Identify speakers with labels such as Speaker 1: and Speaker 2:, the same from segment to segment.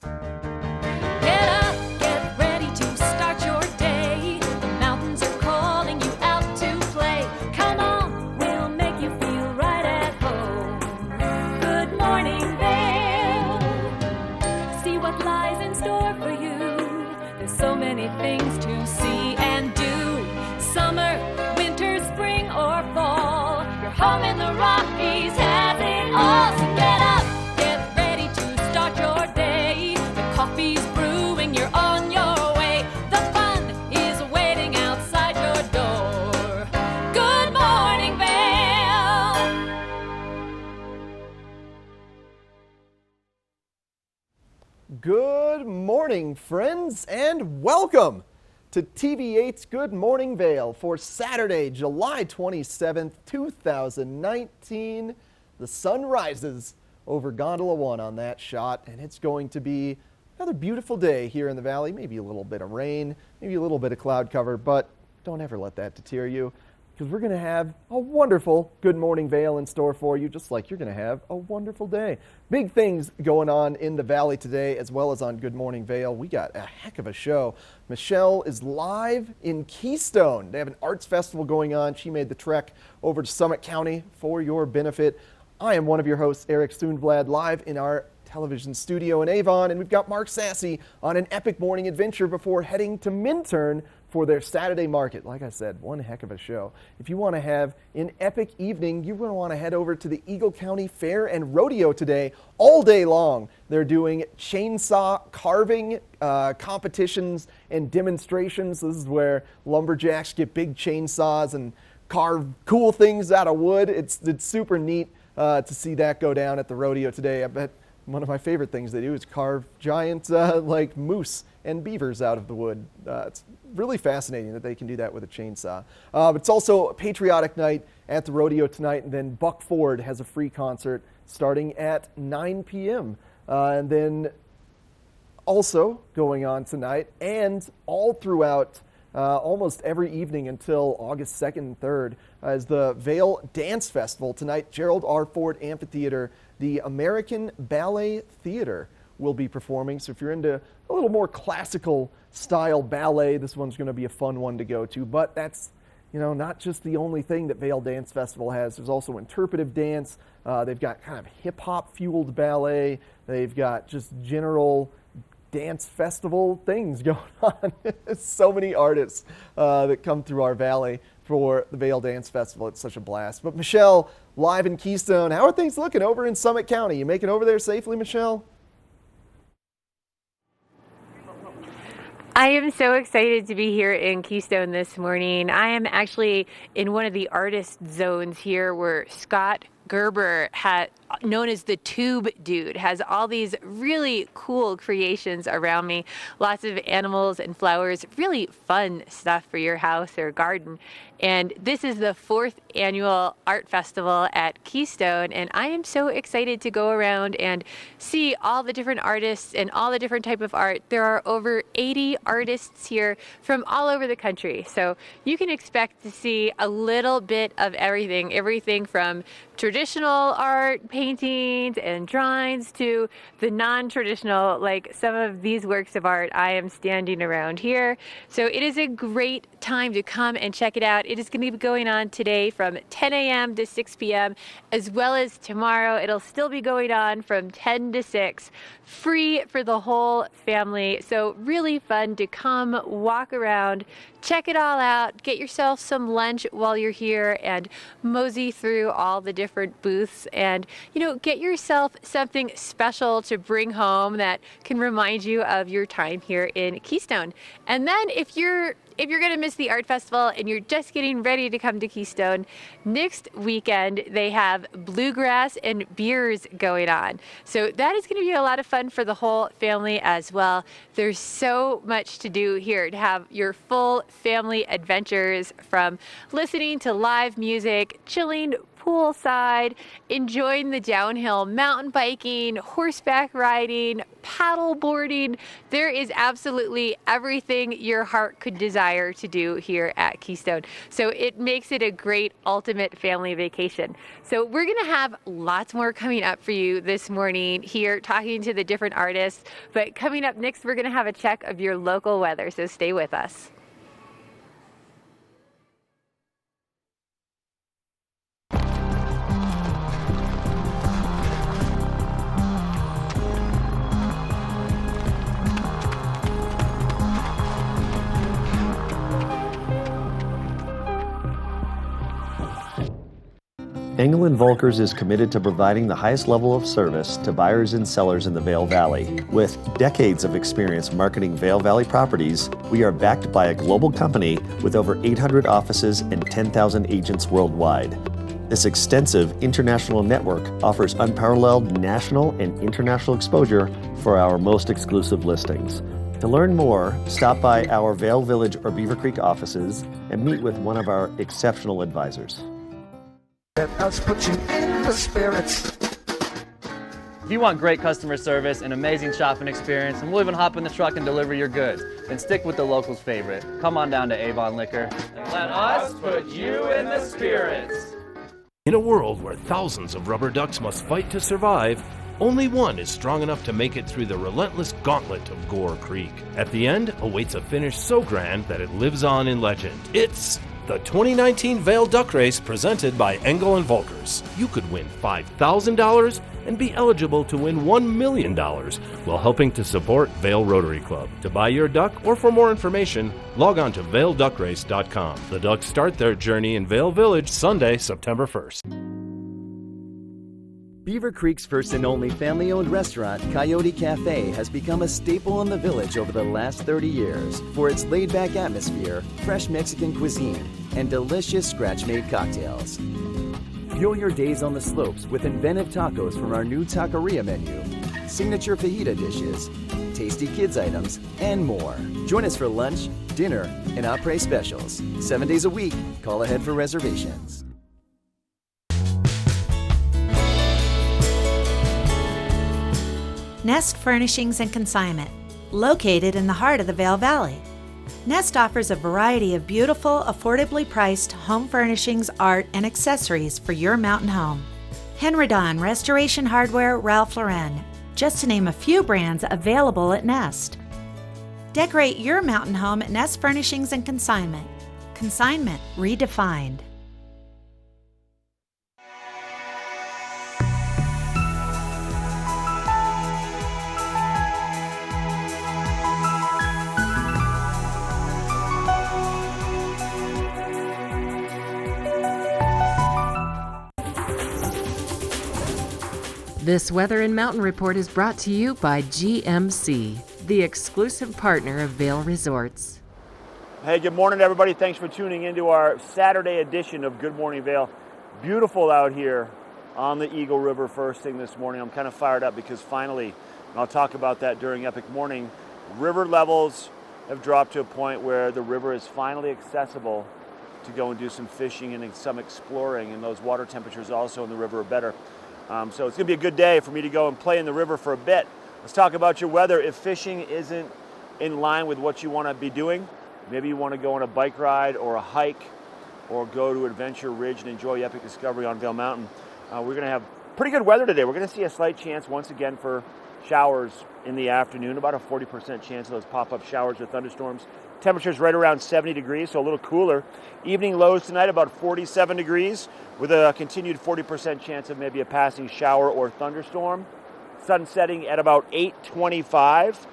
Speaker 1: Get up, get ready to start your day. The mountains are calling you out to play. Come on, we'll make you feel right at home. Good morning, Vale. See what lies in store for you. There's so many things to see and do. Summer, winter, spring, or fall. Your home in the Rockies has it all. So get up, get ready to start your day. The coffee's brewing, you're on your way. The fun is waiting outside your door. Good morning, Vale.
Speaker 2: Good morning, friends, and welcome to TV8's Good Morning Vale for Saturday, July 27th, 2019. The sun rises over Gondola 1 on that shot, and it's going to be another beautiful day here in the valley. Maybe a little bit of rain, maybe a little bit of cloud cover, but don't ever let that deter you, because we're going to have a wonderful Good Morning Vale in store for you, just like you're going to have a wonderful day. Big things going on in the valley today, as well as on Good Morning Vale. We got a heck of a show. Michelle is live in Keystone. They have an arts festival going on. She made the trek over to Summit County for your benefit. I am one of your hosts, Eric Sundblad, live in our television studio in Avon, and we've got Mark Sassy on an epic morning adventure before heading to Minturn for their Saturday market. Like I said, one heck of a show. If you want to have an epic evening, you're going to want to head over to the Eagle County Fair and Rodeo today, all day long. They're doing chainsaw carving competitions and demonstrations. This is where lumberjacks get big chainsaws and carve cool things out of wood. It's super neat to see that go down at the rodeo today. I bet one of my favorite things they do is carve giant like moose and beavers out of the wood. It's really fascinating that they can do that with a chainsaw. It's also a patriotic night at the rodeo tonight, and then Buck Ford has a free concert starting at 9 p.m. And then also going on tonight and all throughout almost every evening until August 2nd and 3rd is the Vale Dance Festival. Tonight, Gerald R. Ford Amphitheater, the American Ballet Theater will be performing. So if you're into a little more classical style ballet, this one's going to be a fun one to go to. But that's, not just the only thing that Vale Dance Festival has. There's also interpretive dance. They've got kind of hip-hop fueled ballet. They've got just general dance festival things going on. So many artists that come through our valley for the Vale Dance Festival. It's such a blast. But Michelle, live in Keystone, how are things looking over in Summit County? You making over there safely, Michelle?
Speaker 3: I am so excited to be here in Keystone this morning. I am actually in one of the artist zones here where Scott Gerber, known as the Tube Dude, has all these really cool creations around me. Lots of animals and flowers, really fun stuff for your house or garden. And this is the 4th annual art festival at Keystone, and I am so excited to go around and see all the different artists and all the different type of art. There are over 80 artists here from all over the country, so you can expect to see a little bit of everything from traditional art, paintings and drawings, to the non-traditional, like some of these works of art I am standing around here. So it is a great time to come and check it out. It is going to be going on today from 10 a.m. to 6 p.m. as well as tomorrow. It'll still be going on from 10 to 6, free for the whole family. So really fun to come walk around, check it all out, get yourself some lunch while you're here, and mosey through all the different booths, and get yourself something special to bring home that can remind you of your time here in Keystone. And then if you're going to miss the art festival and you're just getting ready to come to Keystone, next weekend they have bluegrass and beers going on. So that is going to be a lot of fun for the whole family as well. There's so much to do here to have your full family adventures, from listening to live music, chilling poolside, enjoying the downhill mountain biking, horseback riding, paddle boarding. There is absolutely everything your heart could desire to do here at Keystone. So it makes it a great ultimate family vacation. So we're going to have lots more coming up for you this morning here, talking to the different artists. But coming up next, we're going to have a check of your local weather. So stay with us.
Speaker 4: Engel & Volkers is committed to providing the highest level of service to buyers and sellers in the Vail Valley. With decades of experience marketing Vail Valley properties, we are backed by a global company with over 800 offices and 10,000 agents worldwide. This extensive international network offers unparalleled national and international exposure for our most exclusive listings. To learn more, stop by our Vail Village or Beaver Creek offices and meet with one of our exceptional advisors.
Speaker 5: Let us put you in the spirits.
Speaker 6: If you want great customer service and amazing shopping experience, and we'll even hop in the truck and deliver your goods, then stick with the locals' favorite. Come on down to Avon Liquor and let us put you in the spirits.
Speaker 7: In a world where thousands of rubber ducks must fight to survive, only one is strong enough to make it through the relentless gauntlet of Gore Creek. At the end awaits a finish so grand that it lives on in legend. It's the 2019 Vail Duck Race presented by Engel & Volkers. You could win $5,000 and be eligible to win $1 million while helping to support Vail Rotary Club. To buy your duck or for more information, log on to vailduckrace.com. The ducks start their journey in Vail Village Sunday, September 1st.
Speaker 8: Beaver Creek's first and only family-owned restaurant, Coyote Cafe, has become a staple in the village over the last 30 years for its laid-back atmosphere, fresh Mexican cuisine, and delicious scratch-made cocktails. Fuel your days on the slopes with inventive tacos from our new taqueria menu, signature fajita dishes, tasty kids items, and more. Join us for lunch, dinner, and après specials. 7 days a week. Call ahead for reservations.
Speaker 9: Nest Furnishings and Consignment, located in the heart of the Vail Valley. Nest offers a variety of beautiful, affordably priced home furnishings, art, and accessories for your mountain home. Henredon, Restoration Hardware, Ralph Lauren, just to name a few brands available at Nest. Decorate your mountain home at Nest Furnishings and Consignment. Consignment redefined.
Speaker 10: This Weather and Mountain Report is brought to you by GMC, the exclusive partner of Vail Resorts.
Speaker 11: Hey, good morning, everybody. Thanks for tuning into our Saturday edition of Good Morning Vail. Beautiful out here on the Eagle River first thing this morning. I'm kind of fired up because finally, and I'll talk about that during Epic Morning, river levels have dropped to a point where the river is finally accessible to go and do some fishing and some exploring, and those water temperatures also in the river are better. So it's going to be a good day for me to go and play in the river for a bit. Let's talk about your weather. If fishing isn't in line with what you want to be doing, maybe you want to go on a bike ride or a hike or go to Adventure Ridge and enjoy Epic Discovery on Vail Mountain. We're going to have pretty good weather today. We're going to see a slight chance once again for showers in the afternoon, about a 40% chance of those pop-up showers or thunderstorms. Temperatures right around 70 degrees, so a little cooler. Evening lows tonight about 47 degrees with a continued 40% chance of maybe a passing shower or thunderstorm. Sun setting at about 8:25.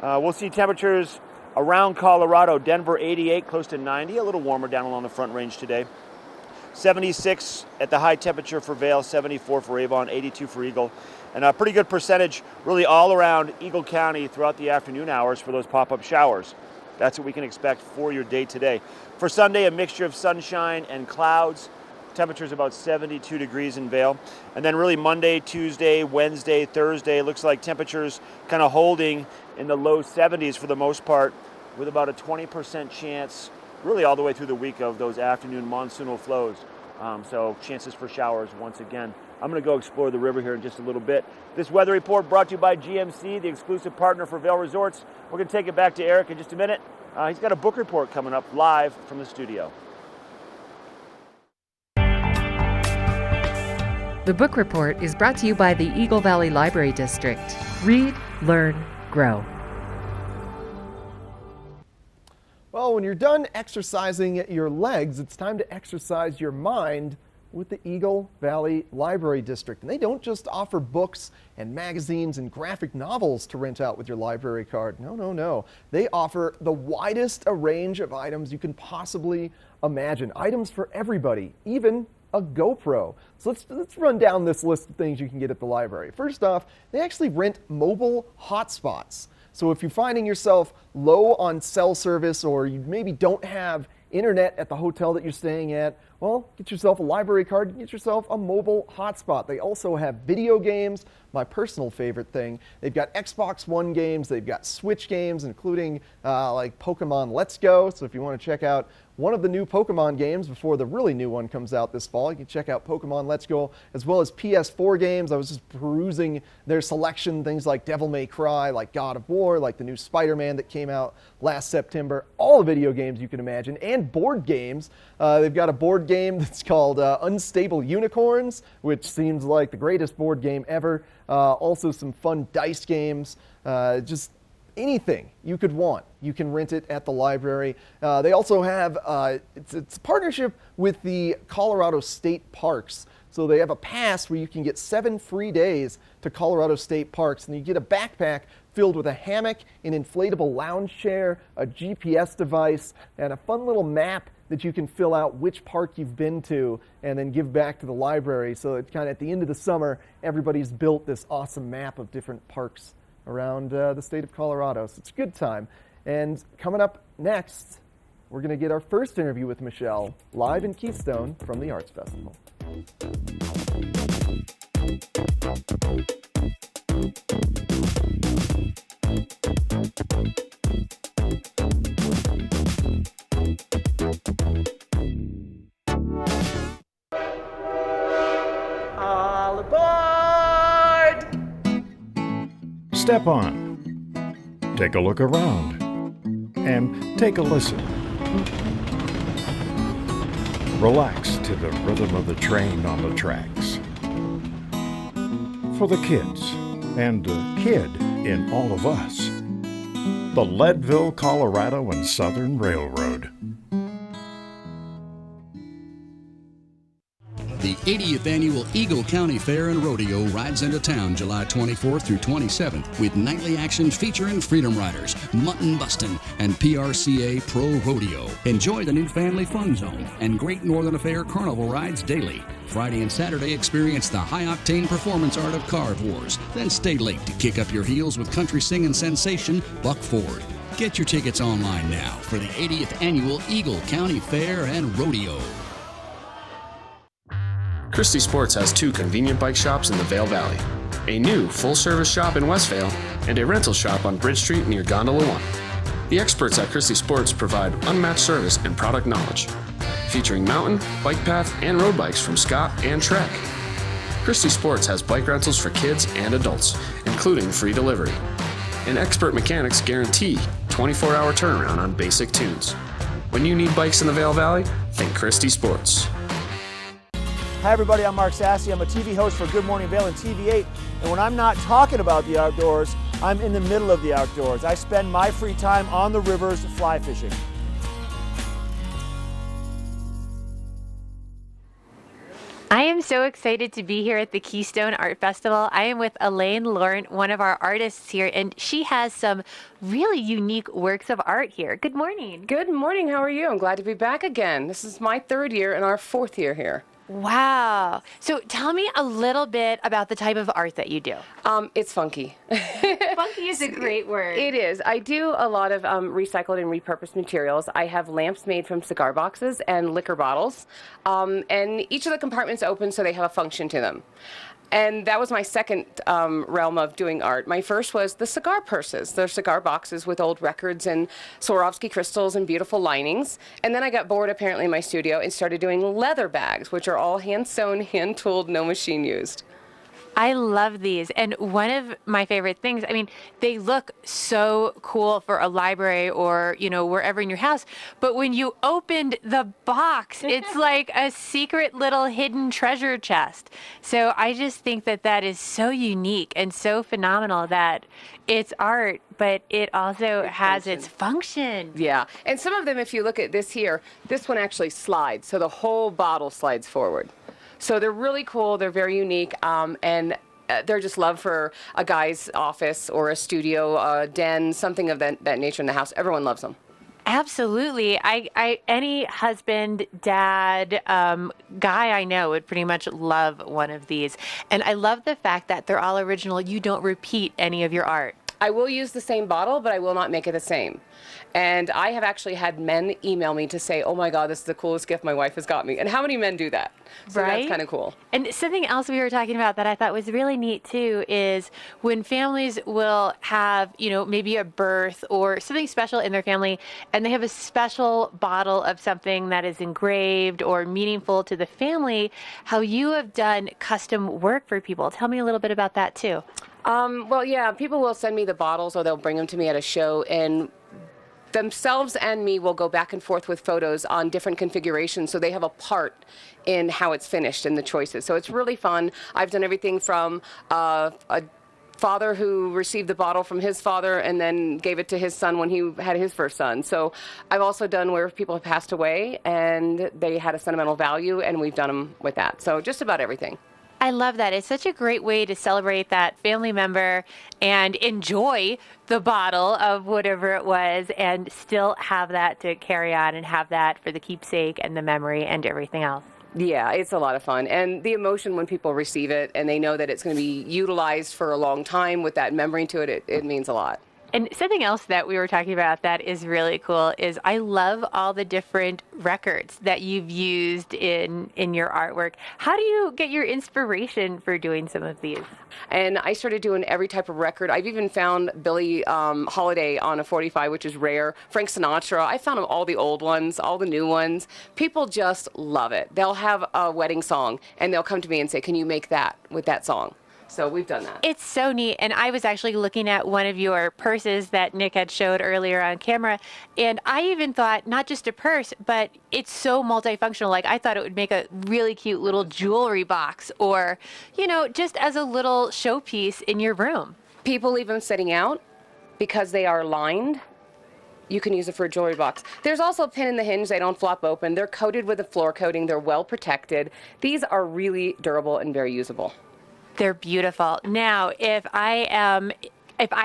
Speaker 11: We'll see temperatures around Colorado, Denver 88, close to 90, a little warmer down along the Front Range today. 76 at the high temperature for Vail, 74 for Avon, 82 for Eagle. And a pretty good percentage really all around Eagle County throughout the afternoon hours for those pop-up showers. That's what we can expect for your day today. For Sunday, a mixture of sunshine and clouds. Temperatures about 72 degrees in Vail. And then really Monday, Tuesday, Wednesday, Thursday, looks like temperatures kind of holding in the low 70s for the most part, with about a 20% chance really all the way through the week of those afternoon monsoonal flows. So chances for showers once again. I'm going to go explore the river here in just a little bit. This weather report brought to you by GMC, the exclusive partner for Vail Resorts. We're going to take it back to Eric in just a minute. He's got a book report coming up live from the studio.
Speaker 10: The book report is brought to you by the Eagle Valley Library District. Read, learn, grow.
Speaker 2: Well, when you're done exercising your legs, it's time to exercise your mind with the Eagle Valley Library District. And they don't just offer books and magazines and graphic novels to rent out with your library card. No, no, no. They offer the widest range of items you can possibly imagine. Items for everybody, even a GoPro. So let's run down this list of things you can get at the library. First off, they actually rent mobile hotspots. So if you're finding yourself low on cell service, or you maybe don't have internet at the hotel that you're staying at, well, get yourself a library card, get yourself a mobile hotspot. They also have video games, my personal favorite thing. They've got Xbox One games, they've got Switch games, including like Pokemon Let's Go. So if you want to check out one of the new Pokemon games before the really new one comes out this fall, you can check out Pokemon Let's Go, as well as PS4 games. I was just perusing their selection, things like Devil May Cry, like God of War, like the new Spider-Man that came out last September. All the video games you can imagine, and board games. They've got a board game that's called Unstable Unicorns, which seems like the greatest board game ever. Also some fun dice games, just anything you could want, you can rent it at the library. They also have, it's a partnership with the Colorado State Parks. So they have a pass where you can get 7 free days to Colorado State Parks, and you get a backpack filled with a hammock, an inflatable lounge chair, a GPS device, and a fun little map that you can fill out which park you've been to and then give back to the library. So it's kind of at the end of the summer, everybody's built this awesome map of different parks around the state of Colorado. So it's a good time. And coming up next, we're going to get our first interview with Michelle live in Keystone from the Arts Festival.
Speaker 11: All aboard!
Speaker 12: Step on, take a look around, and take a listen. Relax to the rhythm of the train on the tracks. For the kids, and the kid in all of us, the Leadville, Colorado and Southern Railroad.
Speaker 13: The 80th Annual Eagle County Fair and Rodeo rides into town July 24th through 27th with nightly action featuring Freedom Riders, Mutton Bustin', and PRCA Pro Rodeo. Enjoy the new Family Fun Zone and Great Northern Affair Carnival rides daily. Friday and Saturday, experience the high-octane performance art of Card Wars. Then stay late to kick up your heels with country singing sensation Buck Ford. Get your tickets online now for the 80th Annual Eagle County Fair and Rodeo.
Speaker 14: Christie Sports has 2 convenient bike shops in the Vail Valley, a new full-service shop in Westvale, and a rental shop on Bridge Street near Gondola 1. The experts at Christie Sports provide unmatched service and product knowledge, featuring mountain, bike path, and road bikes from Scott and Trek. Christie Sports has bike rentals for kids and adults, including free delivery. And expert mechanics guarantee 24-hour turnaround on basic tunes. When you need bikes in the Vail Valley, think Christie Sports.
Speaker 11: Hi everybody, I'm Mark Sassy. I'm a TV host for Good Morning Vail and TV8. And when I'm not talking about the outdoors, I'm in the middle of the outdoors. I spend my free time on the rivers fly fishing.
Speaker 3: I am so excited to be here at the Keystone Art Festival. I am with Elaine Laurent, one of our artists here, and she has some really unique works of art here. Good morning.
Speaker 15: Good morning. How are you? I'm glad to be back again. This is my 3rd year and our 4th year here.
Speaker 3: Wow. So tell me a little bit about the type of art that you do.
Speaker 15: It's funky.
Speaker 3: Funky is a great word.
Speaker 15: It is. I do a lot of recycled and repurposed materials. I have lamps made from cigar boxes and liquor bottles, and each of the compartments open so they have a function to them. And that was my second realm of doing art. My first was the cigar purses. They're cigar boxes with old records and Swarovski crystals and beautiful linings. And then I got bored apparently in my studio and started doing leather bags, which are all hand-sewn, hand-tooled, no machine used.
Speaker 3: I love these. And one of my favorite things, I mean, they look so cool for a library or, you know, wherever in your house. But when you opened the box, it's like a secret little hidden treasure chest. So I just think that that is so unique and so phenomenal that it's art, but it also has its function.
Speaker 15: Yeah. And some of them, if you look at this here, this one actually slides. So the whole bottle slides forward. So they're really cool. They're very unique, and they're just loved for a guy's office or a studio, a den, something of that nature in the house. Everyone loves them.
Speaker 3: Absolutely. Any husband, dad, guy I know would pretty much love one of these. And I love the fact that they're all original. You don't repeat any of your art.
Speaker 15: I will use the same bottle, but I will not make it the same. And I have actually had men email me to say, oh my God, this is the coolest gift my wife has got me. And how many men do that? So
Speaker 3: Right?
Speaker 15: that's kind of cool.
Speaker 3: And something else we were talking about that I thought was really neat too is when families will have, you know, maybe a birth or something special in their family and they have a special bottle of something that is engraved or meaningful to the family, how you have done custom work for people. Tell me a little bit about that too.
Speaker 15: Well, yeah, people will send me the bottles or they'll bring them to me at a show, and themselves and me will go back and forth with photos on different configurations, so they have a part in how it's finished and the choices. So it's really fun. I've done everything from a father who received the bottle from his father and then gave it to his son when he had his first son. So I've also done where people have passed away and they had a sentimental value, and we've done them with that. So just about everything.
Speaker 3: I love that. It's such a great way to celebrate that family member and enjoy the bottle of whatever it was and still have that to carry on and have that for the keepsake and the memory and everything else.
Speaker 15: Yeah, it's a lot of fun. And the emotion when people receive it and they know that it's going to be utilized for a long time with that memory to it, it means a lot.
Speaker 3: And something else that we were talking about that is really cool is I love all the different records that you've used in your artwork. How do you get your inspiration for doing some of these?
Speaker 15: And I started doing every type of record. I've even found Billie Holiday on a 45, which is rare. Frank Sinatra. I found all the old ones, all the new ones. People just love it. They'll have a wedding song, and they'll come to me and say, can you make that with that song? So we've done that.
Speaker 3: It's so neat. And I was actually looking at one of your purses that Nick had showed earlier on camera. And I even thought not just a purse, but it's so multifunctional. Like I thought it would make a really cute little jewelry box or, you know, just as a little showpiece in your room.
Speaker 15: People leave them sitting out because they are lined. You can use it for a jewelry box. There's also a pin in the hinge. They don't flop open. They're coated with a floor coating. They're well protected. These are really durable and very usable.
Speaker 3: They're beautiful. Now, if I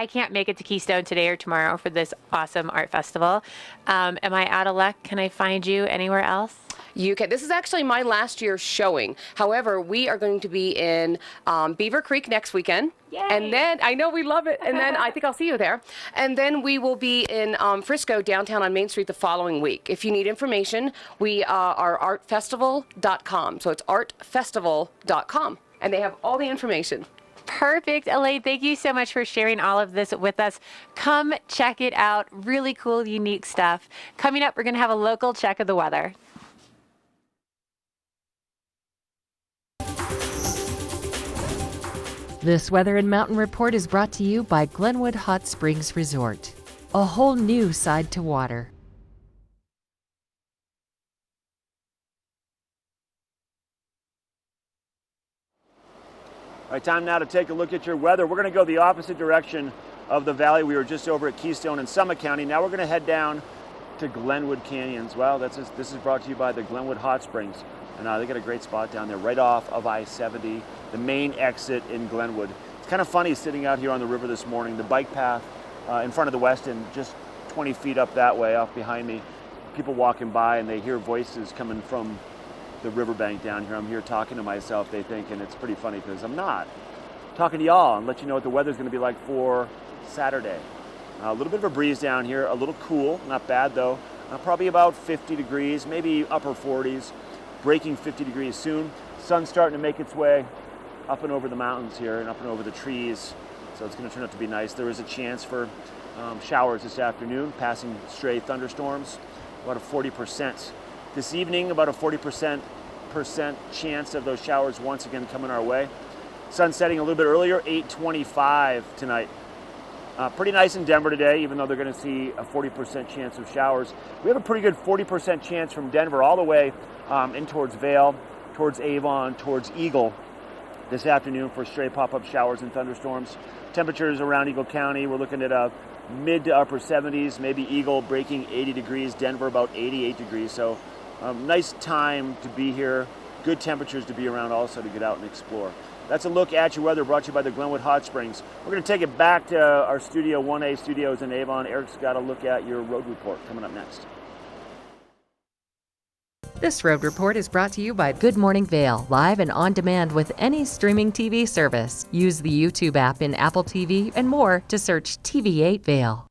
Speaker 3: can't make it to Keystone today or tomorrow for this awesome art festival, am I out of luck? Can I find you anywhere else?
Speaker 15: You can. This is actually my last year's showing. However, we are going to be in Beaver Creek next weekend.
Speaker 3: Yay.
Speaker 15: And then, I know we love it. And then I think I'll see you there. And then we will be in Frisco, downtown on Main Street the following week. If you need information, we are artfestival.com. So it's artfestival.com. And they have all the information.
Speaker 3: Perfect. Elaine, thank you so much for sharing all of this with us. Come check it out. Really cool, unique stuff. Coming up, we're going to have a local check of the weather.
Speaker 10: This Weather and Mountain Report is brought to you by Glenwood Hot Springs Resort. A whole new side to water.
Speaker 11: All right, time now to take a look at your weather. We're going to go the opposite direction of the valley. We were just over at Keystone in Summit County. Now we're going to head down to Glenwood Canyons. Well, this is brought to you by the Glenwood Hot Springs. And they got a great spot down there right off of I-70, the main exit in Glenwood. It's kind of funny sitting out here on the river this morning. The bike path in front of the Westin, just 20 feet up that way, off behind me. People walking by and they hear voices coming from the riverbank down here. I'm here talking to myself, they think, and it's pretty funny because I'm not. Talking to y'all and let you know what the weather's going to be like for Saturday. A little bit of a breeze down here, a little cool, not bad though. Probably about 50 degrees, maybe upper 40s, breaking 50 degrees soon. Sun's starting to make its way up and over the mountains here and up and over the trees. So it's going to turn out to be nice. There is a chance for showers this afternoon, passing stray thunderstorms, about a 40%. This evening, about a 40% chance of those showers once again coming our way. Sun setting a little bit earlier, 8:25 tonight. Pretty nice in Denver today, even though they're going to see a 40% chance of showers. We have a pretty good 40% chance from Denver all the way in towards Vail, towards Avon, towards Eagle this afternoon for stray pop-up showers and thunderstorms. Temperatures around Eagle County, we're looking at mid to upper 70s, maybe Eagle breaking 80 degrees, Denver about 88 degrees. So nice time to be here, good temperatures to be around also to get out and explore. That's a look at your weather brought to you by the Glenwood Hot Springs. We're going to take it back to our Studio 1A studios in Avon. Eric's got a look at your road report coming up next.
Speaker 10: This road report is brought to you by Good Morning Vail, live and on demand with any streaming TV service. Use the YouTube app in Apple TV and more to search TV8 Vail.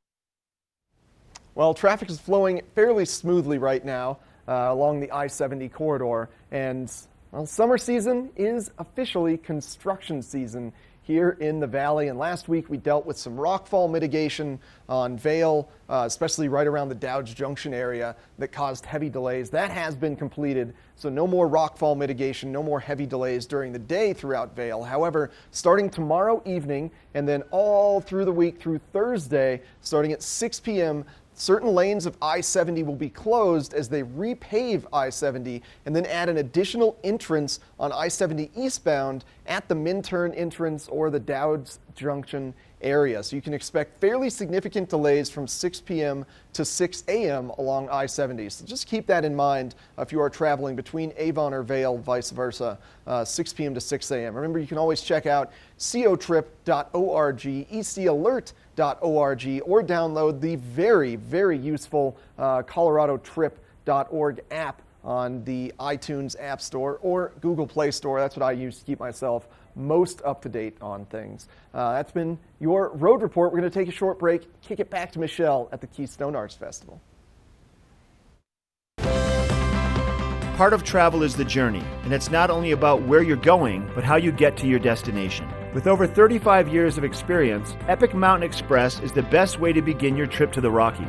Speaker 2: Well, traffic is flowing fairly smoothly right now along the I-70 corridor, and well, summer season is officially construction season here in the valley. And last week we dealt with some rockfall mitigation on Vail, especially right around the Dowdge Junction area that caused heavy delays. That has been completed, so no more rockfall mitigation, no more heavy delays during the day throughout Vail. However, starting tomorrow evening and then all through the week through Thursday, starting at 6 p.m., certain lanes of I-70 will be closed as they repave I-70 and then add an additional entrance on I-70 eastbound at the Minturn entrance or the Dowdge Junction area. So you can expect fairly significant delays from 6 p.m. to 6 a.m. along I-70. So just keep that in mind if you are traveling between Avon or Vail, vice versa, 6 p.m. to 6 a.m. Remember, you can always check out cotrip.org, ecalert.org, or download the very, very useful coloradotrip.org app on the iTunes App Store or Google Play Store. That's what I use to keep myself most up to date on things. That's been your road report. We're going to take a short break, kick it back to Michelle at the Keystone Arts Festival.
Speaker 16: Part of travel is the journey, and it's not only about where you're going, but how you get to your destination. With over 35 years of experience, Epic Mountain Express is the best way to begin your trip to the Rockies.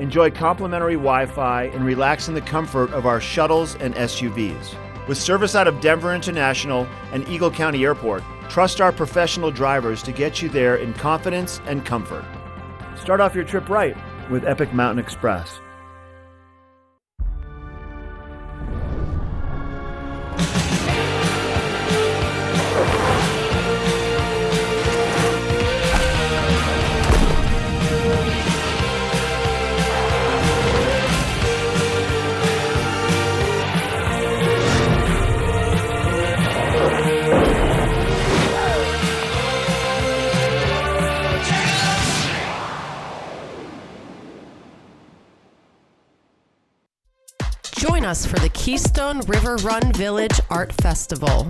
Speaker 16: Enjoy complimentary Wi-Fi and relax in the comfort of our shuttles and SUVs. With service out of Denver International and Eagle County Airport, trust our professional drivers to get you there in confidence and comfort. Start off your trip right with Epic Mountain Express.
Speaker 17: Join us for the Keystone River Run Village Art Festival,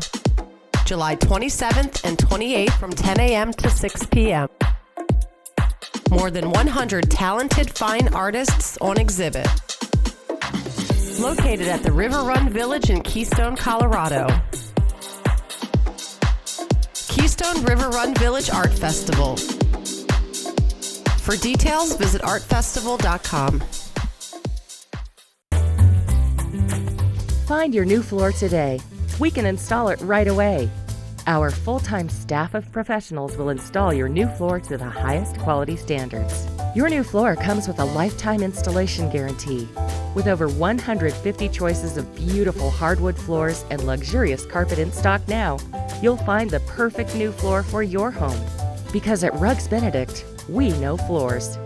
Speaker 17: July 27th and 28th from 10 a.m. to 6 p.m. More than 100 talented fine artists on exhibit. Located at the River Run Village in Keystone, Colorado. Keystone River Run Village Art Festival. For details, visit artfestival.com.
Speaker 10: Find your new floor today. We can install it right away. Our full-time staff of professionals will install your new floor to the highest quality standards. Your new floor comes with a lifetime installation guarantee. With over 150 choices of beautiful hardwood floors and luxurious carpet in stock now, you'll find the perfect new floor for your home. Because at Rugs Benedict, we know floors.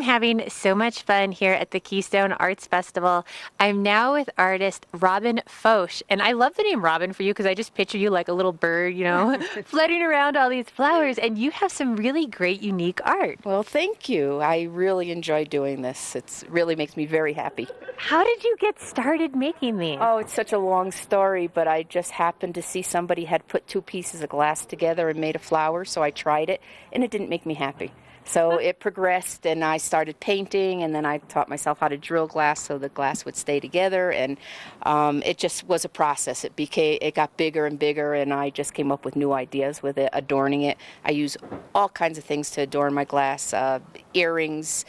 Speaker 3: having so much fun here at the Keystone Arts Festival. I'm now with artist Robin Foch, and I love the name Robin for you because I just picture you like a little bird, you know, floating around all these flowers, and you have some really great, unique art.
Speaker 18: Well, thank you. I really enjoy doing this. It really makes me very happy.
Speaker 3: How did you get started making these?
Speaker 18: Oh, it's such a long story, but I just happened to see somebody had put two pieces of glass together and made a flower, so I tried it, and it didn't make me happy. So it progressed, and I started painting, and then I taught myself how to drill glass so the glass would stay together, and it just was a process. It got bigger and bigger, and I just came up with new ideas with it, adorning it. I use all kinds of things to adorn my glass, earrings,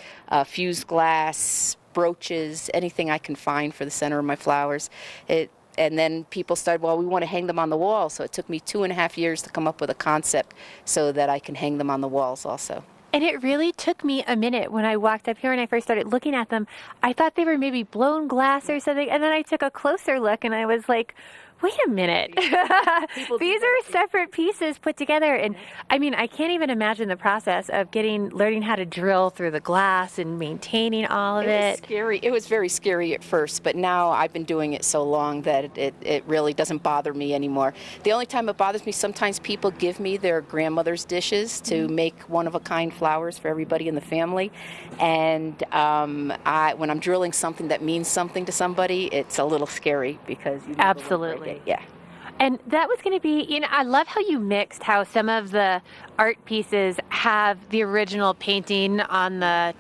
Speaker 18: fused glass, brooches, anything I can find for the center of my flowers. And then people started, well, we want to hang them on the wall, so it took me 2.5 years to come up with a concept so that I can hang them on the walls also.
Speaker 3: And it really took me a minute when I walked up here and I first started looking at them. I thought they were maybe blown glass or something, and then I took a closer look and I was like, wait a minute. These are separate pieces put together. And I mean, I can't even imagine the process of learning how to drill through the glass and maintaining all of it.
Speaker 18: It was scary. It was very scary at first, but now I've been doing it so long that it really doesn't bother me anymore. The only time it bothers me, sometimes people give me their grandmother's dishes to make one-of-a-kind flowers for everybody in the family. And when I'm drilling something that means something to somebody, it's a little scary because you
Speaker 3: Absolutely.
Speaker 18: Yeah.
Speaker 3: And that was going to be, you know, I love how you mixed how some of the art pieces have the original painting on the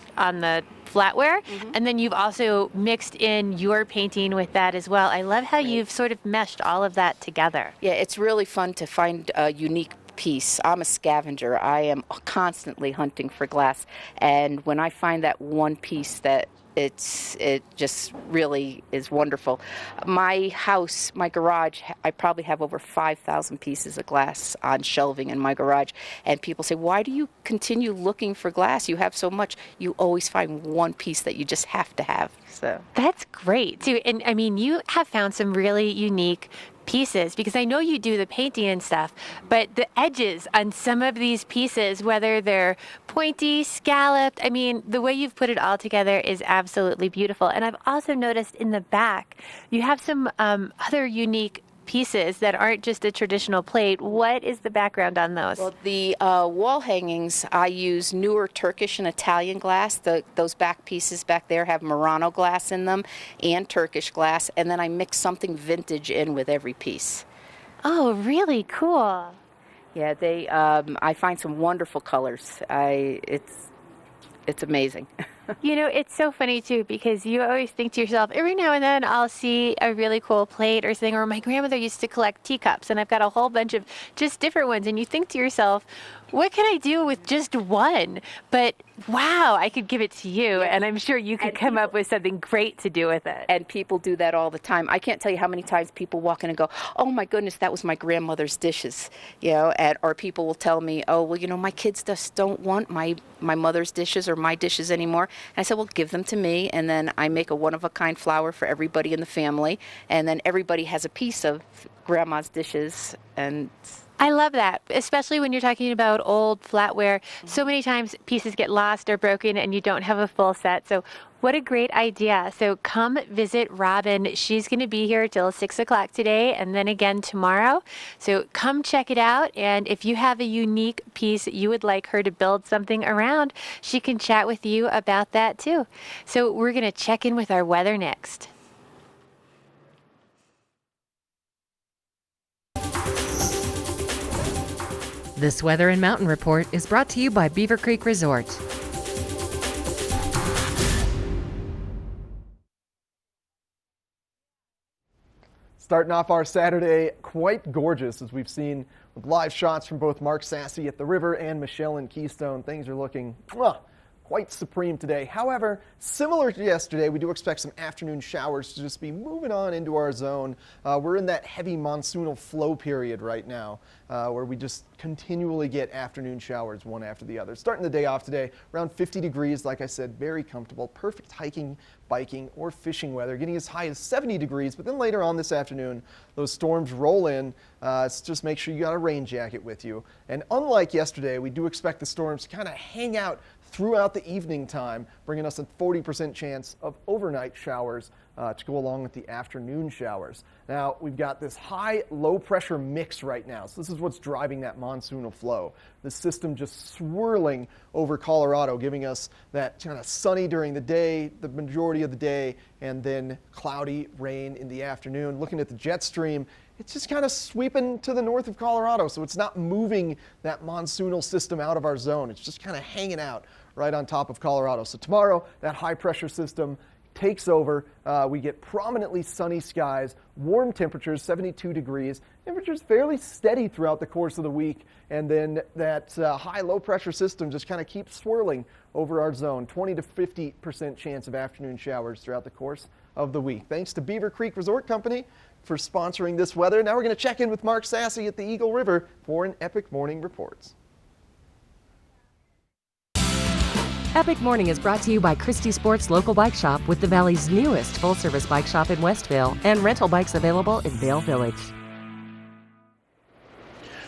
Speaker 3: flatware, and then you've also mixed in your painting with that as well. I love how you've sort of meshed all of that together.
Speaker 18: Yeah, it's really fun to find a unique piece. I'm a scavenger. I am constantly hunting for glass, and when I find that one piece that it just really is wonderful. My house, my garage, I probably have over 5,000 pieces of glass on shelving in my garage. And people say, why do you continue looking for glass? You have so much. You always find one piece that you just have to have. So
Speaker 3: that's great too. And I mean, you have found some really unique pieces, because I know you do the painting and stuff, but the edges on some of these pieces, whether they're pointy, scalloped, I mean, the way you've put it all together is absolutely beautiful. And I've also noticed in the back, you have some other unique pieces that aren't just a traditional plate. What is the background on those?
Speaker 18: Well, the wall hangings, I use newer Turkish and Italian glass. Those back pieces back there have Murano glass in them and Turkish glass, and then I mix something vintage in with every piece.
Speaker 3: Oh, really cool.
Speaker 18: Yeah, I find some wonderful colors. It's amazing.
Speaker 3: You know, it's so funny too, because you always think to yourself, every now and then I'll see a really cool plate or something, or my grandmother used to collect teacups and I've got a whole bunch of just different ones, and you think to yourself, what can I do with just one? But wow, I could give it to you, and I'm sure you could come up with something great to do with it.
Speaker 18: And people do that all the time. I can't tell you how many times people walk in and go, oh my goodness, that was my grandmother's dishes, you know, or people will tell me, oh, well, you know, my kids just don't want my mother's dishes or my dishes anymore. And I said, well, give them to me, and then I make a one-of-a-kind flower for everybody in the family, and then everybody has a piece of grandma's dishes. And
Speaker 3: I love that, especially when you're talking about old flatware. So many times pieces get lost or broken and you don't have a full set. So what a great idea. So come visit Robin. She's going to be here till 6 o'clock today and then again tomorrow. So come check it out. And if you have a unique piece that you would like her to build something around, she can chat with you about that too. So we're going to check in with our weather next.
Speaker 10: This Weather and Mountain Report is brought to you by Beaver Creek Resort.
Speaker 2: Starting off our Saturday quite gorgeous, as we've seen with live shots from both Mark Sassy at the river and Michelle in Keystone. Things are looking quite supreme today. However, similar to yesterday, we do expect some afternoon showers to just be moving on into our zone. We're in that heavy monsoonal flow period right now, where we just continually get afternoon showers one after the other. Starting the day off today, around 50 degrees, like I said, very comfortable, perfect hiking, biking, or fishing weather, getting as high as 70 degrees, but then later on this afternoon, those storms roll in, so just make sure you got a rain jacket with you. And unlike yesterday, we do expect the storms to kind of hang out throughout the evening time, bringing us a 40% chance of overnight showers to go along with the afternoon showers. Now, we've got this high low pressure mix right now. So this is what's driving that monsoonal flow. The system just swirling over Colorado, giving us that kind of sunny during the day, the majority of the day, and then cloudy rain in the afternoon. Looking at the jet stream, it's just kind of sweeping to the north of Colorado. So it's not moving that monsoonal system out of our zone. It's just kind of hanging out right on top of Colorado. So tomorrow, that high pressure system takes over. We get prominently sunny skies, warm temperatures, 72 degrees. Temperatures fairly steady throughout the course of the week. And then that high low pressure system just kind of keeps swirling over our zone. 20 to 50% chance of afternoon showers throughout the course of the week. Thanks to Beaver Creek Resort Company for sponsoring this weather. Now we're going to check in with Mark Sassy at the Eagle River for an Epic Morning Reports.
Speaker 10: Epic Morning is brought to you by Christie Sports Local Bike Shop, with the Valley's newest full-service bike shop in Westvale and rental bikes available in Vail Village.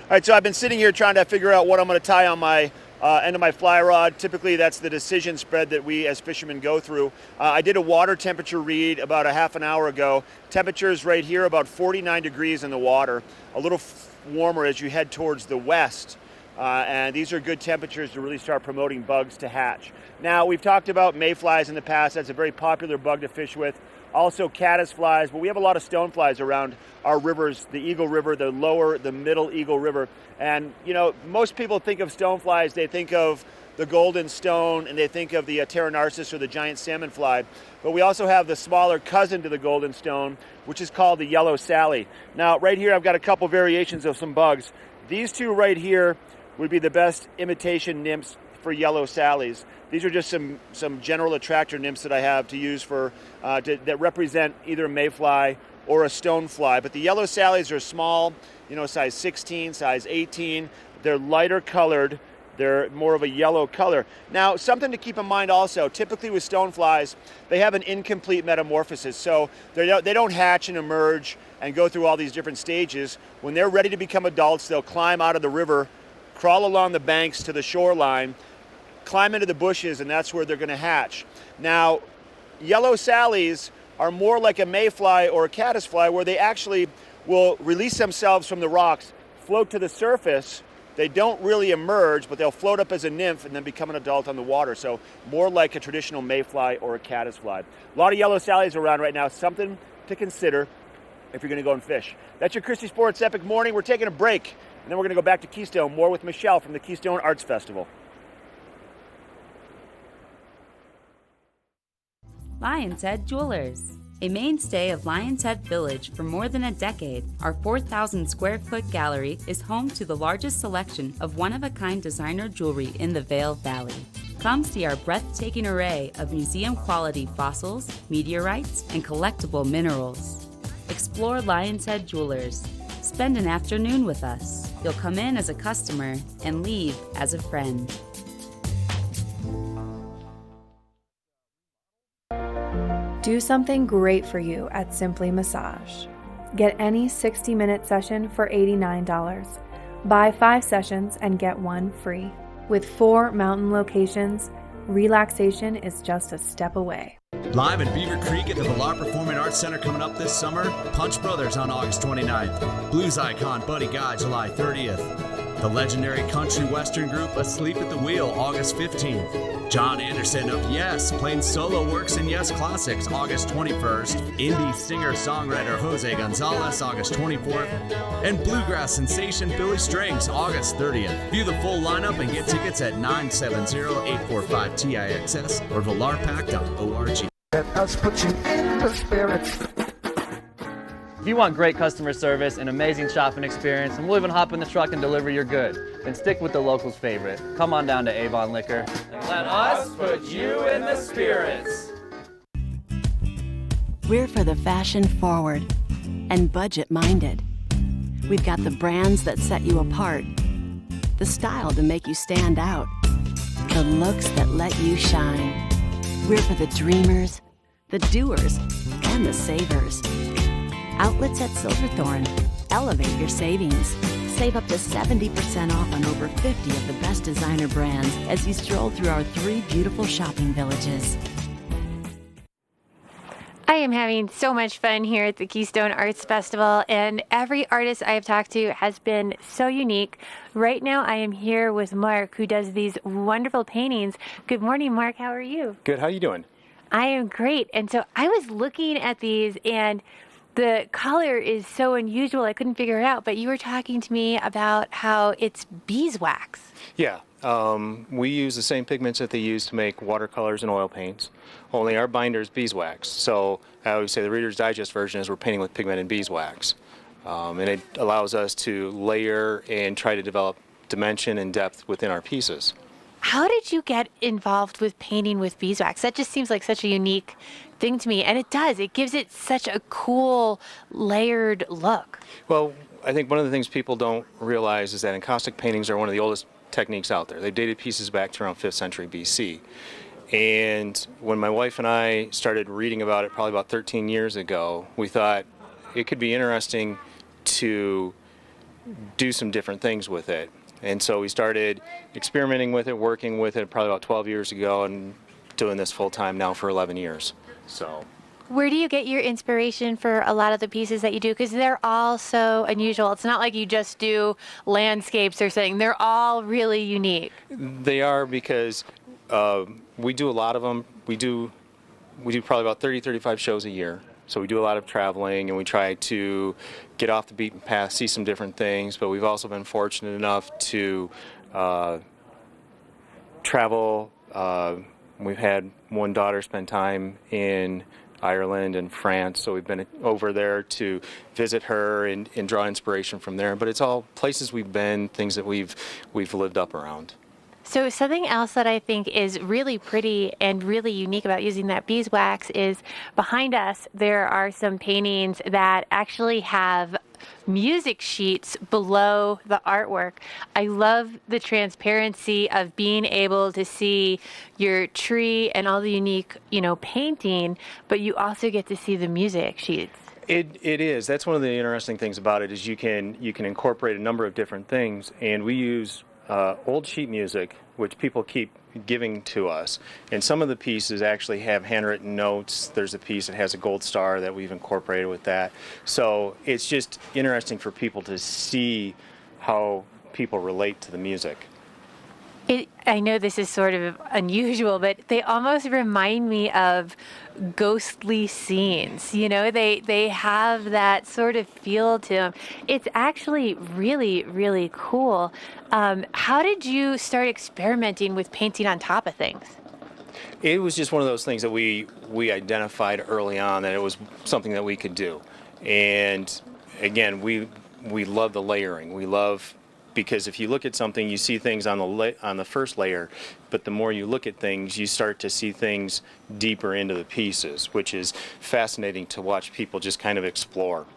Speaker 11: All right, so I've been sitting here trying to figure out what I'm going to tie on my end of my fly rod. Typically, that's the decision spread that we as fishermen go through. I did a water temperature read about a half an hour ago. Temperatures right here about 49 degrees in the water, a little warmer as you head towards the west. And these are good temperatures to really start promoting bugs to hatch. Now, we've talked about mayflies in the past. That's a very popular bug to fish with. Also caddisflies, but we have a lot of stoneflies around our rivers, the Eagle River, the middle Eagle River. And, you know, most people think of stoneflies, they think of the golden stone, and they think of the Terra narcissus or the giant salmon fly. But we also have the smaller cousin to the golden stone, which is called the yellow Sally. Now, right here, I've got a couple variations of some bugs. These two right here would be the best imitation nymphs for yellow sallies. These are just some general attractor nymphs that I have to use for that represent either a mayfly or a stonefly. But the yellow sallies are small, you know, size 16, size 18. They're lighter colored. They're more of a yellow color. Now, something to keep in mind also, typically with stoneflies, they have an incomplete metamorphosis. So they don't hatch and emerge and go through all these different stages. When they're ready to become adults, they'll climb out of the river, crawl along the banks to the shoreline, climb into the bushes, and that's where they're going to hatch. Now, yellow sallies are more like a mayfly or a caddisfly, where they actually will release themselves from the rocks, float to the surface. They don't really emerge, but they'll float up as a nymph and then become an adult on the water. So more like a traditional mayfly or a caddisfly. A lot of yellow sallies around right now. Something to consider if you're going to go and fish. That's your Christie Sports Epic Morning. We're taking a break, and then we're going to go back to Keystone. More with Michelle from the Keystone Arts Festival.
Speaker 19: Lion's Head Jewelers. A mainstay of Lion's Head Village for more than a decade, our 4,000 square foot gallery is home to the largest selection of one-of-a-kind designer jewelry in the Vail Valley. Come see our breathtaking array of museum-quality fossils, meteorites, and collectible minerals. Explore Lion's Head Jewelers. Spend an afternoon with us. You'll come in as a customer and leave as a friend.
Speaker 20: Do something great for you at Simply Massage. Get any 60-minute session for $89. Buy 5 sessions and get 1 free. With 4 mountain locations, relaxation is just a step away.
Speaker 21: Live in Beaver Creek at the Villar Performing Arts Center coming up this summer, Punch Brothers on August 29th, blues icon Buddy Guy July 30th, the legendary country western group Asleep at the Wheel August 15th, John Anderson of Yes playing solo works in Yes Classics August 21st, indie singer-songwriter Jose Gonzalez August 24th, and bluegrass sensation Billy Strings August 30th. View the full lineup and get tickets at 970-845-TIXS or villarpack.org.
Speaker 5: Let us put you in the spirits.
Speaker 6: If you want great customer service and amazing shopping experience, and we'll even hop in the truck and deliver your goods, then stick with the locals' favorite. Come on down to Avon Liquor and let us put you in the spirits.
Speaker 22: We're for the fashion forward and budget minded. We've got the brands that set you apart, the style to make you stand out, the looks that let you shine. We're for the dreamers, the doers, and the savers. Outlets at Silverthorne. Elevate your savings. Save up to 70% off on over 50 of the best designer brands as you stroll through our 3 beautiful shopping villages.
Speaker 3: I am having so much fun here at the Keystone Arts Festival, and every artist I have talked to has been so unique. Right now I am here with Mark, who does these wonderful paintings. Good morning, Mark. How are you?
Speaker 1: Good. How you doing?
Speaker 3: I am great. And so I was looking at these, and the color is so unusual I couldn't figure it out, but you were talking to me about how it's beeswax.
Speaker 1: Yeah. We use the same pigments that they use to make watercolors and oil paints, only our binder is beeswax. So I always say the Reader's Digest version is we're painting with pigmented beeswax. And it allows us to layer and try to develop dimension and depth within our pieces.
Speaker 3: How did you get involved with painting with beeswax? That just seems like such a unique thing to me, and it does. It gives it such a cool, layered look.
Speaker 1: Well, I think one of the things people don't realize is that encaustic paintings are one of the oldest techniques out there. They dated pieces back to around 5th century BC. And when my wife and I started reading about it probably about 13 years ago, we thought it could be interesting to do some different things with it. And so we started experimenting with it, working with it probably about 12 years ago, and doing this full time now for 11 years. So.
Speaker 3: Where do you get your inspiration for a lot of the pieces that you do? Because they're all so unusual. It's not like you just do landscapes or something. They're all really unique.
Speaker 1: They are, because we do a lot of them. We do probably about 30, 35 shows a year. So we do a lot of traveling, and we try to get off the beaten path, see some different things. But we've also been fortunate enough to travel. We've had one daughter spend time in Ireland and France, so we've been over there to visit her and draw inspiration from there. But it's all places we've been, things that we've lived up around.
Speaker 3: So something else that I think is really pretty and really unique about using that beeswax is behind us there are some paintings that actually have music sheets below the artwork. I love the transparency of being able to see your tree and all the unique, painting, but you also get to see the music sheets.
Speaker 1: It is. That's one of the interesting things about it is you can incorporate a number of different things, and we use old sheet music, which people keep giving to us. And some of the pieces actually have handwritten notes. There's a piece that has a gold star that we've incorporated with that. So it's just interesting for people to see how people relate to the music.
Speaker 3: I know this is sort of unusual, but they almost remind me of ghostly scenes. They have that sort of feel to them. It's actually really, really cool. How did you start experimenting with painting on top of things?
Speaker 1: It was just one of those things that we identified early on that it was something that we could do. And again, we love the layering. We love, because if you look at something, you see things on the first layer, but the more you look at things, you start to see things deeper into the pieces, which is fascinating to watch people just kind of explore.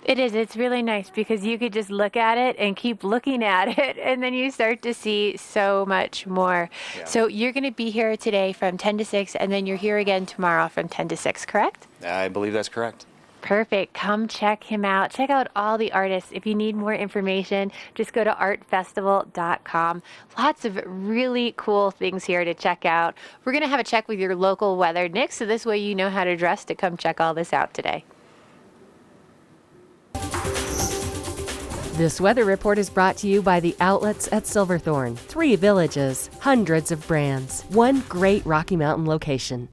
Speaker 3: It is. It's really nice because you could just look at it and keep looking at it, and then you start to see so much more. Yeah. So you're going to be here today from 10 to 6, and then you're here again tomorrow from 10 to 6, correct?
Speaker 1: I believe that's correct.
Speaker 3: Perfect. Come check him out. Check out all the artists. If you need more information, just go to artfestival.com. Lots of really cool things here to check out. We're going to have a check with your local weather, Nick, so this way you know how to dress to come check all this out today.
Speaker 10: This weather report is brought to you by the outlets at Silverthorne. 3 villages, hundreds of brands, one great Rocky Mountain location.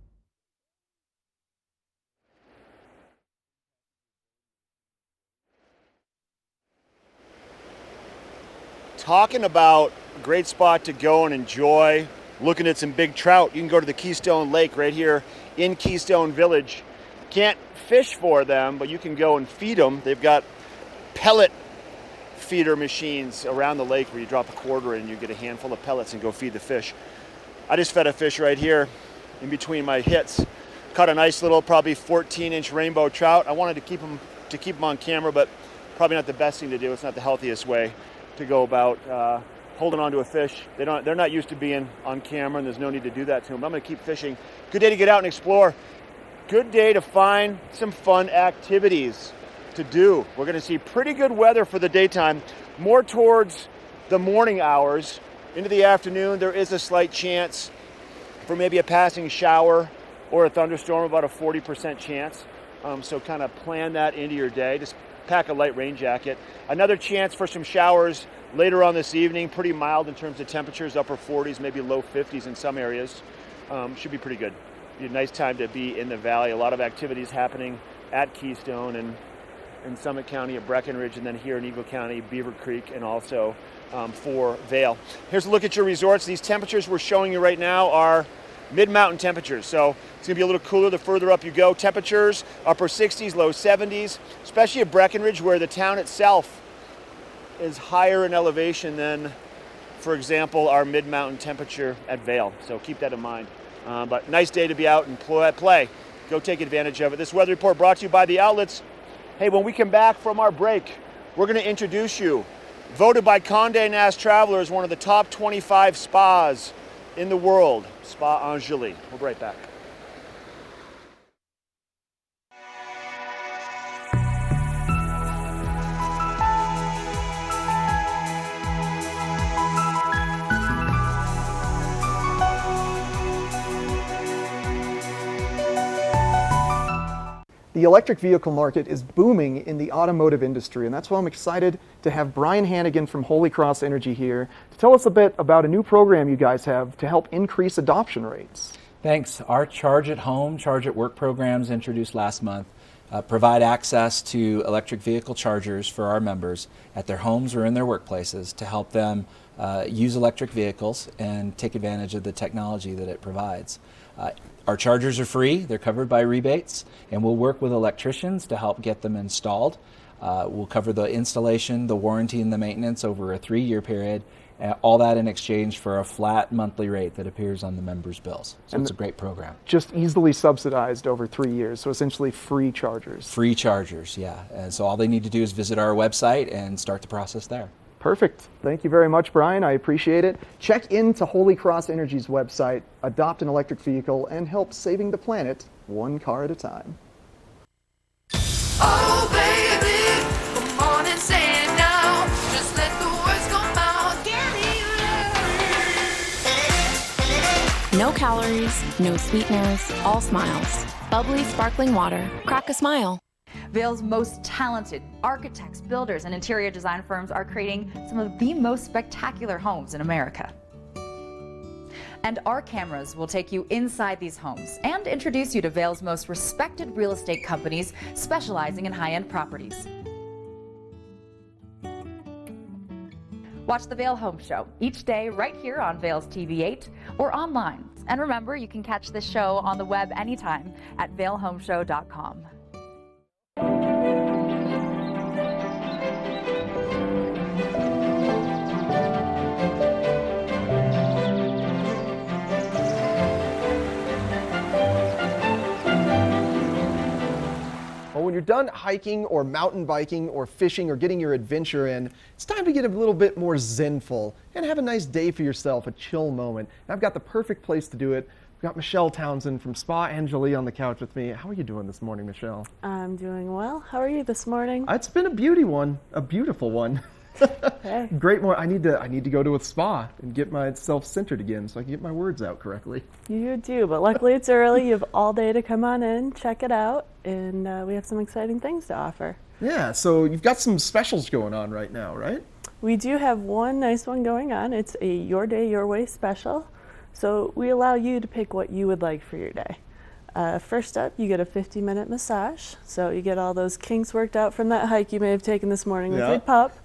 Speaker 11: Talking about a great spot to go and enjoy looking at some big trout. You can go to the Keystone Lake right here in Keystone Village. Can't fish for them, but you can go and feed them. They've got pellet feeder machines around the lake where you drop a quarter in and you get a handful of pellets and go feed the fish. I just fed a fish right here in between my hits. Caught a nice little, probably 14-inch rainbow trout. I wanted to keep them on camera, but probably not the best thing to do. It's not the healthiest way to go about holding on to a fish. They're not used to being on camera, and there's no need to do that to them. But I'm going to keep fishing. Good day to get out and explore. Good day to find some fun activities to do. We're going to see pretty good weather for the daytime. more towards the morning hours. Into the afternoon, there is a slight chance for maybe a passing shower or a thunderstorm, about a 40% chance. So kind of plan that into your day. Just pack a light rain jacket. Another chance for some showers later on this evening. Pretty mild in terms of temperatures, upper 40s, maybe low 50s in some areas. Should be pretty good. Be a nice time to be in the valley. A lot of activities happening at Keystone and in Summit County at Breckenridge, and then here in Eagle County, Beaver Creek, and also for Vail. Here's a look at your resorts. These temperatures we're showing you right now are mid-mountain temperatures, so it's going to be a little cooler the further up you go. Temperatures upper 60s, low 70s, especially at Breckenridge, where the town itself is higher in elevation than, for example, our mid-mountain temperature at Vail. So keep that in mind. But nice day to be out and play. Go take advantage of it. This weather report brought to you by the outlets. Hey, when we come back from our break, we're going to introduce you. Voted by Condé Nast Traveler as one of the top 25 spas in the world, Spa Angeli. We'll be right back.
Speaker 2: The electric vehicle market is booming in the automotive industry, and that's why I'm excited to have Brian Hannigan from Holy Cross Energy here to tell us a bit about a new program you guys have to help increase adoption rates.
Speaker 4: Thanks. Our Charge at Home, Charge at Work programs introduced last month provide access to electric vehicle chargers for our members at their homes or in their workplaces to help them use electric vehicles and take advantage of the technology that it provides. Our chargers are free, they're covered by rebates, and we'll work with electricians to help get them installed. We'll cover the installation, the warranty, and the maintenance over a 3-year period, all that in exchange for a flat monthly rate that appears on the members' bills. So it's a great program.
Speaker 2: Just easily subsidized over 3 years, so essentially free chargers.
Speaker 4: Free chargers, yeah. And so all they need to do is visit our website and start the process there.
Speaker 2: Perfect. Thank you very much, Brian. I appreciate it. Check into Holy Cross Energy's website, adopt an electric vehicle, and help saving the planet one car at a time.
Speaker 5: Oh, baby, come on and say it now. Just let the words come out.
Speaker 7: No calories, no sweeteners, all smiles. Bubbly, sparkling water. Crack a smile.
Speaker 23: Vail's most talented architects, builders, and interior design firms are creating some of the most spectacular homes in America. And our cameras will take you inside these homes and introduce you to Vail's most respected real estate companies specializing in high-end properties. Watch the Vail Home Show each day right here on Vail's TV8 or online. And remember, you can catch this show on the web anytime at vailhomeshow.com.
Speaker 2: Well, when you're done hiking or mountain biking or fishing or getting your adventure in, it's time to get a little bit more zenful and have a nice day for yourself, a chill moment. And I've got the perfect place to do it. We've got Michelle Townsend from Spa Angeli on the couch with me. How are you doing this morning, Michelle?
Speaker 24: I'm doing well. How are you this morning?
Speaker 2: It's been a beautiful one.
Speaker 24: Hey.
Speaker 2: Great morning. I need to go to a spa and get myself centered again so I can get my words out correctly.
Speaker 24: You do, but luckily it's early. You have all day to come on in, check it out, and we have some exciting things to offer.
Speaker 2: Yeah, so you've got some specials going on right now, right?
Speaker 24: We do have one nice one going on. It's a Your Day, Your Way special. So we allow you to pick what you would like for your day. First up, you get a 50-minute massage. So you get all those kinks worked out from that hike you may have taken this morning with your pup.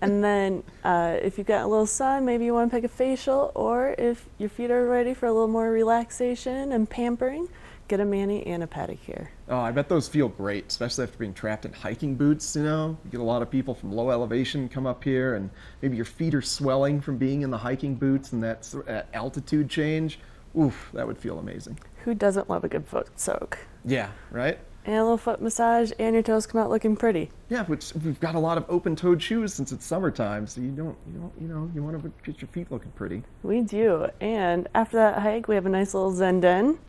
Speaker 24: And then if you've got a little sun, maybe you want to pick a facial, or if your feet are ready for a little more relaxation and pampering, get a mani and a pedicure.
Speaker 2: Oh, I bet those feel great, especially after being trapped in hiking boots, you know? You get a lot of people from low elevation come up here, and maybe your feet are swelling from being in the hiking boots and that altitude change. Oof, that would feel amazing.
Speaker 24: Who doesn't love a good foot soak?
Speaker 2: Yeah, right?
Speaker 24: And a little foot massage, and your toes come out looking pretty.
Speaker 2: Yeah, which we've got a lot of open-toed shoes since it's summertime, so you want to get your feet looking pretty.
Speaker 24: We do, and after that hike, we have a nice little zen den.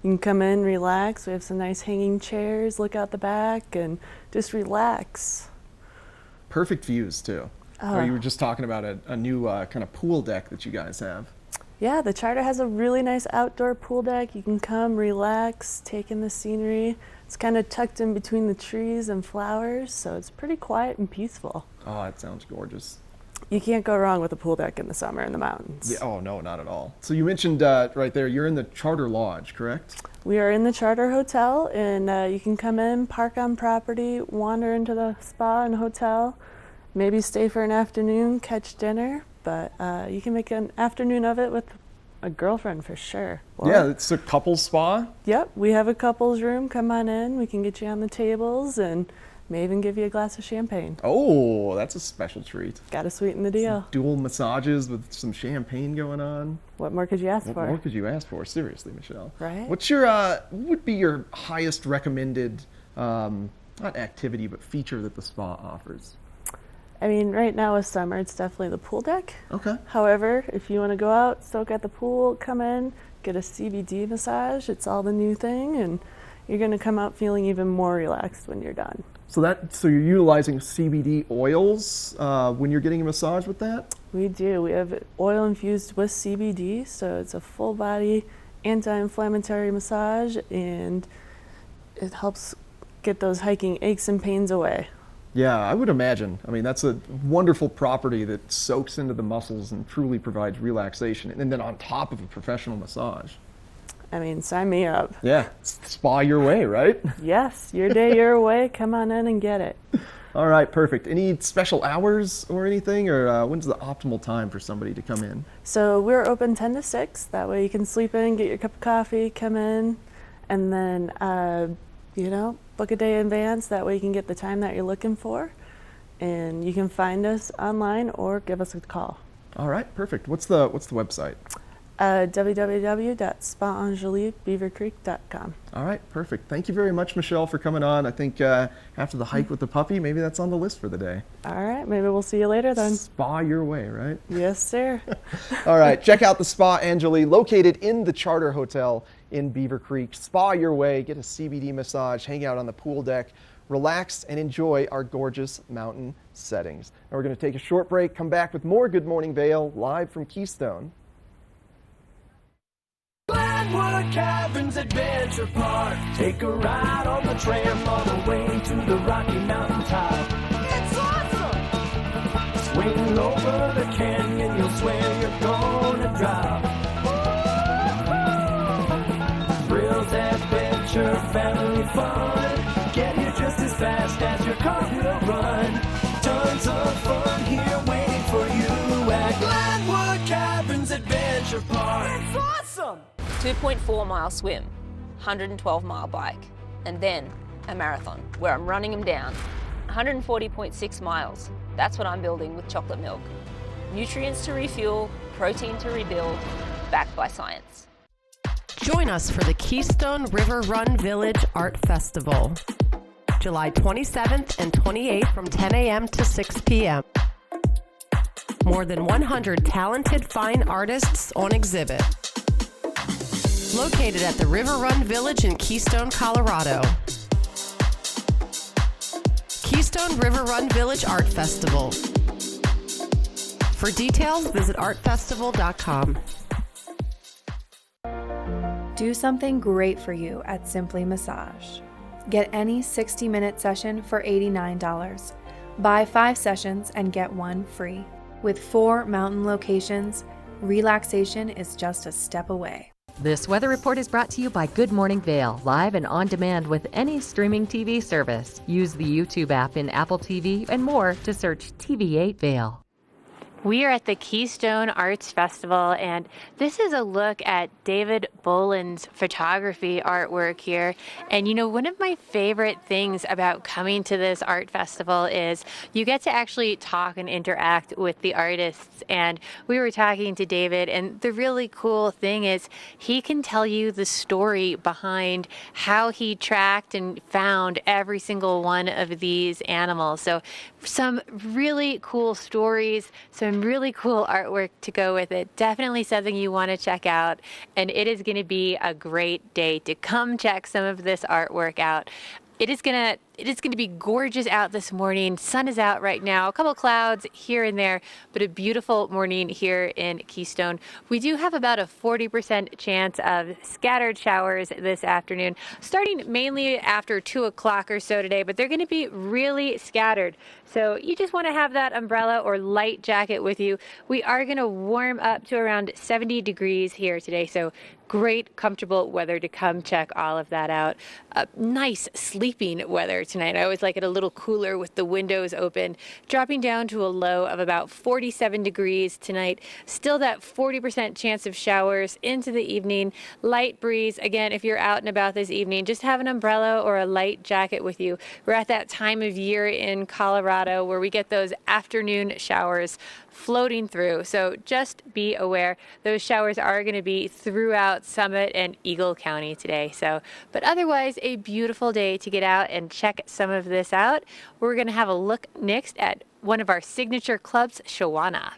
Speaker 24: You can come in, relax. We have some nice hanging chairs, look out the back, and just relax.
Speaker 2: Perfect views, too. Or you were just talking about a new kind of pool deck that you guys have.
Speaker 24: Yeah, the Charter has a really nice outdoor pool deck. You can come, relax, take in the scenery. It's kind of tucked in between the trees and flowers, so it's pretty quiet and peaceful.
Speaker 2: Oh, it sounds gorgeous.
Speaker 24: You can't go wrong with a pool deck in the summer in the mountains.
Speaker 2: Yeah, oh, no, not at all. So you mentioned right there, you're in the Charter Lodge, correct?
Speaker 24: We are in the Charter Hotel, and you can come in, park on property, wander into the spa and hotel, maybe stay for an afternoon, catch dinner, but you can make an afternoon of it with a girlfriend for sure.
Speaker 2: Yeah, it's a couples spa.
Speaker 24: Yep, we have a couples room. Come on in. We can get you on the tables and may even give you a glass of champagne.
Speaker 2: Oh, that's a special treat.
Speaker 24: Got to sweeten the deal.
Speaker 2: Some dual massages with some champagne going on.
Speaker 24: What more could you ask for?
Speaker 2: What more could you ask for? Seriously, Michelle.
Speaker 24: Right?
Speaker 2: What's your what would be your highest recommended not activity but feature that the spa offers?
Speaker 24: I mean, right now with summer, it's definitely the pool deck.
Speaker 2: Okay.
Speaker 24: However, if you want to go out, soak at the pool, come in, get a CBD massage, it's all the new thing, and you're going to come out feeling even more relaxed when you're done.
Speaker 2: So you're utilizing CBD oils when you're getting a massage with that?
Speaker 24: We do. We have oil infused with CBD, so it's a full body anti-inflammatory massage, and it helps get those hiking aches and pains away.
Speaker 2: Yeah, I would imagine. I mean, that's a wonderful property that soaks into the muscles and truly provides relaxation. And then on top of a professional massage.
Speaker 24: I mean, sign me up.
Speaker 2: Yeah, spa your way, right?
Speaker 24: Yes, your day, your way. Come on in and get it.
Speaker 2: All right, perfect. Any special hours or anything, or when's the optimal time for somebody to come in?
Speaker 24: So we're open 10 to 6. That way you can sleep in, get your cup of coffee, come in, and then, book a day in advance. That way you can get the time that you're looking for. And you can find us online or give us a call.
Speaker 2: All right, perfect. What's the website?
Speaker 24: www.spaangeliquebeavercreek.com.
Speaker 2: All right, perfect. Thank you very much, Michelle, for coming on. I think after the hike with the puppy, maybe that's on the list for the day.
Speaker 24: All right, maybe we'll see you later then.
Speaker 2: Spa your way, right?
Speaker 24: Yes, sir.
Speaker 2: All right, check out the Spa Angeli, located in the Charter Hotel in Beaver Creek. Spa your way, get a CBD massage, hang out on the pool deck, relax, and enjoy our gorgeous mountain settings. Now we're going to take a short break, come back with more Good Morning Vail live from Keystone.
Speaker 5: Glenwood Cabins Adventure Park. Take a ride on the tram all the way to the Rocky Mountain top. It's awesome! Swing over the canyon, you'll swear you're gonna drop. Thrills, adventure, family fun. Get here just as fast as your car will run. Tons of fun here waiting for you at Glenwood Cabins Adventure Park. It's awesome!
Speaker 8: 2.4-mile swim, 112-mile bike, and then a marathon where I'm running them down. 140.6 miles. That's what I'm building with chocolate milk. Nutrients to refuel, protein to rebuild, backed by science.
Speaker 17: Join us for the Keystone River Run Village Art Festival, July 27th and 28th from 10 a.m. to 6 p.m. More than 100 talented fine artists on exhibit. Located at the River Run Village in Keystone, Colorado. Keystone River Run Village Art Festival. For details, visit artfestival.com.
Speaker 20: Do something great for you at Simply Massage. Get any 60-minute session for $89. Buy 5 sessions and get 1 free. With 4 mountain locations, relaxation is just a step away.
Speaker 10: This weather report is brought to you by Good Morning Vail, live and on demand with any streaming TV service. Use the YouTube app in Apple TV and more to search TV8 Vail.
Speaker 3: We are at the Keystone Arts Festival, and this is a look at David Boland's photography artwork here. And you know, one of my favorite things about coming to this art festival is you get to actually talk and interact with the artists. And we were talking to David, and the really cool thing is he can tell you the story behind how he tracked and found every single one of these animals. So some really cool stories, some really cool artwork to go with it. Definitely something you want to check out, and it is going to be a great day to come check some of this artwork out. It is going to It is going to be gorgeous out this morning. Sun is out right now, a couple clouds here and there, but a beautiful morning here in Keystone. We do have about a 40% chance of scattered showers this afternoon, starting mainly after 2 o'clock or so today, but they're going to be really scattered. So you just want to have that umbrella or light jacket with you. We are going to warm up to around 70 degrees here today, so great, comfortable weather to come check all of that out. Nice sleeping weather tonight. I always like it a little cooler with the windows open, dropping down to a low of about 47 degrees tonight. Still that 40% chance of showers into the evening. Light breeze. Again, if you're out and about this evening, just have an umbrella or a light jacket with you. We're at that time of year in Colorado where we get those afternoon showers floating through. So just be aware those showers are going to be throughout Summit and Eagle County today. So, but otherwise a beautiful day to get out and check some of this out. We're going to have a look next at one of our signature clubs, Shawana.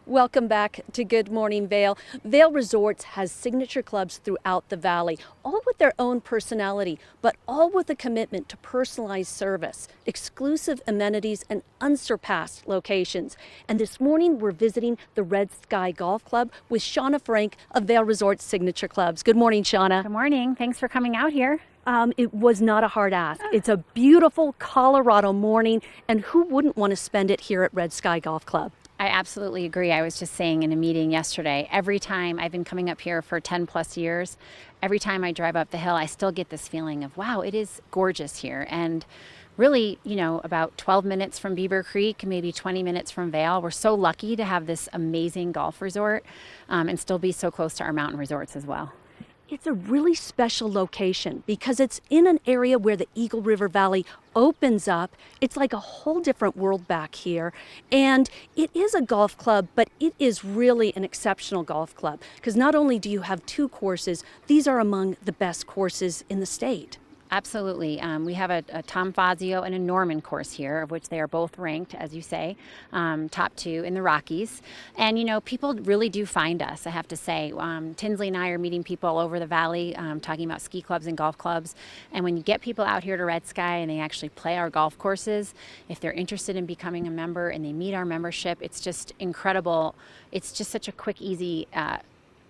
Speaker 9: Welcome back to Good Morning Vail. Vail Resorts has signature clubs throughout the valley, all with their own personality, but all with a commitment to personalized service, exclusive amenities, and unsurpassed locations. And this morning we're visiting the Red Sky Golf Club with Shauna Frank of Vail Resorts Signature Clubs. Good morning, Shauna.
Speaker 12: Good morning. Thanks for coming out here.
Speaker 9: It was not a hard ask. It's a beautiful Colorado morning, and who wouldn't want to spend it here at Red Sky Golf Club?
Speaker 12: I absolutely agree. I was just saying in a meeting yesterday, every time I've been coming up here for 10 plus years, every time I drive up the hill, I still get this feeling of, wow, it is gorgeous here. And really, you know, about 12 minutes from Beaver Creek, maybe 20 minutes from Vail. We're so lucky to have this amazing golf resort and still be so close to our mountain resorts as well.
Speaker 9: It's a really special location because it's in an area where the Eagle River Valley opens up. It's like a whole different world back here. And it is a golf club, but it is really an exceptional golf club because not only do you have 2 courses, these are among the best courses in the state.
Speaker 12: Absolutely. We have a Tom Fazio and a Norman course here, of which they are both ranked, as you say, top 2 in the Rockies. And, you know, people really do find us, I have to say. Tinsley and I are meeting people all over the valley, talking about ski clubs and golf clubs. And when you get people out here to Red Sky and they actually play our golf courses, if they're interested in becoming a member and they meet our membership, it's just incredible. It's just such a quick, easy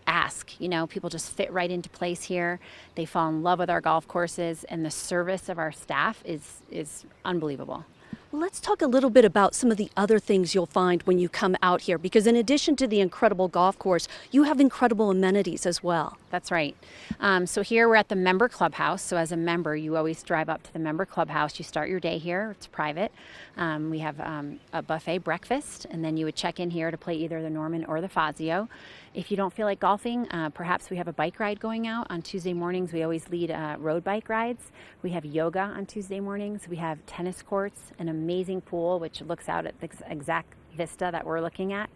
Speaker 12: ask. You know, people just fit right into place here. They fall in love with our golf courses, and the service of our staff is unbelievable.
Speaker 9: Well, let's talk a little bit about some of the other things you'll find when you come out here, because in addition to the incredible golf course, you have incredible amenities as well.
Speaker 12: That's right. So here we're at the member clubhouse. So as a member, you always drive up to the member clubhouse. You start your day here. It's private. We have a buffet breakfast, and then you would check in here to play either the Norman or the Fazio. If you don't feel like golfing, perhaps we have a bike ride going out. On Tuesday mornings, we always lead road bike rides. We have yoga on Tuesday mornings. We have tennis courts, an amazing pool, which looks out at the exact vista that we're looking at.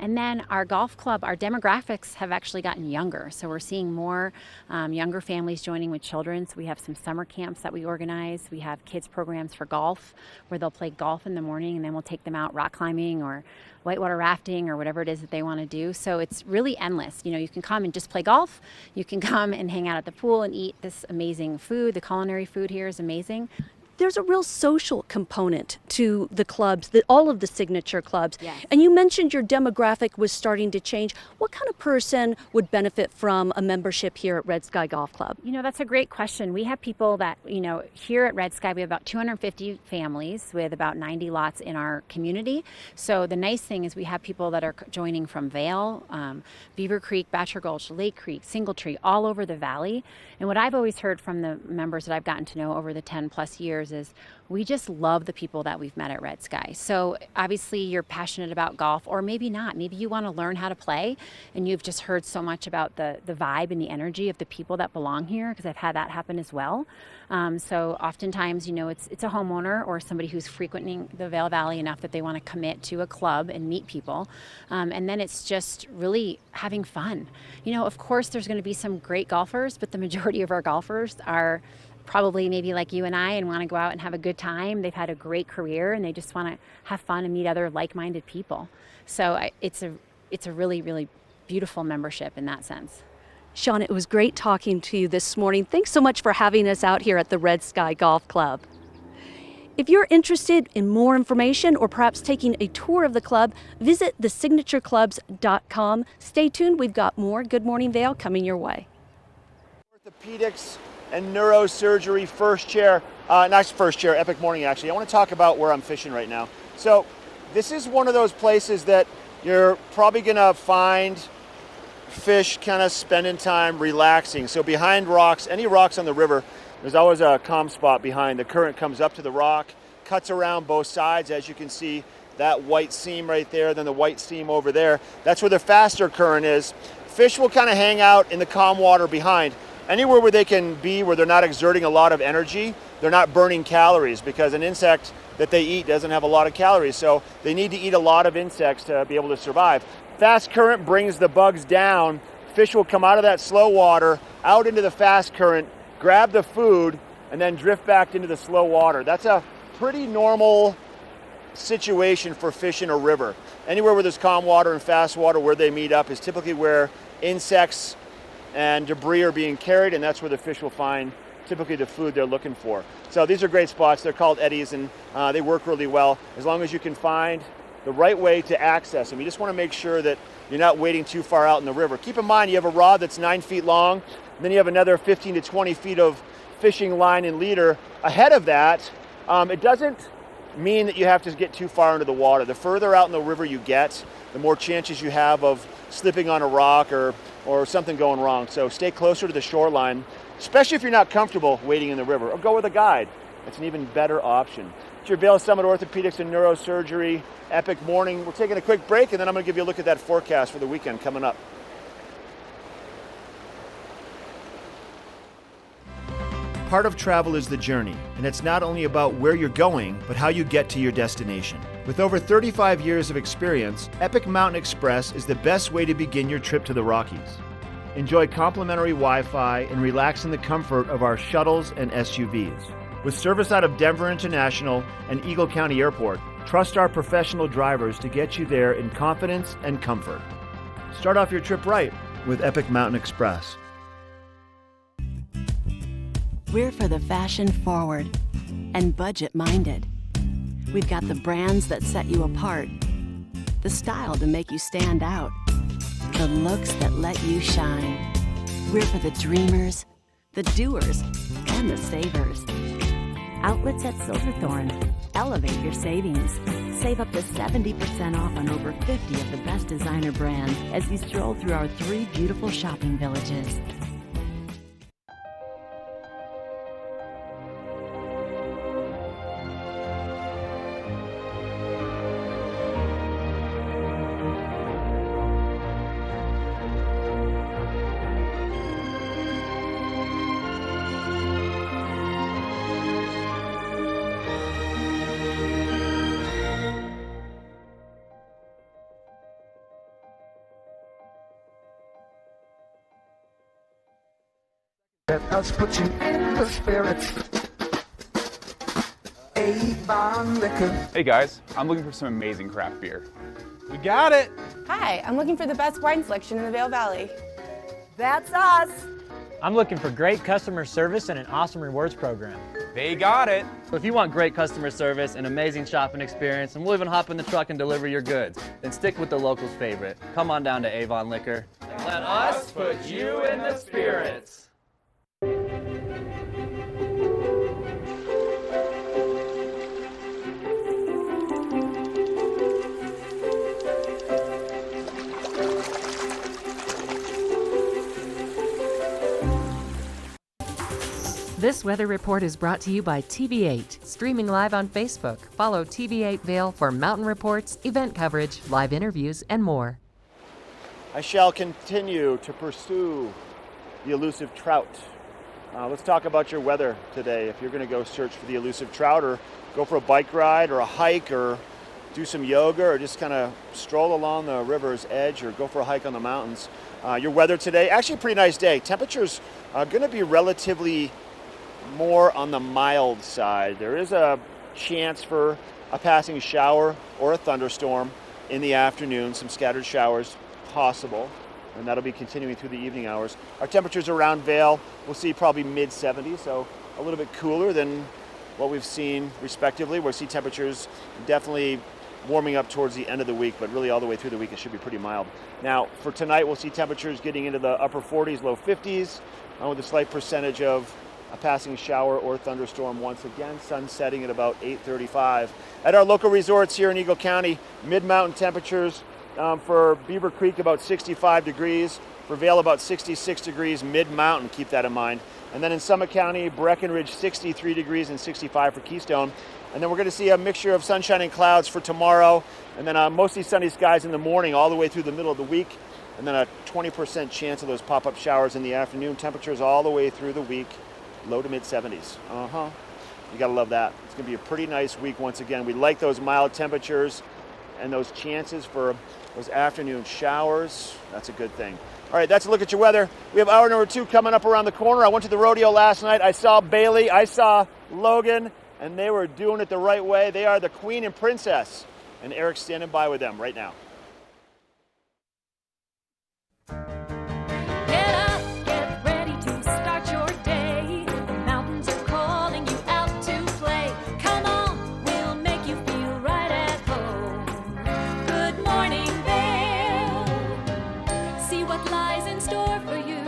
Speaker 12: And then our golf club, our demographics have actually gotten younger. So we're seeing more younger families joining with children. So we have some summer camps that we organize. We have kids programs for golf where they'll play golf in the morning, and then we'll take them out rock climbing or whitewater rafting or whatever it is that they want to do. So it's really endless. You know, you can come and just play golf. You can come and hang out at the pool and eat this amazing food. The culinary food here is amazing.
Speaker 9: There's a real social component to the clubs, all of the signature clubs.
Speaker 12: Yes.
Speaker 9: And you mentioned your demographic was starting to change. What kind of person would benefit from a membership here at Red Sky Golf Club?
Speaker 12: You know, that's a great question. We have people that, you know, here at Red Sky, we have about 250 families with about 90 lots in our community. So the nice thing is we have people that are joining from Vail, Beaver Creek, Bachelor Gulch, Lake Creek, Singletree, all over the valley. And what I've always heard from the members that I've gotten to know over the 10 plus years is we just love the people that we've met at Red Sky. So obviously you're passionate about golf, or maybe not. Maybe you want to learn how to play, and you've just heard so much about the vibe and the energy of the people that belong here, because I've had that happen as well. So oftentimes, you know, it's a homeowner or somebody who's frequenting the Vail Valley enough that they want to commit to a club and meet people. And then it's just really having fun. You know, of course, there's going to be some great golfers, but the majority of our golfers are probably maybe like you and I and want to go out and have a good time. They've had a great career and they just want to have fun and meet other like-minded people. So it's a really, really beautiful membership in that sense.
Speaker 9: Sean, it was great talking to you this morning. Thanks so much for having us out here at the Red Sky Golf Club. If you're interested in more information or perhaps taking a tour of the club, visit thesignatureclubs.com. Stay tuned. We've got more Good Morning Vail coming your way.
Speaker 11: Orthopedics and neurosurgery Epic Morning actually. I want to talk about where I'm fishing right now. So this is one of those places that you're probably going to find fish kind of spending time relaxing. So behind rocks, any rocks on the river, there's always a calm spot behind. The current comes up to the rock, cuts around both sides, as you can see that white seam right there, then the white seam over there. That's where the faster current is. Fish will kind of hang out in the calm water behind. Anywhere where they can be, where they're not exerting a lot of energy, they're not burning calories, because an insect that they eat doesn't have a lot of calories. So they need to eat a lot of insects to be able to survive. Fast current brings the bugs down. Fish will come out of that slow water, out into the fast current, grab the food, and then drift back into the slow water. That's a pretty normal situation for fish in a river. Anywhere where there's calm water and fast water, where they meet up is typically where insects and debris are being carried, and that's where the fish will find typically the food they're looking for. So these are great spots. They're called eddies, and they work really well as long as you can find the right way to access them. You just want to make sure that you're not wading too far out in the river. Keep in mind, you have a rod that's 9 feet long, and then you have another 15 to 20 feet of fishing line and leader ahead of that. It doesn't mean that you have to get too far into the water. The further out in the river you get, the more chances you have of slipping on a rock or something going wrong. So stay closer to the shoreline, especially if you're not comfortable wading in the river, or go with a guide. It's an even better option. It's your Vail Summit Orthopedics and Neurosurgery Epic Morning. We're taking a quick break, and then I'm going to give you a look at that forecast for the weekend coming up. Part of travel is the journey, and it's not only about where you're going, but how you get to your destination. With over 35 years of experience, Epic Mountain Express is the best way to begin your trip to the Rockies. Enjoy complimentary Wi-Fi and relax in the comfort of our shuttles and SUVs. With service out of Denver International and Eagle County Airport, trust our professional drivers to get you there in confidence and comfort. Start off your trip right with Epic Mountain Express.
Speaker 22: We're for the fashion forward and budget minded. We've got the brands that set you apart, the style to make you stand out, the looks that let you shine. We're for the dreamers, the doers, and the savers. Outlets at Silverthorne. Elevate your savings. Save up to 70% off on over 50 of the best designer brands as you stroll through our 3 beautiful shopping villages.
Speaker 5: Let us put you in the spirit. Avon Liquor.
Speaker 13: Hey guys, I'm looking for some amazing craft beer. We got it!
Speaker 14: Hi, I'm looking for the best wine selection in the Vail Valley.
Speaker 15: That's us!
Speaker 16: I'm looking for great customer service and an awesome rewards program.
Speaker 6: They got it! So if you want great customer service, an amazing shopping experience, and we'll even hop in the truck and deliver your goods, then stick with the locals' favorite. Come on down to Avon Liquor.
Speaker 5: And let us put you in the spirits.
Speaker 10: This weather report is brought to you by TV8, streaming live on Facebook. Follow TV8 Vail for mountain reports, event coverage, live interviews, and more.
Speaker 11: I shall continue to pursue the elusive trout. Let's talk about your weather today. If you're going to go search for the elusive trout, or go for a bike ride or a hike, or do some yoga, or just kind of stroll along the river's edge, or go for a hike on the mountains. Your weather today, actually a pretty nice day. Temperatures are going to be relatively more on the mild side. There is a chance for a passing shower or a thunderstorm in the afternoon, some scattered showers possible. and that'll be continuing through the evening hours. Our temperatures around Vail, we'll see probably mid-70s, so a little bit cooler than what we've seen respectively. We'll see temperatures definitely warming up towards the end of the week, but really all the way through the week it should be pretty mild. Now for tonight, we'll see temperatures getting into the upper 40s, low 50s, with a slight percentage of a passing shower or thunderstorm once again. Sun setting at about 8:35. At our local resorts here in Eagle County, mid-mountain temperatures for Beaver Creek about 65 degrees, for Vail about 66 degrees, mid-mountain, keep that in mind. And then in Summit County, Breckenridge 63 degrees and 65 for Keystone. And then we're going to see a mixture of sunshine and clouds for tomorrow, and then mostly sunny skies in the morning all the way through the middle of the week, and then a 20% chance of those pop-up showers in the afternoon. Temperatures all the way through the week, low to mid-70s. You got to love that. It's going to be a pretty nice week once again. We like those mild temperatures and those chances for those afternoon showers. That's a good thing. All right, that's a look at your weather. We have hour number 2 coming up around the corner. I went to the rodeo last night. I saw Bailey, I saw Logan, and they were doing it the right way. They are the Queen and Princess, and Eric's standing by with them right now.
Speaker 5: Get up, get ready to start your day. The mountains are calling you out to play. Come on, we'll make you feel right at home. Good morning, Vail. See what lies in store for you.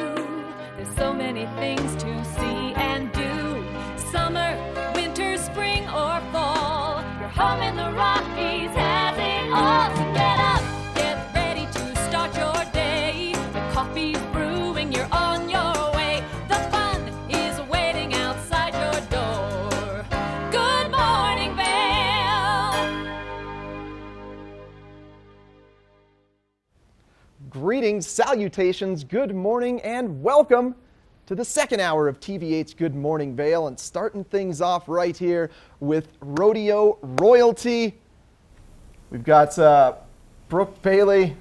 Speaker 5: There's so many things to see and do. Summer, winter, spring, or fall. Your home in the Rockies has it all. So get up, get ready to start your day. The coffee's brewing, you're on your way. The fun is waiting outside your door. Good morning, Vail.
Speaker 2: Greetings, salutations, good morning, and welcome to the second hour of TV8's Good Morning Vail, and starting things off right here with rodeo royalty. We've got Brooke Bailey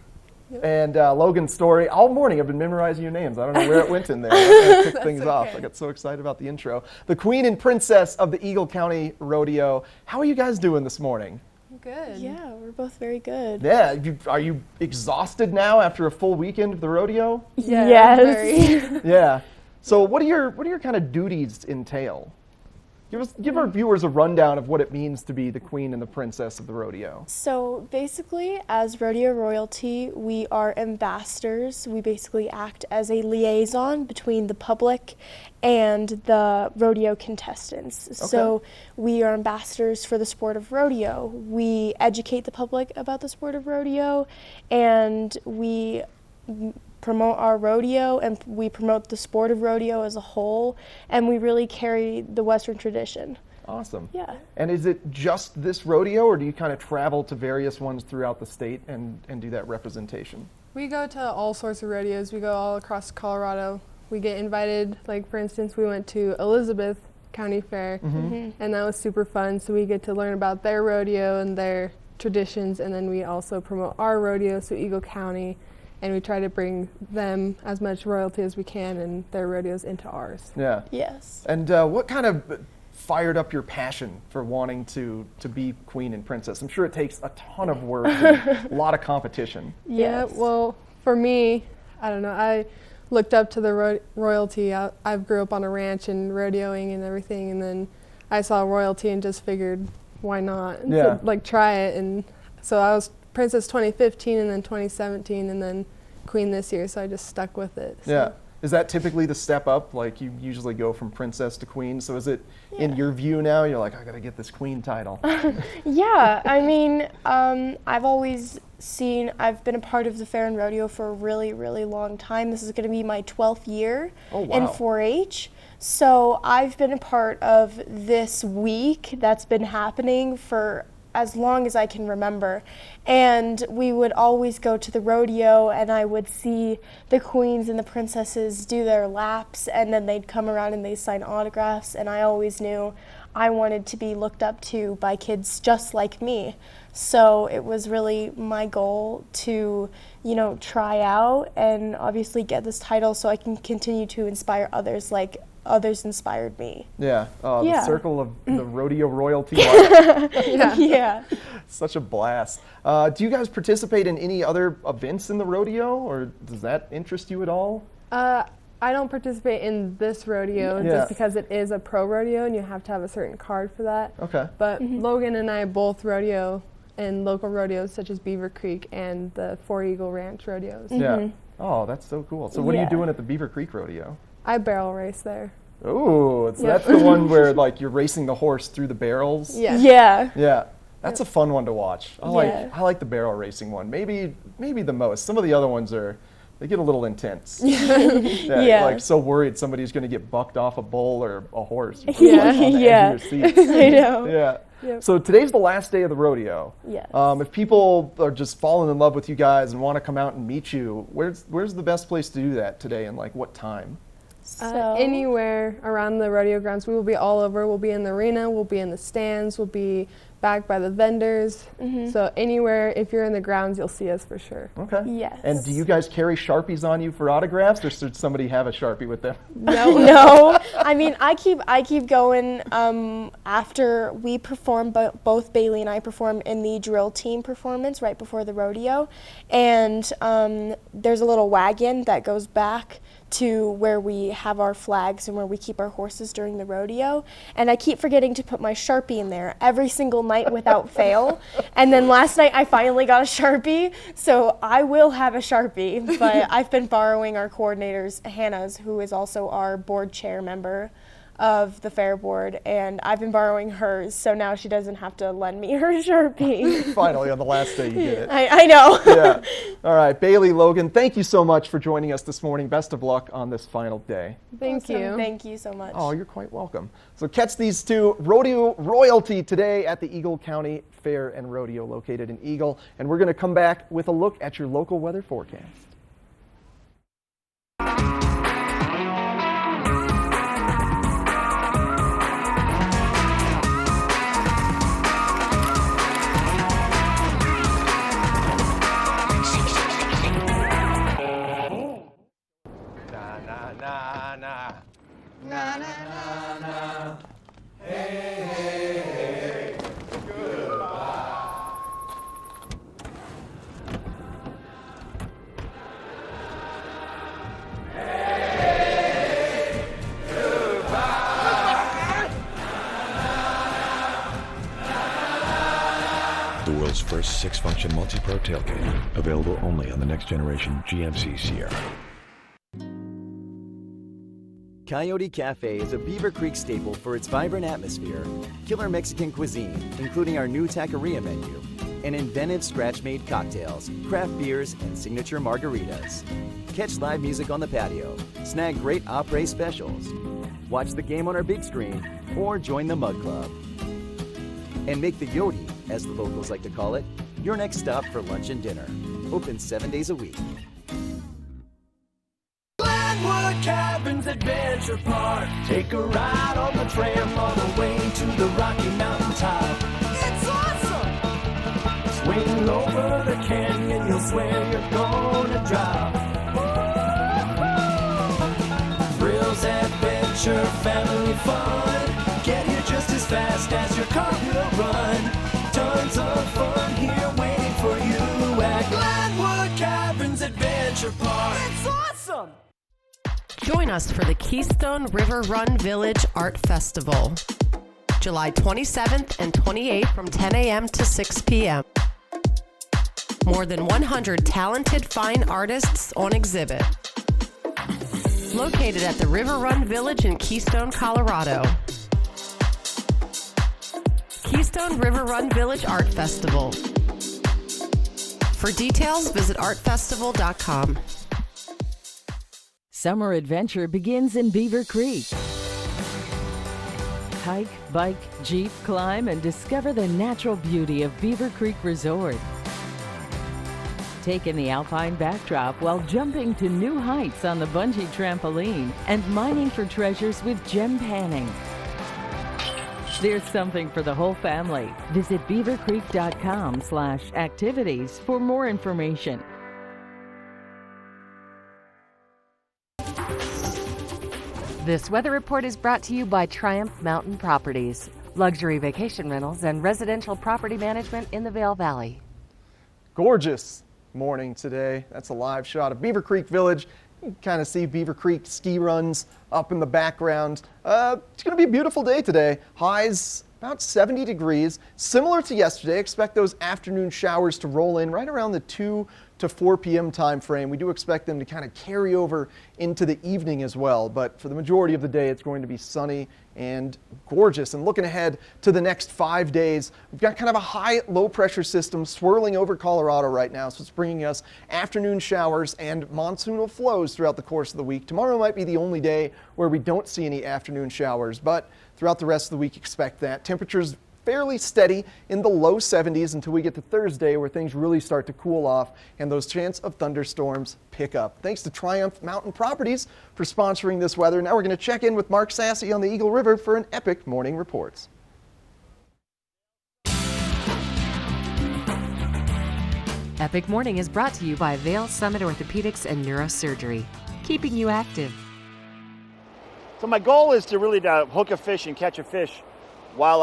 Speaker 2: and Logan Story. All morning I've been memorizing your names. I don't know where it went in there. I kicked things off. I got so excited about the intro. The Queen and Princess of the Eagle County Rodeo. How are you guys doing this morning?
Speaker 1: Good. Yeah, we're both very good.
Speaker 2: Yeah, are you exhausted now after a full weekend of the rodeo?
Speaker 1: Yes.
Speaker 2: Yeah. So what do your kind of duties entail? Give our viewers a rundown of what it means to be the queen and the princess of the rodeo.
Speaker 1: So basically, as rodeo royalty, we are ambassadors. We basically act as a liaison between the public and the rodeo contestants. Okay. So we are ambassadors for the sport of rodeo. We educate the public about the sport of rodeo, and we promote our rodeo, and we promote the sport of rodeo as a whole, and we really carry the Western tradition.
Speaker 2: Awesome.
Speaker 1: Yeah.
Speaker 2: And is it just this rodeo, or do you kind of travel to various ones throughout the state and do that representation?
Speaker 18: We go to all sorts of rodeos. We go all across Colorado. We get invited, like for instance, we went to Elizabeth County Fair, and that was super fun. So we get to learn about their rodeo and their traditions, and then we also promote our rodeo, so Eagle County, and we try to bring them as much royalty as we can and their rodeos into ours.
Speaker 2: Yeah.
Speaker 1: Yes.
Speaker 2: And what kind of fired up your passion for wanting to be queen and princess? I'm sure it takes a ton of work and a lot of competition.
Speaker 18: Yeah, well, for me, I don't know, I looked up to the royalty. I grew up on a ranch and rodeoing and everything, and then I saw royalty and just figured, why not? And
Speaker 2: yeah.
Speaker 18: So, like, try it. And so I was Princess 2015 and then 2017 and then Queen this year, so I just stuck with it. So.
Speaker 2: Yeah. Is that typically the step up? Like, you usually go from princess to queen, so is it in your view now, you're like, I gotta get this queen title?
Speaker 1: Yeah, I mean, I've been a part of the fair and rodeo for a really, really long time. This is gonna be my 12th year in 4-H. So I've been a part of this week that's been happening for as long as I can remember. And we would always go to the rodeo, and I would see the queens and the princesses do their laps, and then they'd come around and they'd sign autographs, and I always knew I wanted to be looked up to by kids just like me. So it was really my goal to, try out and obviously get this title so I can continue to inspire others like others inspired me.
Speaker 2: Yeah. Oh,
Speaker 1: Yeah.
Speaker 2: the circle of the rodeo royalty life.
Speaker 1: Yeah.
Speaker 2: Such a blast. Do you guys participate in any other events in the rodeo, or does that interest you at all?
Speaker 18: I don't participate in this rodeo just because it is a pro rodeo and you have to have a certain card for that.
Speaker 2: Okay.
Speaker 18: But Logan and I both rodeo in local rodeos such as Beaver Creek and the Four Eagle Ranch rodeos.
Speaker 2: Yeah. Oh, that's so cool. So what are you doing at the Beaver Creek Rodeo?
Speaker 18: I barrel race there.
Speaker 2: Oh, so that's the one where like you're racing the horse through the barrels?
Speaker 18: Yeah.
Speaker 1: Yeah.
Speaker 2: Yeah. That's a fun one to watch. I like the barrel racing one. Maybe the most. Some of the other ones they get a little intense.
Speaker 1: Yeah.
Speaker 2: Like so worried somebody's going to get bucked off a bull or a horse.
Speaker 1: Yeah.
Speaker 2: On the
Speaker 1: Yeah.
Speaker 2: edge of your seat.
Speaker 1: I know.
Speaker 2: Yeah.
Speaker 1: Yep.
Speaker 2: So today's the last day of the rodeo.
Speaker 1: Yes.
Speaker 2: If people are just falling in love with you guys and want to come out and meet you, where's the best place to do that today and like what time?
Speaker 18: Anywhere around the rodeo grounds. We will be all over. We'll be in the arena. We'll be in the stands. We'll be back by the vendors. So anywhere, if you're in the grounds, you'll see us for sure.
Speaker 2: Okay.
Speaker 1: Yes.
Speaker 2: And do you guys carry Sharpies on you for autographs, or should somebody have a Sharpie with them?
Speaker 1: No. I mean, I keep going after we perform, but both Bailey and I perform in the drill team performance right before the rodeo. And there's a little wagon that goes back to where we have our flags and where we keep our horses during the rodeo. And I keep forgetting to put my Sharpie in there every single night without fail. And then last night I finally got a Sharpie, so I will have a Sharpie, but I've been borrowing our coordinator's, Hannah's, who is also our board chair member of the fair board, and I've been borrowing hers, so now she doesn't have to lend me her Sharpie.
Speaker 2: Finally, on the last day you did it.
Speaker 1: I know.
Speaker 2: Yeah. All right, Bailey, Logan, thank you so much for joining us this morning. Best of luck on this final day.
Speaker 18: Thank you.
Speaker 1: Thank you so much.
Speaker 2: Oh, you're quite welcome. So catch these two rodeo royalty today at the Eagle County Fair and Rodeo located in Eagle, and we're going to come back with a look at your local weather forecast.
Speaker 4: The world's first 6-function multi-pro tailgate, available only on the next generation GMC Sierra.
Speaker 7: Coyote Cafe is a Beaver Creek staple for its vibrant atmosphere, killer Mexican cuisine, including our new taqueria menu, and inventive scratch-made cocktails, craft beers, and signature margaritas. Catch live music on the patio, snag great après specials, watch the game on our big screen, or join the Mug Club. And make the Yodi, as the locals like to call it, your next stop for lunch and dinner. Open 7 days a week.
Speaker 5: Glenwood Cabins Adventure Park. Take a ride on the tram all the way to the Rocky Mountain top. It's awesome! Swing over the canyon, you'll swear you're gonna drop. Thrills, adventure, family fun. Get here just as fast as your car will run. Tons of fun here waiting for you at Glenwood Cabins Adventure Park. It's awesome!
Speaker 17: Join us for the Keystone River Run Village Art Festival, July 27th and 28th from 10 a.m. to 6 p.m. More than 100 talented fine artists on exhibit. Located at the River Run Village in Keystone, Colorado. Keystone River Run Village Art Festival. For details, visit artfestival.com.
Speaker 19: Summer adventure begins in Beaver Creek. Hike, bike, jeep, climb, and discover the natural beauty of Beaver Creek Resort. Take in the alpine backdrop while jumping to new heights on the bungee trampoline and mining for treasures with gem panning. There's something for the whole family. Visit beavercreek.com/activities for more information.
Speaker 10: This weather report is brought to you by Triumph Mountain Properties, luxury vacation rentals and residential property management in the Vail Valley.
Speaker 2: Gorgeous morning today. That's a live shot of Beaver Creek Village. You can kind of see Beaver Creek ski runs up in the background. It's going to be a beautiful day today. Highs about 70 degrees. Similar to yesterday, expect those afternoon showers to roll in right around the 2 to 4 p.m. time frame. We do expect them to kind of carry over into the evening as well, but for the majority of the day it's going to be sunny and gorgeous. And looking ahead to the next 5 days, we've got kind of a high low pressure system swirling over Colorado right now, so it's bringing us afternoon showers and monsoonal flows throughout the course of the week. Tomorrow might be the only day where we don't see any afternoon showers, but throughout the rest of the week expect that. Temperatures fairly steady in the low 70s until we get to Thursday, where things really start to cool off and those chance of thunderstorms pick up. Thanks to Triumph Mountain Properties for sponsoring this weather. Now we're going to check in with Mark Sassy on the Eagle River for an epic morning reports.
Speaker 10: Epic Morning is brought to you by Vail Summit Orthopedics and Neurosurgery, keeping you active.
Speaker 11: So my goal is to really hook a fish and catch a fish while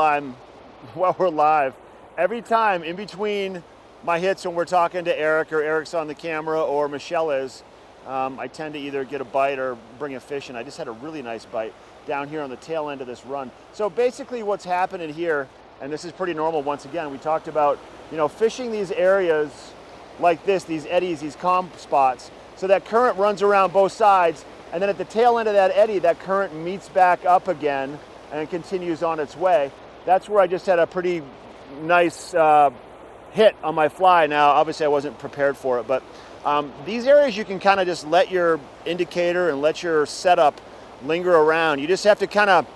Speaker 11: we're live. Every time in between my hits when we're talking to Eric or Eric's on the camera or Michelle is, I tend to either get a bite or bring a fish, and I just had a really nice bite down here on the tail end of this run. So basically what's happening here, and this is pretty normal once again, we talked about, fishing these areas like this, these eddies, these calm spots, so that current runs around both sides, and then at the tail end of that eddy, that current meets back up again and continues on its way. That's where I just had a pretty nice hit on my fly. Now, obviously I wasn't prepared for it, but these areas you can kind of just let your indicator and let your setup linger around. You just have to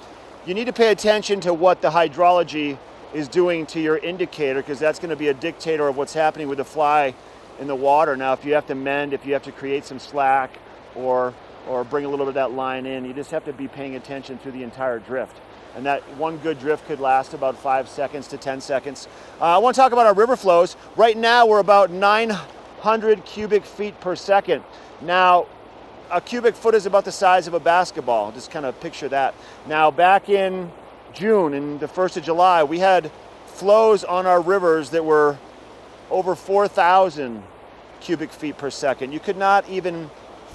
Speaker 11: you need to pay attention to what the hydrology is doing to your indicator, because that's going to be a dictator of what's happening with the fly in the water. Now, if you have to mend, if you have to create some slack or bring a little bit of that line in, you just have to be paying attention through the entire drift. And that one good drift could last about 5 seconds to 10 seconds. I want to talk about our river flows. Right now we're about 900 cubic feet per second. Now, a cubic foot is about the size of a basketball. Just kind of picture that. Now, back in June and the 1st of July, we had flows on our rivers that were over 4,000 cubic feet per second. You could not even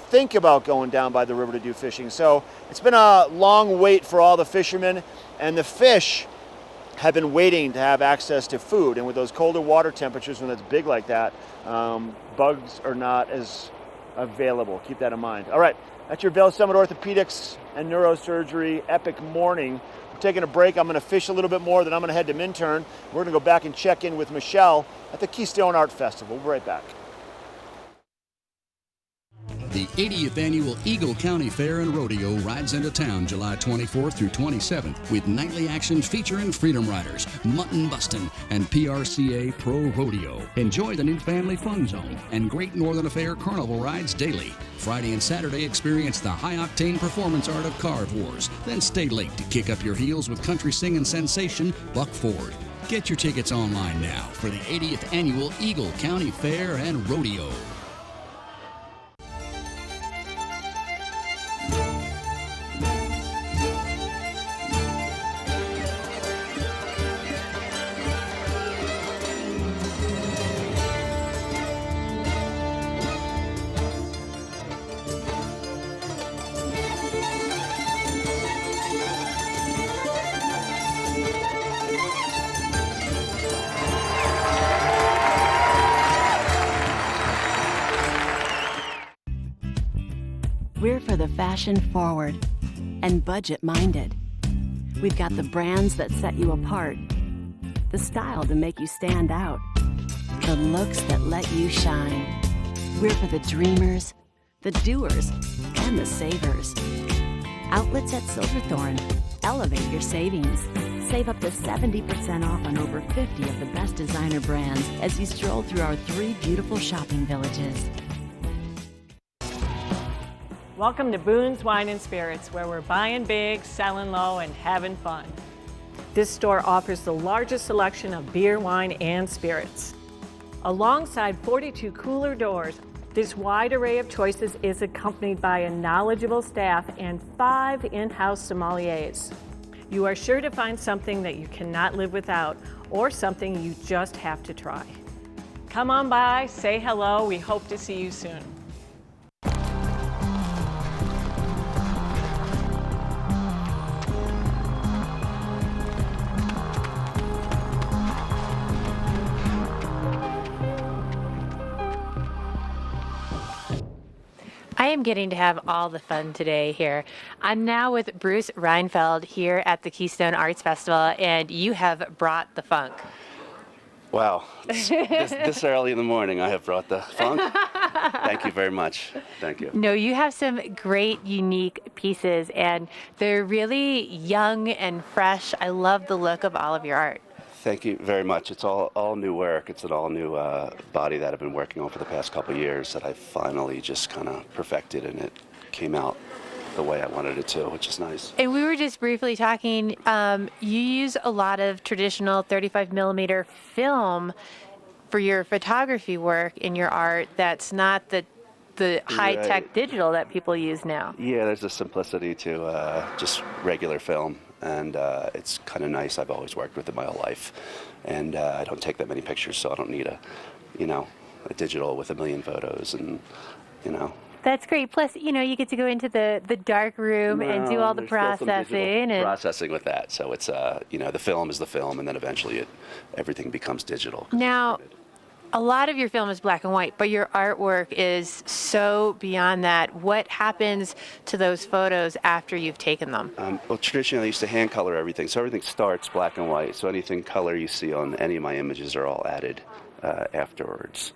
Speaker 11: think about going down by the river to do fishing. So it's been a long wait for all the fishermen, and the fish have been waiting to have access to food. And with those colder water temperatures, when it's big like that, bugs are not as available. Keep that in mind. All right, that's your Vail Summit Orthopedics and Neurosurgery epic morning. We're taking a break. I'm going to fish a little bit more, then I'm going to head to Minturn. We're going to go back and check in with Michelle at the Keystone Art Festival. We'll be right back.
Speaker 8: The 80th Annual Eagle County Fair and Rodeo rides into town July 24th through 27th with nightly action featuring Freedom Riders, Mutton Bustin', and PRCA Pro Rodeo. Enjoy the new Family Fun Zone and Great Northern Affair Carnival rides daily. Friday and Saturday, experience the high-octane performance art of Card Wars. Then stay late to kick up your heels with country singing sensation Buck Ford. Get your tickets online now for the 80th Annual Eagle County Fair and Rodeo.
Speaker 22: We're for the fashion forward and budget minded. We've got the brands that set you apart, the style to make you stand out, the looks that let you shine. We're for the dreamers, the doers, and the savers. Outlets at Silverthorne. Elevate your savings. Save up to 70% off on over 50 of the best designer brands as you stroll through our 3 beautiful shopping villages.
Speaker 21: Welcome to Boone's Wine and Spirits, where we're buying big, selling low, and having fun. This store offers the largest selection of beer, wine, and spirits. Alongside 42 cooler doors, This wide array of choices is accompanied by a knowledgeable staff and 5 in-house sommeliers. You are sure to find something that you cannot live without or something you just have to try. Come on by, say hello. We hope to see you soon.
Speaker 3: I am getting to have all the fun today here. I'm now with Bruce Reinfeld here at the Keystone Arts Festival, and you have brought the funk.
Speaker 20: Wow, this early in the morning I have brought the funk. Thank you very much. Thank you.
Speaker 3: No, you have some great, unique pieces, and they're really young and fresh. I love the look of all of your art.
Speaker 20: Thank you very much. It's all new work. It's an all new body that I've been working on for the past couple of years that I finally just kind of perfected, and it came out the way I wanted it to, which is nice.
Speaker 3: And we were just briefly talking, you use a lot of traditional 35 millimeter film for your photography work in your art that's not the high-tech digital that people use now.
Speaker 20: Yeah, there's a simplicity to just regular film, and it's kind of nice. I've always worked with it my whole life, and I don't take that many pictures, so I don't need a digital with a million photos, and
Speaker 3: That's great. Plus, you get to go into the dark room and do all the processing.
Speaker 20: Processing with that. So it's, the film is the film, and then eventually everything becomes digital.
Speaker 3: Now, a lot of your film is black and white, but your artwork is so beyond that. What happens to those photos after you've taken them?
Speaker 20: Well, traditionally I used to hand color everything, so everything starts black and white. So anything color you see on any of my images are all added afterwards.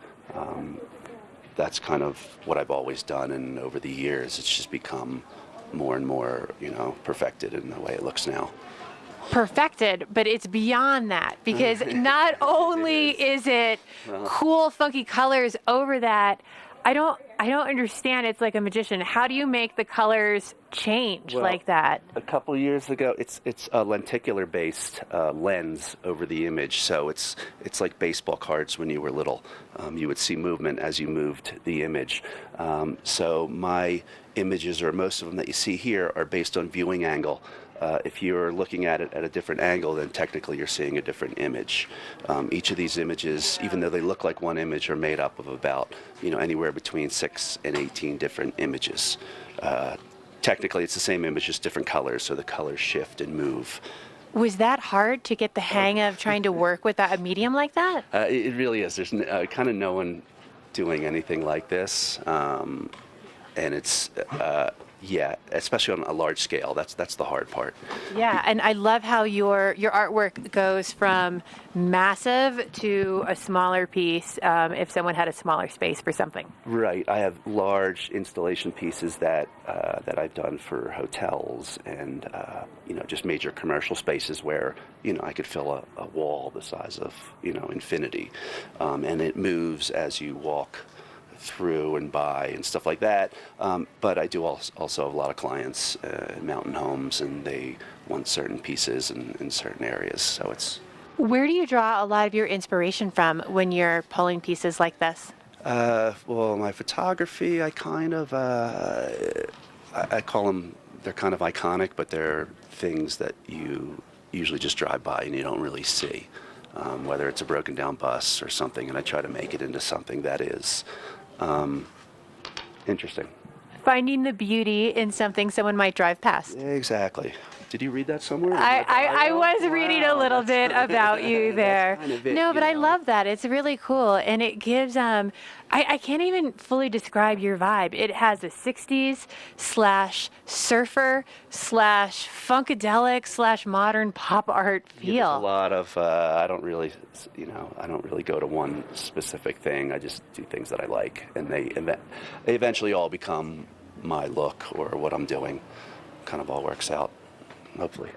Speaker 20: That's kind of what I've always done, and over the years it's just become more and more, perfected in the way it looks now.
Speaker 3: Perfected, but it's beyond that, because not only is it cool, funky colors over that, I don't understand. It's like a magician. How do you make the colors change like that?
Speaker 20: A couple of years ago, it's a lenticular-based lens over the image, so it's like baseball cards when you were little. You would see movement as you moved the image. So my images, or most of them that you see here, are based on viewing angle. If you're looking at it at a different angle, then technically you're seeing a different image. Each of these images, even though they look like one image, are made up of about, anywhere between 6 and 18 different images. Technically, it's the same image, just different colors, so the colors shift and move.
Speaker 3: Was that hard to get the hang of trying to work with a medium like that?
Speaker 20: It really is. There's kind of no one doing anything like this, and it's... yeah, especially on a large scale. That's the hard part.
Speaker 3: Yeah, and I love how your artwork goes from massive to a smaller piece if someone had a smaller space for something.
Speaker 20: Right. I have large installation pieces that I've done for hotels and just major commercial spaces where I could fill a wall the size of infinity, and it moves as you walk through and by and stuff like that, but I do also have a lot of clients in mountain homes, and they want certain pieces in certain areas, so it's...
Speaker 3: Where do you draw a lot of your inspiration from when you're pulling pieces like this?
Speaker 20: Well, my photography, I kind of, I call them, they're kind of iconic, but they're things that you usually just drive by and you don't really see, whether it's a broken down bus or something, and I try to make it into something that is interesting.
Speaker 3: Finding the beauty in something someone might drive past.
Speaker 20: Exactly. Did you read that somewhere?
Speaker 3: I was reading a little bit about you there.
Speaker 20: Kind of it,
Speaker 3: no, but I love that. It's really cool, and it gives I can't even fully describe your vibe. It has a 60s / surfer / funkadelic / modern pop art feel.
Speaker 20: Yeah, there's a lot of I don't really go to one specific thing. I just do things that I like, and they eventually all become my look or what I'm doing. Kind of all works out. Hopefully.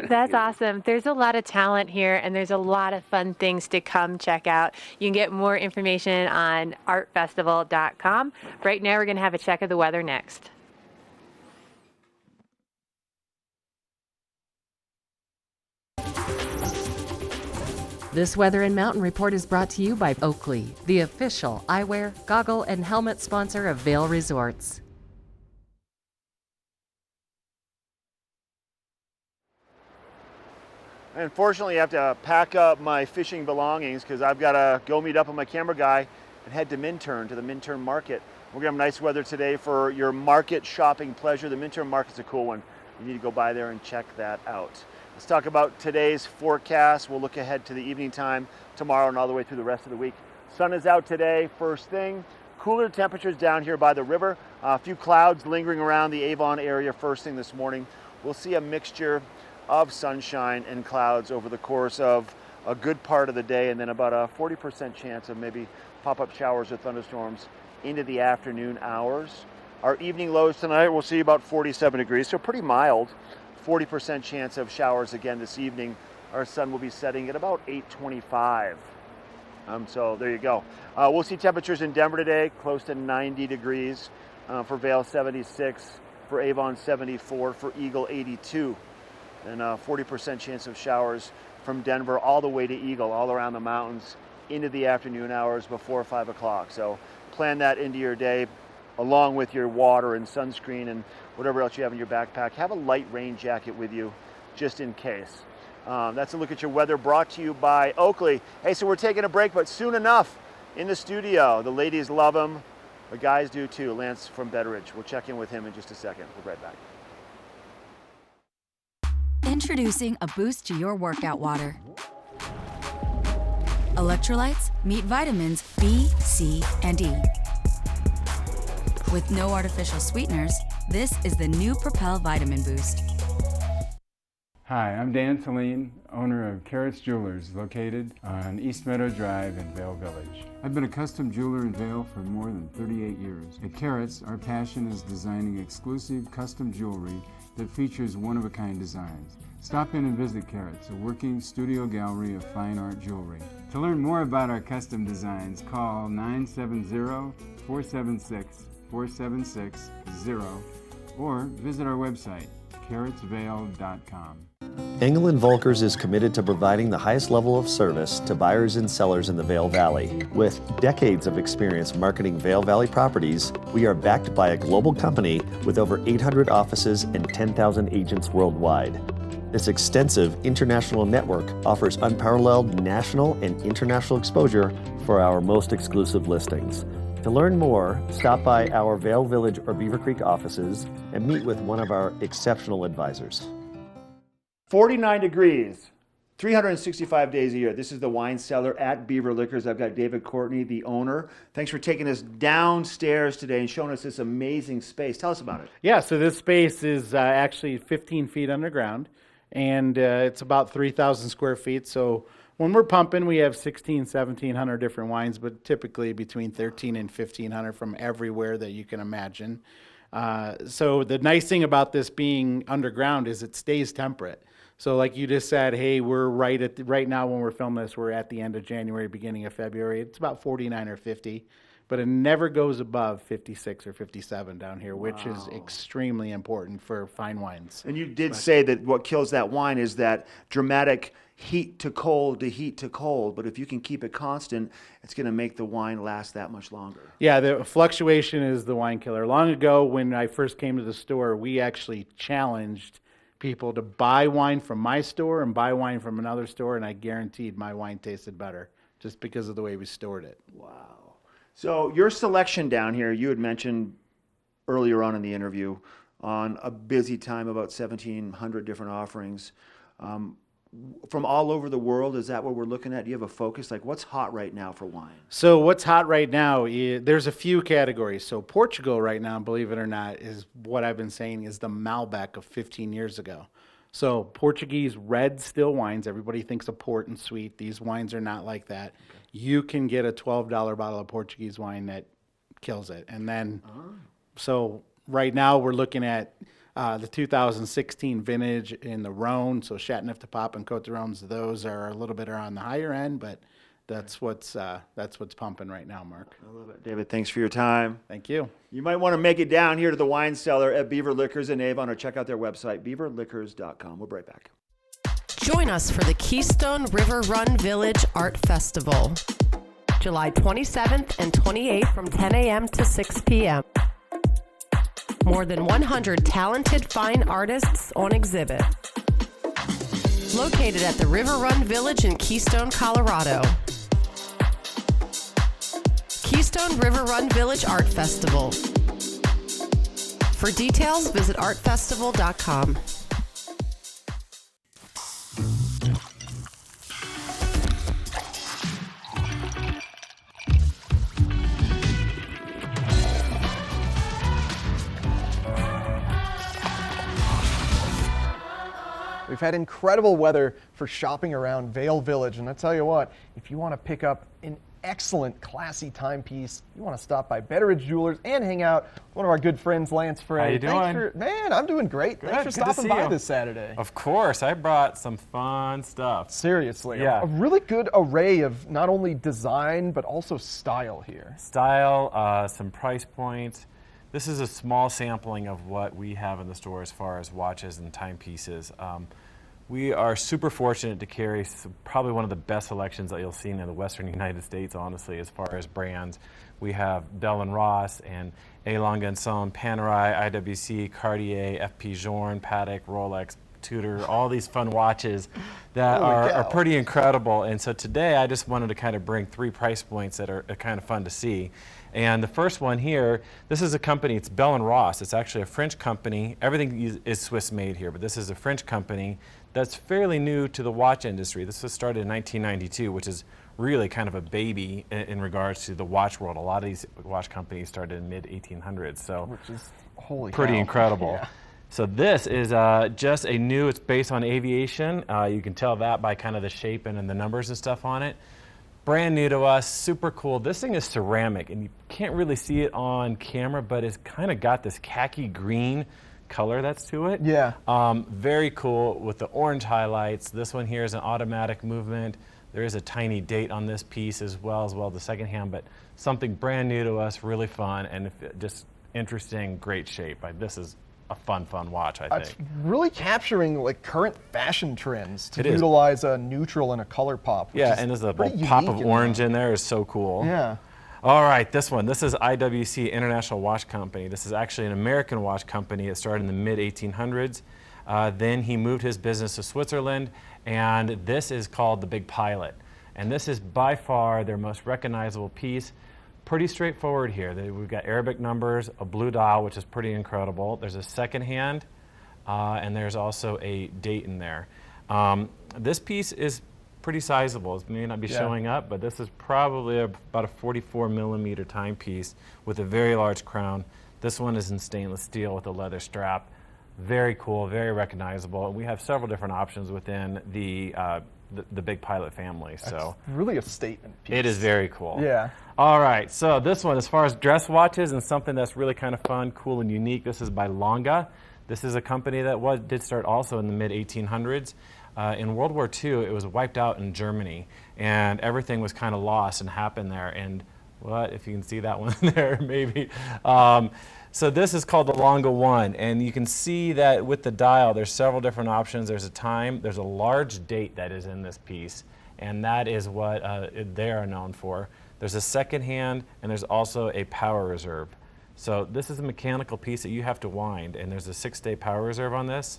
Speaker 3: That's awesome. There's a lot of talent here, and there's a lot of fun things to come check out. You can get more information on artfestival.com. Right now, we're going to have a check of the weather next.
Speaker 10: This Weather and Mountain Report is brought to you by Oakley, the official eyewear, goggle, and helmet sponsor of Vail Resorts.
Speaker 11: Unfortunately, I have to pack up my fishing belongings because I've got to go meet up with my camera guy and head to Minturn, to the Minturn Market. We're going to have nice weather today for your market shopping pleasure. The Minturn Market's a cool one. You need to go by there and check that out. Let's talk about today's forecast. We'll look ahead to the evening time tomorrow and all the way through the rest of the week. Sun is out today, first thing. Cooler temperatures down here by the river. A few clouds lingering around the Avon area first thing this morning. We'll see a mixture of sunshine and clouds over the course of a good part of the day, and then about a 40% chance of maybe pop-up showers or thunderstorms into the afternoon hours. Our evening lows tonight, we'll see about 47 degrees, so pretty mild. 40% chance of showers again this evening. Our sun will be setting at about 8:25. So there you go. We'll see temperatures in Denver today, close to 90 degrees. For Vail, 76. For Avon, 74. For Eagle, 82. And 40% chance of showers from Denver all the way to Eagle, all around the mountains, into the afternoon hours before 5 o'clock. So plan that into your day, along with your water and sunscreen and whatever else you have in your backpack. Have a light rain jacket with you, just in case. That's a look at your weather brought to you by Oakley. Hey, so we're taking a break, but soon enough in the studio. The ladies love him. The guys do too. Lance from Betteridge. We'll check in with him in just a second. We'll be right back.
Speaker 9: Introducing a boost to your workout water. Electrolytes meet vitamins B, C, and E. With no artificial sweeteners, this is the new Propel Vitamin Boost.
Speaker 12: Hi, I'm Dan Saline, owner of Carrots Jewelers, located on East Meadow Drive in Vail Village. I've been a custom jeweler in Vail for more than 38 years. At Carrots, our passion is designing exclusive custom jewelry that features one-of-a-kind designs. Stop in and visit Carrots, a working studio gallery of fine art jewelry. To learn more about our custom designs, call 970-476-4760 or visit our website, carrotsvail.com.
Speaker 23: Engel & Volkers is committed to providing the highest level of service to buyers and sellers in the Vail Valley. With decades of experience marketing Vail Valley properties, we are backed by a global company with over 800 offices and 10,000 agents worldwide. This extensive international network offers unparalleled national and international exposure for our most exclusive listings. To learn more, stop by our Vail Village or Beaver Creek offices and meet with one of our exceptional advisors.
Speaker 11: 49 degrees, 365 days a year. This is the wine cellar at Beaver Liquors. I've got David Courtney, the owner. Thanks for taking us downstairs today and showing us this amazing space. Tell us about it.
Speaker 24: Yeah, so this space is actually 15 feet underground, and it's about 3,000 square feet. So when we're pumping, we have 1,700 different wines, but typically between 1,300 and 1,500 from everywhere that you can imagine. So the nice thing about this being underground is it stays temperate. So like you just said, hey, we're right now when we're filming this, we're at the end of January, beginning of February. It's about 49 or 50, but it never goes above 56 or 57 down here, which is extremely important for fine wines.
Speaker 11: And you did say that what kills that wine is that dramatic heat to cold to heat to cold, but if you can keep it constant, it's going to make the wine last that much longer.
Speaker 24: Yeah, the fluctuation is the wine killer. Long ago, when I first came to the store, we actually challenged people to buy wine from my store and buy wine from another store, and I guaranteed my wine tasted better just because of the way we stored it.
Speaker 11: Wow. So your selection down here, you had mentioned earlier on in the interview, on a busy time, about 1,700 different offerings. From all over the world, is that what we're looking at? Do you have a focus? Like, what's hot right now for wine?
Speaker 24: So what's hot right now, there's a few categories. So Portugal right now, believe it or not, is what I've been saying is the Malbec of 15 years ago. So Portuguese red still wines, everybody thinks of port and sweet. These wines are not like that. Okay. You can get a $12 bottle of Portuguese wine that kills it. And then, so right now we're looking at the 2016 vintage in the Rhone, so Chateauneuf de Pape and Côte de Rhônes, those are a little bit on the higher end, but that's what's pumping right now, Mark.
Speaker 11: I love it. David, thanks for your time.
Speaker 24: Thank you.
Speaker 11: You might want to make it down here to the wine cellar at Beaver Liquors in Avon, or check out their website, beaverliquors.com. We'll be right back.
Speaker 17: Join us for the Keystone River Run Village Art Festival, July 27th and 28th from 10 a.m. to 6 p.m. More than 100 talented fine artists on exhibit. Located at the River Run Village in Keystone, Colorado. Keystone River Run Village Art Festival. For details, visit artfestival.com.
Speaker 2: We've had incredible weather for shopping around Vail Village, and I tell you what, if you want to pick up an excellent, classy timepiece, you want to stop by Betteridge Jewelers and hang out with one of our good friends, Lance Frey.
Speaker 13: How you doing?
Speaker 2: Man, I'm doing great.
Speaker 13: Good.
Speaker 2: Thanks for
Speaker 13: Good
Speaker 2: stopping by this Saturday.
Speaker 13: Of course, I brought some fun stuff.
Speaker 2: Seriously,
Speaker 13: Yeah.
Speaker 2: a really good array of not only design, but also style here.
Speaker 13: Style, some price points. This is a small sampling of what we have in the store as far as watches and timepieces. We are super fortunate to carry probably one of the best selections that you'll see in the Western United States, honestly, as far as brands. We have Bell & Ross and A. Lange & Son, Panerai, IWC, Cartier, FP Journe, Patek, Rolex, Tudor, all these fun watches that are pretty incredible. And so today I just wanted to kind of bring 3 price points that are kind of fun to see. And the first one here, this is a company, it's Bell & Ross. It's actually a French company. Everything is Swiss made here, but this is a French company that's fairly new to the watch industry. This was started in 1992, which is really kind of a baby in regards to the watch world. A lot of these watch companies started in mid-1800s, so
Speaker 2: which is
Speaker 13: pretty
Speaker 2: cow.
Speaker 13: incredible.
Speaker 2: Yeah.
Speaker 13: So this is just a new, it's based on aviation. You can tell that by kind of the shape and the numbers and stuff on it. Brand new to us, super cool. This thing is ceramic, and you can't really see it on camera, but it's kind of got this khaki green color that's to it.
Speaker 2: Yeah.
Speaker 13: Very cool with the orange highlights. This one here is an automatic movement. There is a tiny date on this piece as well the second hand, but something brand new to us, really fun, and just interesting, great shape. This is a fun watch, I think.
Speaker 2: It's really capturing like current fashion trends to
Speaker 13: It is.
Speaker 2: utilize a neutral and a color pop. Which
Speaker 13: Yeah,
Speaker 2: is
Speaker 13: and there's a
Speaker 2: pretty
Speaker 13: little pop
Speaker 2: unique
Speaker 13: of orange in there is so cool.
Speaker 2: Yeah.
Speaker 13: All right, this one. This is IWC, International Watch Company. This is actually an American watch company. It started in the mid-1800s. Then he moved his business to Switzerland, and this is called the Big Pilot. And this is by far their most recognizable piece. Pretty straightforward here. We've got Arabic numbers, a blue dial, which is pretty incredible. There's a second hand, and there's also a date in there. This piece is pretty sizable. It may not be showing up, but this is probably about a 44 millimeter timepiece with a very large crown. This one is in stainless steel with a leather strap. Very cool, very recognizable. And we have several different options within the Big Pilot family. So
Speaker 2: That's really a statement piece.
Speaker 13: it is very cool.
Speaker 2: Yeah.
Speaker 13: All right, so this one, as far as dress watches and something that's really kind of fun, cool, and unique, this is by Lange. This is a company that did start also in the mid-1800s. In World War II, it was wiped out in Germany, and everything was kind of lost and happened there. And what, if you can see that one there, maybe. So this is called the Lange 1, and you can see that with the dial, there's several different options. There's a time, there's a large date that is in this piece, and that is what they are known for. There's a second hand, and there's also a power reserve. So this is a mechanical piece that you have to wind, and there's a 6-day power reserve on this.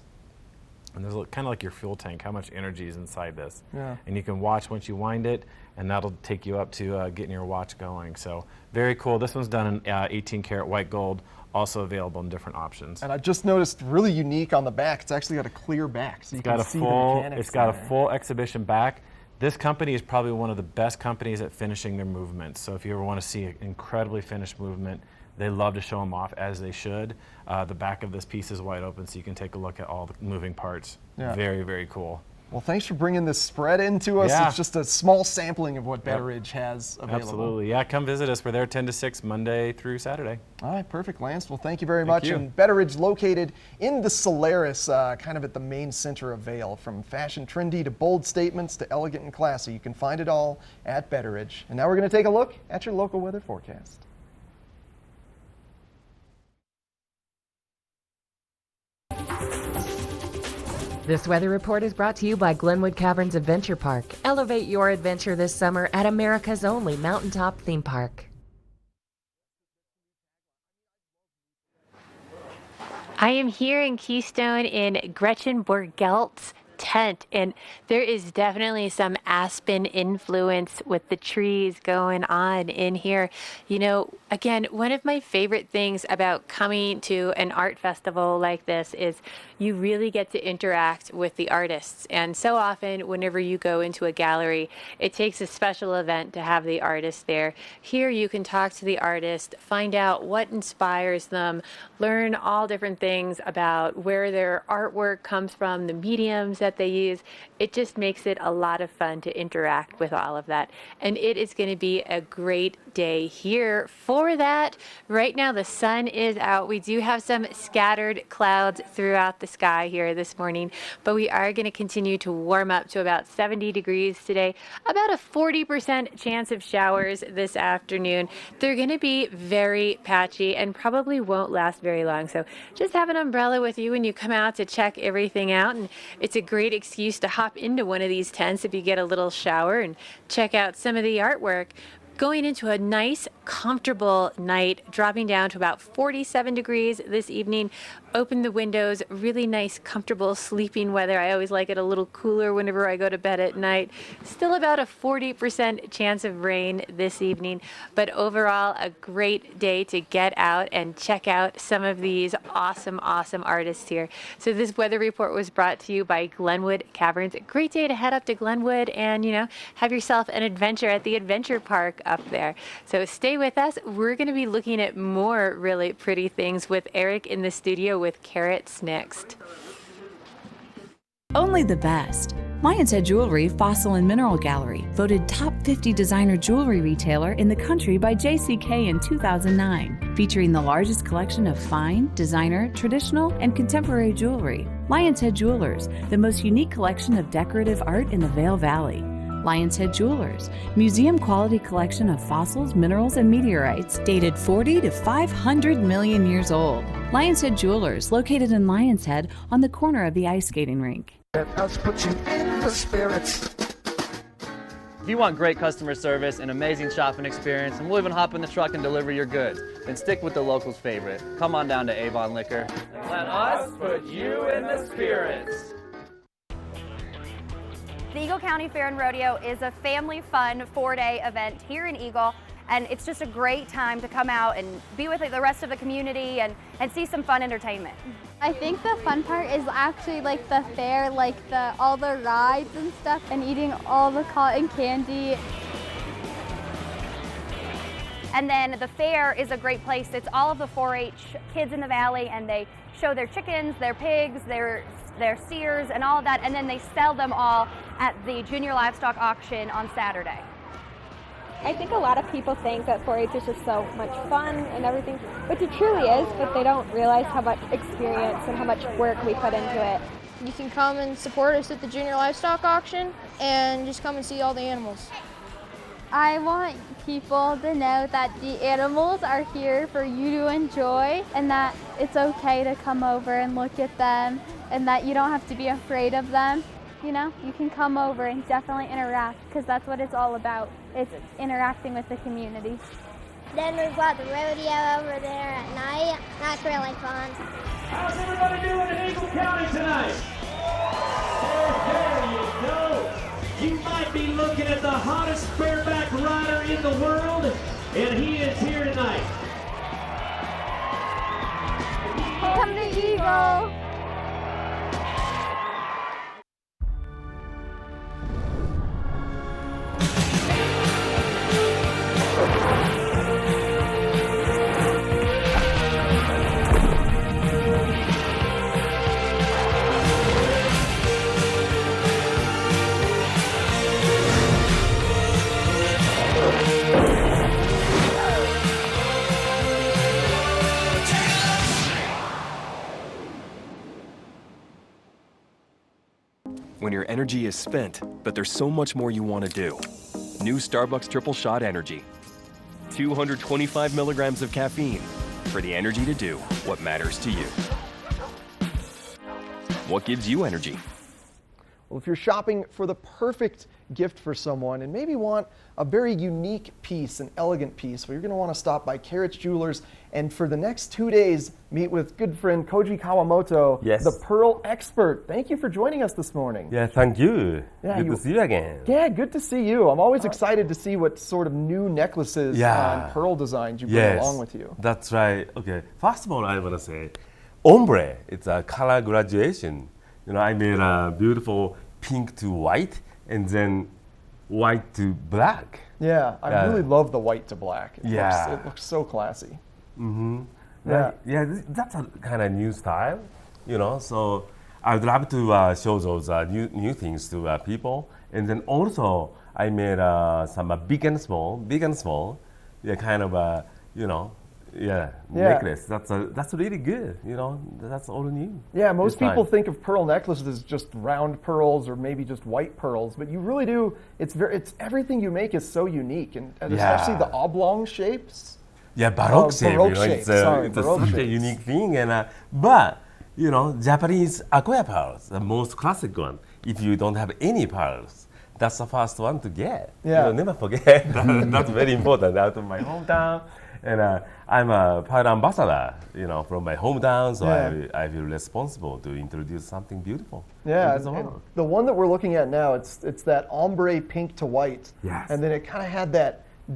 Speaker 13: And there's kind of like your fuel tank, how much energy is inside this.
Speaker 2: Yeah.
Speaker 13: And you can watch once you wind it, and that'll take you up to getting your watch going. So very cool. This one's done in 18 karat white gold, also available in different options.
Speaker 2: And I just noticed really unique on the back, it's actually got a clear back, so you can see the mechanics.
Speaker 13: It's got a
Speaker 2: there.
Speaker 13: full exhibition back. This company is probably one of the best companies at finishing their movements. So if you ever want to see an incredibly finished movement, they love to show them off, as they should. The back of this piece is wide open, so you can take a look at all the moving parts.
Speaker 2: Yeah.
Speaker 13: Very, very cool.
Speaker 2: Well, thanks for bringing this spread into us.
Speaker 13: Yeah.
Speaker 2: It's just a small sampling of what Betteridge has available.
Speaker 13: Absolutely. Yeah, come visit us. We're there 10 to 6, Monday through Saturday.
Speaker 2: All right, perfect, Lance. Well, thank you very
Speaker 13: Thank
Speaker 2: much.
Speaker 13: you.
Speaker 2: And Betteridge, located in the Solaris, kind of at the main center of Vail. From fashion trendy to bold statements to elegant and classy, you can find it all at Betteridge. And now we're going to take a look at your local weather forecast.
Speaker 10: This weather report is brought to you by Glenwood Caverns Adventure Park. Elevate your adventure this summer at America's only mountaintop theme park.
Speaker 3: I am here in Keystone in Gretchen Borgelt's tent, and there is definitely some aspen influence with the trees going on in here. You know, again, one of my favorite things about coming to an art festival like this is you really get to interact with the artists. And so often, whenever you go into a gallery, it takes a special event to have the artist there. Here you can talk to the artist, find out what inspires them, learn all different things about where their artwork comes from, the mediums that they use. It just makes it a lot of fun to interact with all of that. And it is going to be a great day here for that. Right now the sun is out. We do have some scattered clouds throughout the sky here this morning, but we are going to continue to warm up to about 70 degrees today, about a 40% chance of showers this afternoon. They're going to be very patchy and probably won't last very long, so just have an umbrella with you when you come out to check everything out, and it's a great excuse to hop into one of these tents if you get a little shower and check out some of the artwork. Going into a nice, comfortable night, dropping down to about 47 degrees this evening. Open the windows, really nice, comfortable sleeping weather. I always like it a little cooler whenever I go to bed at night. Still about a 40% chance of rain this evening, but overall a great day to get out and check out some of these awesome, awesome artists here. So this weather report was brought to you by Glenwood Caverns. A great day to head up to Glenwood and, you know, have yourself an adventure at the adventure park up there. So stay with us. We're going to be looking at more really pretty things with Eric in the studio with carrots next.
Speaker 9: Only the best. Lion's Head Jewelry Fossil and Mineral Gallery, voted top 50 designer jewelry retailer in the country by JCK in 2009, featuring the largest collection of fine, designer, traditional, and contemporary jewelry. Lion's Head Jewelers, the most unique collection of decorative art in the Vail Valley. Lion's Head Jewelers, museum-quality collection of fossils, minerals, and meteorites dated 40 to 500 million years old. Lion's Head Jewelers, located in Lion's Head on the corner of the ice skating rink.
Speaker 6: Let's put you in the spirits.
Speaker 14: If you want great customer service and amazing shopping experience, and we'll even hop in the truck and deliver your goods, then stick with the locals' favorite. Come on down to Avon Liquor.
Speaker 5: Let us put you in the spirits.
Speaker 15: The Eagle County Fair and Rodeo is a family fun 4-day event here in Eagle, and it's just a great time to come out and be with the rest of the community and see some fun entertainment.
Speaker 16: I think the fun part is actually like the fair, like all the rides and stuff, and eating all the cotton candy.
Speaker 15: And then the fair is a great place. It's all of the 4-H kids in the valley, and they show their chickens, their pigs, their steers, and all of that, and then they sell them all at the junior livestock auction on Saturday.
Speaker 25: I think a lot of people think that 4-H is just so much fun and everything, which it truly is, but they don't realize how much experience and how much work we put into it.
Speaker 1: You can come and support us at the junior livestock auction and just come and see all the animals.
Speaker 16: I want people to know that the animals are here for you to enjoy, and that it's okay to come over and look at them, and that you don't have to be afraid of them. You know, you can come over and definitely interact, because that's what it's all about. It's interacting with the community.
Speaker 26: Then we've got the rodeo over there at night. That's really fun.
Speaker 5: How's everybody doing in Eagle County tonight? There you go. You might be looking at the hottest bareback rider in the world, and he is here tonight.
Speaker 16: Come to Eagle.
Speaker 27: When your energy is spent, but there's so much more you want to do. New Starbucks Triple Shot Energy. 225 milligrams of caffeine for the energy to do what matters to you. What gives you energy?
Speaker 2: Well, if you're shopping for the perfect gift for someone and maybe want a very unique piece, an elegant piece, well, you're going to want to stop by Carrots Jewelers and for the next 2 days meet with good friend Koji Kawamoto, the pearl expert. Thank you for joining us this morning.
Speaker 4: Yeah, thank you.
Speaker 2: Yeah,
Speaker 4: good to see you again.
Speaker 2: Yeah, good to see you. I'm always excited to see what sort of new necklaces and pearl designs you bring along with you.
Speaker 4: That's right. Okay, first of all, I want to say, ombre, it's a color graduation. You know, I made a beautiful pink to white and then white to black.
Speaker 2: Yeah, I really love the white to black.
Speaker 4: It
Speaker 2: looks so classy.
Speaker 4: Mm-hmm.
Speaker 2: Yeah.
Speaker 4: That's a kind of new style, you know. So I'd love to show those new things to people. And then also I made some big and small, kind of necklace. That's really good, you know. That's all new.
Speaker 2: Yeah, most people think of pearl necklaces as just round pearls or maybe just white pearls, but you really do. It's everything you make is so unique, and especially the oblong shapes.
Speaker 4: Yeah, Baroque shape.
Speaker 2: Baroque
Speaker 4: you know,
Speaker 2: shape.
Speaker 4: It's such a unique thing, and but you know, Japanese aqua pearls, the most classic one. If you don't have any pearls, that's the first one to get.
Speaker 2: Yeah.
Speaker 4: You know, never forget. That's very important. Out of my hometown, and I'm a pearl ambassador. You know, from my hometown, so I feel responsible to introduce something beautiful.
Speaker 2: Yeah, and the one that we're looking at now, it's that ombre pink to white.
Speaker 4: Yes.
Speaker 2: And then it kind of had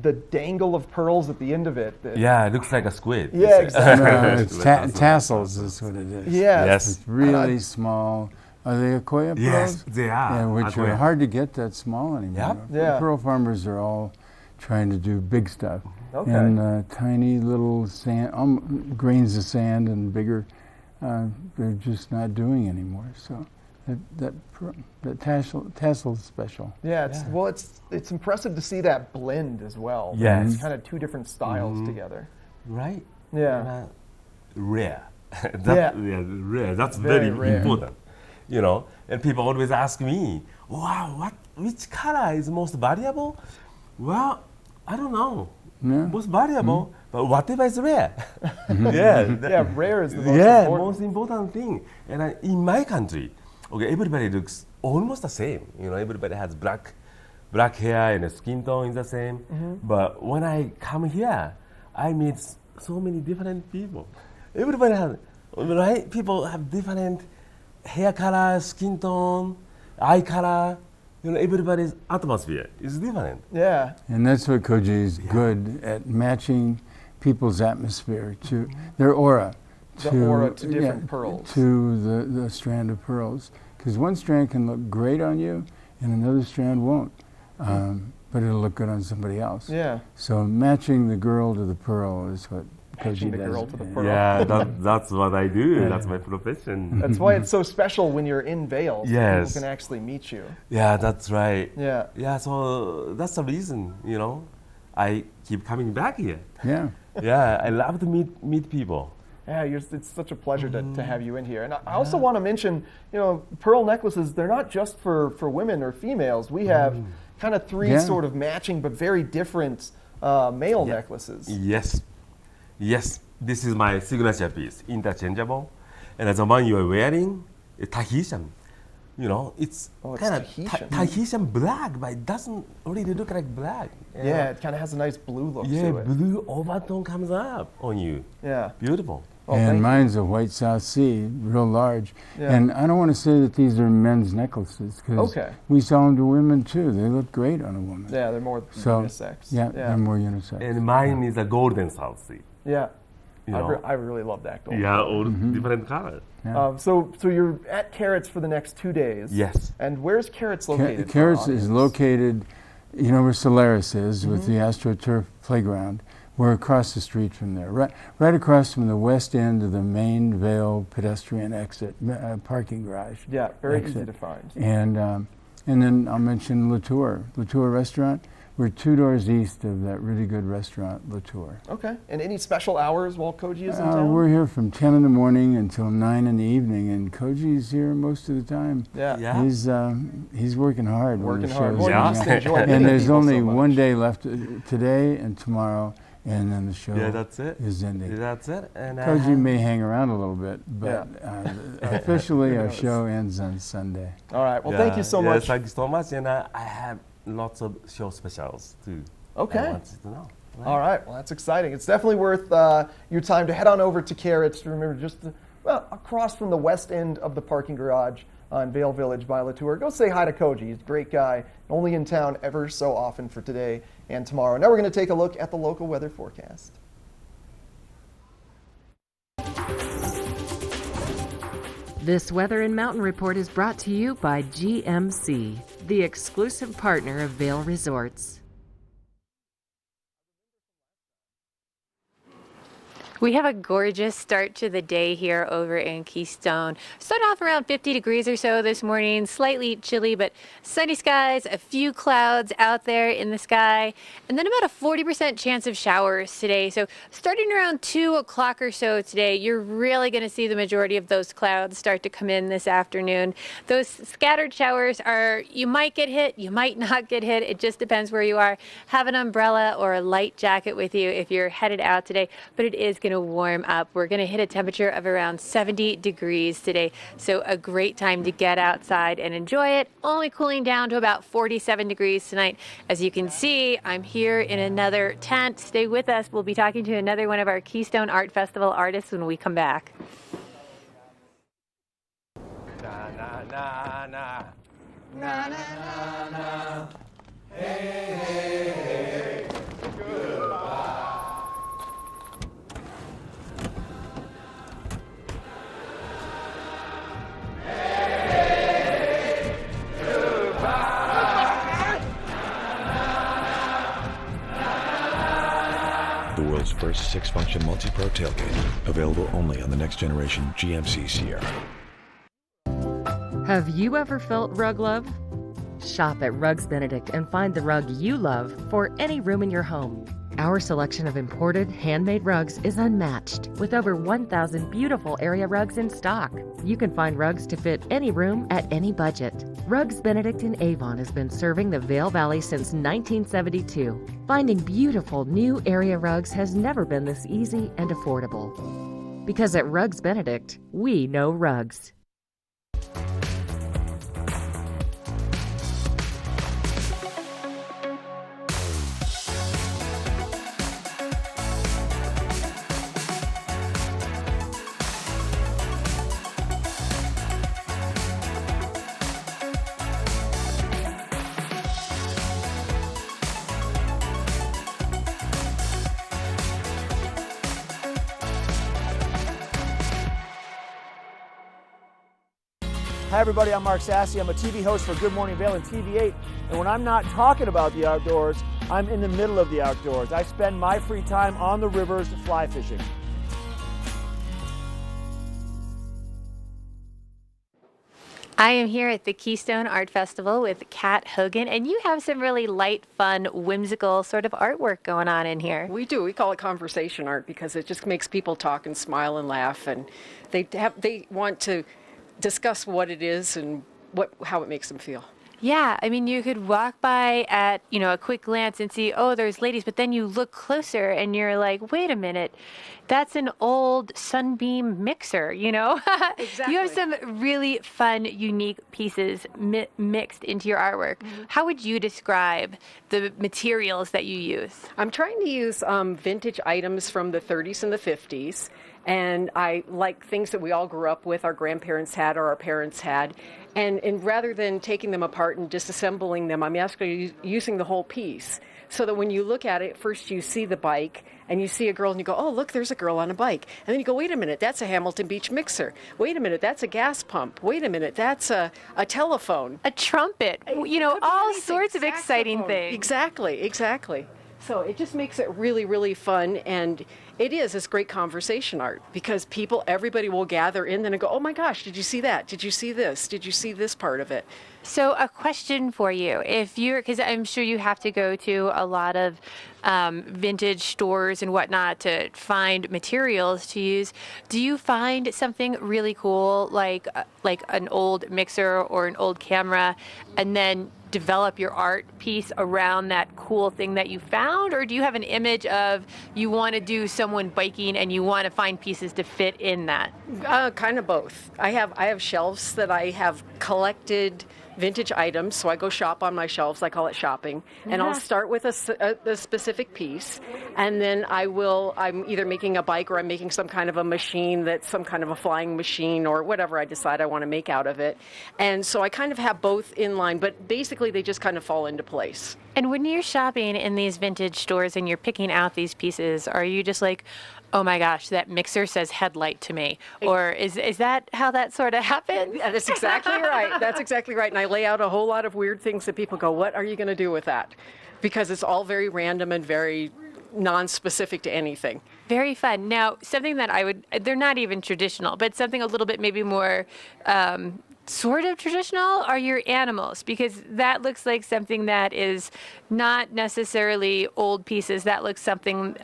Speaker 2: the dangle of pearls at the end of it.
Speaker 4: Yeah, it looks like a squid.
Speaker 2: Yeah, exactly.
Speaker 12: It's tassels is what it is.
Speaker 2: Yes.
Speaker 12: It's really small. Are they Akoya pearls?
Speaker 4: Yes, they are.
Speaker 12: Yeah, which are hard to get that small anymore.
Speaker 4: Yep.
Speaker 2: Yeah.
Speaker 12: Pearl farmers are all trying to do big stuff.
Speaker 2: Okay.
Speaker 12: And tiny little sand, grains of sand and bigger, they're just not doing anymore. So that tassel is special.
Speaker 2: Yeah, it's impressive to see that blend as well.
Speaker 4: Yes.
Speaker 2: It's kind of two different styles together.
Speaker 4: Right.
Speaker 2: Yeah.
Speaker 4: Rare. Rare. That's
Speaker 2: Very
Speaker 4: very
Speaker 2: rare.
Speaker 4: important. You know, and people always ask me, "Wow, which color is most valuable?" Well, I don't know.
Speaker 12: Yeah.
Speaker 4: Most valuable, but whatever is rare.
Speaker 2: Rare is the most important.
Speaker 4: Most important thing. And in my country, okay, everybody looks almost the same. You know, everybody has black hair and the skin tone is the same. But when I come here, I meet so many different people. Everybody has, right? People have different hair color, skin tone, eye color. You know, everybody's atmosphere is different.
Speaker 2: Yeah.
Speaker 12: And that's what Koji is good at, matching people's atmosphere to their aura.
Speaker 2: To different pearls.
Speaker 12: To the strand of pearls. Because one strand can look great on you and another strand won't. But it'll look good on somebody else.
Speaker 2: Yeah.
Speaker 12: So matching the girl to the pearl is what Koji does.
Speaker 2: Girl to the pearl.
Speaker 4: Yeah, that's what I do. That's my profession.
Speaker 2: That's why it's so special when you're in Vail. So
Speaker 4: Yes.
Speaker 2: people can actually meet you.
Speaker 4: Yeah, that's right.
Speaker 2: Yeah.
Speaker 4: Yeah, so that's the reason, you know, I keep coming back here.
Speaker 12: Yeah.
Speaker 4: Yeah, I love to meet people.
Speaker 2: Yeah, it's such a pleasure to have you in here. And I also want to mention, you know, pearl necklaces, they're not just for women or females. We have kind of three sort of matching but very different male necklaces.
Speaker 4: Yes, this is my signature piece, interchangeable. And the one you are wearing, Tahitian. You know, it's kind of Tahitian black, but it doesn't really look like black.
Speaker 2: Yeah, it kind of has a nice blue look to it.
Speaker 4: Blue overtone comes up on you.
Speaker 2: Yeah.
Speaker 4: Beautiful.
Speaker 2: Oh,
Speaker 12: and mine's a white South Sea, real large.
Speaker 2: Yeah.
Speaker 12: And I don't want to say that these are men's necklaces, because we sell them to women too. They look great on a woman.
Speaker 2: Yeah, they're more unisex.
Speaker 12: Yeah, they're more unisex.
Speaker 4: And mine is a golden South Sea.
Speaker 2: Yeah.
Speaker 4: You know?
Speaker 2: I really love that gold.
Speaker 4: Yeah, all different colors.
Speaker 12: Yeah.
Speaker 2: So you're at Carrots for the next 2 days.
Speaker 4: Yes.
Speaker 2: And where's Carrots located?
Speaker 12: Carrots is located, you know where Solaris is with the AstroTurf playground. We're across the street from there, right across from the west end of the main Vail pedestrian exit, parking garage.
Speaker 2: Yeah, very easy to find.
Speaker 12: And then I'll mention Latour Restaurant. We're 2 doors east of that really good restaurant, Latour.
Speaker 2: Okay. And any special hours while Koji is in town?
Speaker 12: We're here from 10 in the morning until 9 in the evening, and Koji's here most of the time.
Speaker 2: Yeah.
Speaker 12: He's working hard.
Speaker 2: Working
Speaker 12: when the
Speaker 2: hard.
Speaker 12: show's
Speaker 2: Well,
Speaker 12: going
Speaker 2: you just
Speaker 12: on.
Speaker 2: enjoy
Speaker 12: And
Speaker 2: meeting
Speaker 12: there's
Speaker 2: people
Speaker 12: only
Speaker 2: so much.
Speaker 12: one day left today and tomorrow, and then the show
Speaker 4: that's it.
Speaker 12: is ending.
Speaker 4: That's it. And
Speaker 12: Koji may hang around a little bit, but officially our show ends on Sunday.
Speaker 2: All right. Well, thank you so much.
Speaker 4: Thank you so much. And I have lots of show specials too.
Speaker 2: Okay.
Speaker 4: I want you to know. Right?
Speaker 2: All right. Well, that's exciting. It's definitely worth your time to head on over to Carrots. Remember, just across from the west end of the parking garage in Vale Village by Latour. Go say hi to Koji. He's a great guy. Only in town ever so often for today and tomorrow. Now we're going to take a look at the local weather forecast.
Speaker 10: This Weather and Mountain Report is brought to you by GMC, the exclusive partner of Vail Resorts.
Speaker 3: We have a gorgeous start to the day here over in Keystone. Starting off around 50 degrees or so this morning, slightly chilly, but sunny skies, a few clouds out there in the sky, and then about a 40% chance of showers today. So starting around 2 o'clock or so today, you're really going to see the majority of those clouds start to come in this afternoon. Those scattered showers are, you might get hit, you might not get hit. It just depends where you are. Have an umbrella or a light jacket with you if you're headed out today, but it is going to warm up. We're going to hit a temperature of around 70 degrees today, so a great time to get outside and enjoy it. Only cooling down to about 47 degrees tonight. As you can see, I'm here in another tent. Stay with us. We'll be talking to another one of our Keystone Art Festival artists when we come back.
Speaker 5: Na na na na na na na na. Hey hey hey hey. Goodbye.
Speaker 7: The world's first 6-function multi-pro tailgate, available only on the next generation GMC Sierra.
Speaker 10: Have you ever felt rug love? Shop at Rugs Benedict and find the rug you love for any room in your home. Our selection of imported, handmade rugs is unmatched, with over 1,000 beautiful area rugs in stock. You can find rugs to fit any room at any budget. Rugs Benedict in Avon has been serving the Vail Valley since 1972. Finding beautiful new area rugs has never been this easy and affordable. Because at Rugs Benedict, we know rugs.
Speaker 11: Hi everybody, I'm Mark Sassy. I'm a TV host for Good Morning Vail and TV8. And when I'm not talking about the outdoors, I'm in the middle of the outdoors. I spend my free time on the rivers fly fishing.
Speaker 3: I am here at the Keystone Art Festival with Kat Hogan, and you have some really light, fun, whimsical sort of artwork going on in here.
Speaker 8: We do. We call it conversation art because it just makes people talk and smile and laugh, and they want to discuss what it is and how it makes them feel.
Speaker 3: Yeah, I mean, you could walk by at, a quick glance and see, oh, there's ladies, but then you look closer and you're like, wait a minute, that's an old Sunbeam mixer,
Speaker 8: Exactly.
Speaker 3: You have some really fun, unique pieces mixed into your artwork. Mm-hmm. How would you describe the materials that you use?
Speaker 8: I'm trying to use vintage items from the 30s and the 50s. And I like things that we all grew up with, our grandparents had or our parents had. And rather than taking them apart and disassembling them, I'm actually using the whole piece. So that when you look at it, first you see the bike and you see a girl and you go, oh, look, there's a girl on a bike. And then you go, wait a minute, that's a Hamilton Beach mixer. Wait a minute, that's a gas pump. Wait a minute, that's a telephone.
Speaker 3: A trumpet, all sorts of exciting things.
Speaker 8: Exactly. So it just makes it really, really fun, and It is. It's great conversation art because everybody will gather in then and go, oh my gosh, did you see that? Did you see this? Did you see this part of it?
Speaker 3: So a question for you, because I'm sure you have to go to a lot of vintage stores and whatnot to find materials to use. Do you find something really cool like an old mixer or an old camera and then develop your art piece around that cool thing that you found? Or do you have an image of you want to do someone biking and you want to find pieces to fit in that?
Speaker 8: Kind of both. I have shelves that I have collected vintage items, so I go shop on my shelves. I call it shopping, and I'll start with a specific piece, and then I'm either making a bike or I'm making some kind of a machine that's some kind of a flying machine or whatever I decide I want to make out of it. And so I kind of have both in line, but basically they just kind of fall into place.
Speaker 3: And when you're shopping in these vintage stores and you're picking out these pieces, are you just like, oh my gosh, that mixer says headlight to me? Or is that how that sort of happens?
Speaker 8: Yeah, that's exactly right. That's exactly right. And I lay out a whole lot of weird things that people go, what are you going to do with that? Because it's all very random and very non-specific to anything.
Speaker 3: Very fun. Now, something that they're not even traditional, but something a little bit maybe more sort of traditional are your animals, because that looks like something that is not necessarily old pieces. That looks something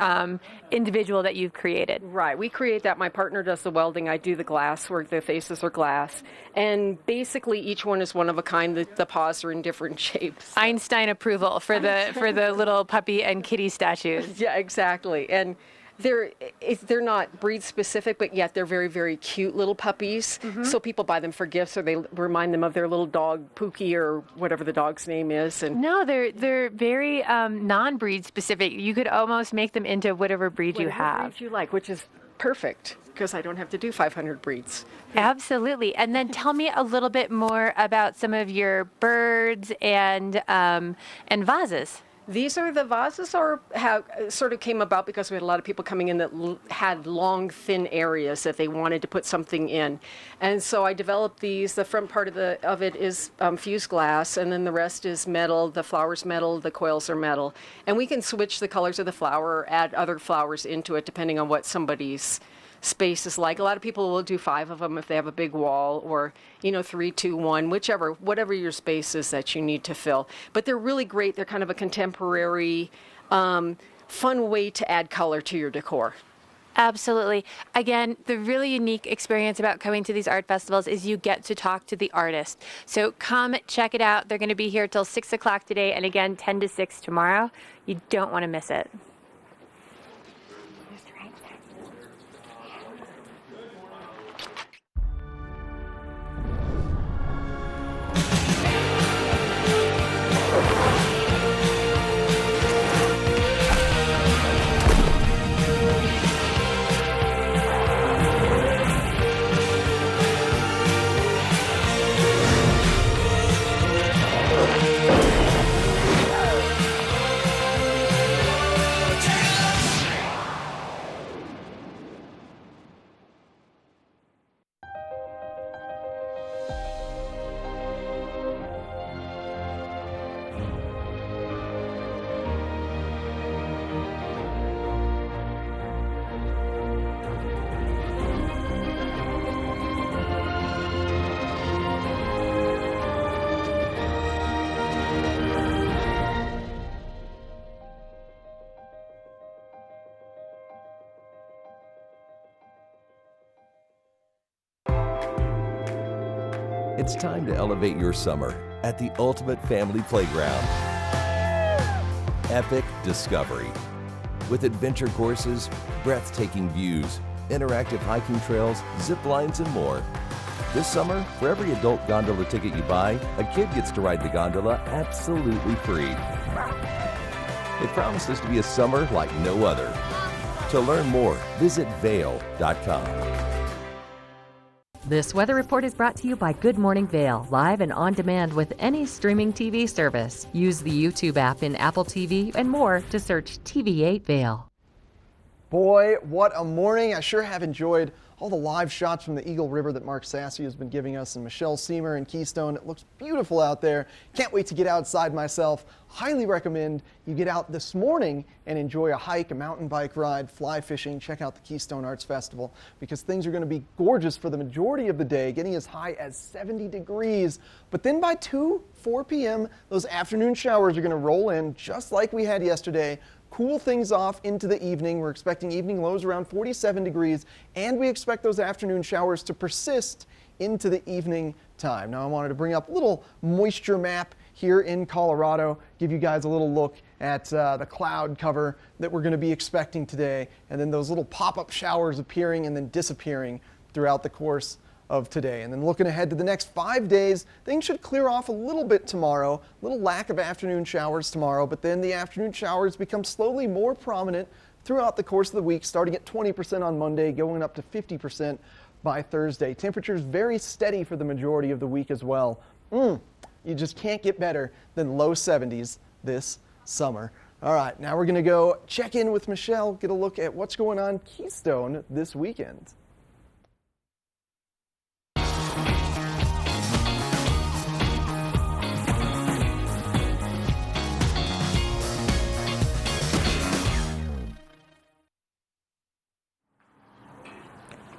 Speaker 3: individual that you've created.
Speaker 8: Right. We create that. My partner does the welding. I do the glass where the faces are glass. And basically each one is one of a kind. The paws are in different shapes.
Speaker 3: Einstein approval for the little puppy and kitty statues.
Speaker 8: Yeah, exactly. And they're not breed specific, but yet they're very, very cute little puppies. Mm-hmm. So people buy them for gifts, or they remind them of their little dog, Pookie, or whatever the dog's name is. And
Speaker 3: no, they're very non-breed specific. You could almost make them into whatever breed you have.
Speaker 8: Breed you like, which is perfect because I don't have to do 500 breeds.
Speaker 3: Absolutely. And then tell me a little bit more about some of your birds and vases.
Speaker 8: These are the vases sort of came about because we had a lot of people coming in that had long, thin areas that they wanted to put something in. And so I developed these. The front part of it is fused glass, and then the rest is metal. The flower's metal, the coils are metal. And we can switch the colors of the flower or add other flowers into it depending on what somebody's space is like. A lot of people will do 5 of them if they have a big wall, or 3, 2, 1, whatever your space is that you need to fill. But they're really great. They're kind of a contemporary, fun way to add color to your decor.
Speaker 3: Absolutely. Again, the really unique experience about coming to these art festivals is you get to talk to the artist. So come check it out. They're going to be here till 6 o'clock today, and again 10 to 6 tomorrow. You don't want to miss it.
Speaker 18: It's time to elevate your summer at the ultimate family playground. Epic Discovery. With adventure courses, breathtaking views, interactive hiking trails, zip lines, and more. This summer, for every adult gondola ticket you buy, a kid gets to ride the gondola absolutely free. It promises to be a summer like no other. To learn more, visit Vail.com.
Speaker 10: This weather report is brought to you by Good Morning Vail, live and on demand with any streaming TV service. Use the YouTube app in Apple TV and more to search TV8 Vail.
Speaker 2: Boy, what a morning. I sure have enjoyed all the live shots from the Eagle River that Mark Sassy has been giving us, and Michelle Seamer in Keystone. It looks beautiful out there. Can't wait to get outside myself. Highly recommend you get out this morning and enjoy a hike, a mountain bike ride, fly fishing. Check out the Keystone Arts Festival because things are going to be gorgeous for the majority of the day, getting as high as 70 degrees. But then by 4 p.m., those afternoon showers are going to roll in just like we had yesterday. Cool things off into the evening. We're expecting evening lows around 47 degrees, and we expect those afternoon showers to persist into the evening time. Now I wanted to bring up a little moisture map here in Colorado, give you guys a little look at the cloud cover that we're going to be expecting today, and then those little pop-up showers appearing and then disappearing throughout the course of today. And then looking ahead to the next 5 days, things should clear off a little bit tomorrow, a little lack of afternoon showers tomorrow, but then the afternoon showers become slowly more prominent throughout the course of the week, starting at 20% on Monday, going up to 50% by Thursday. Temperatures very steady for the majority of the week as well. You just can't get better than low 70s this summer. All right, now we're going to go check in with Michelle, get a look at what's going on Keystone this weekend.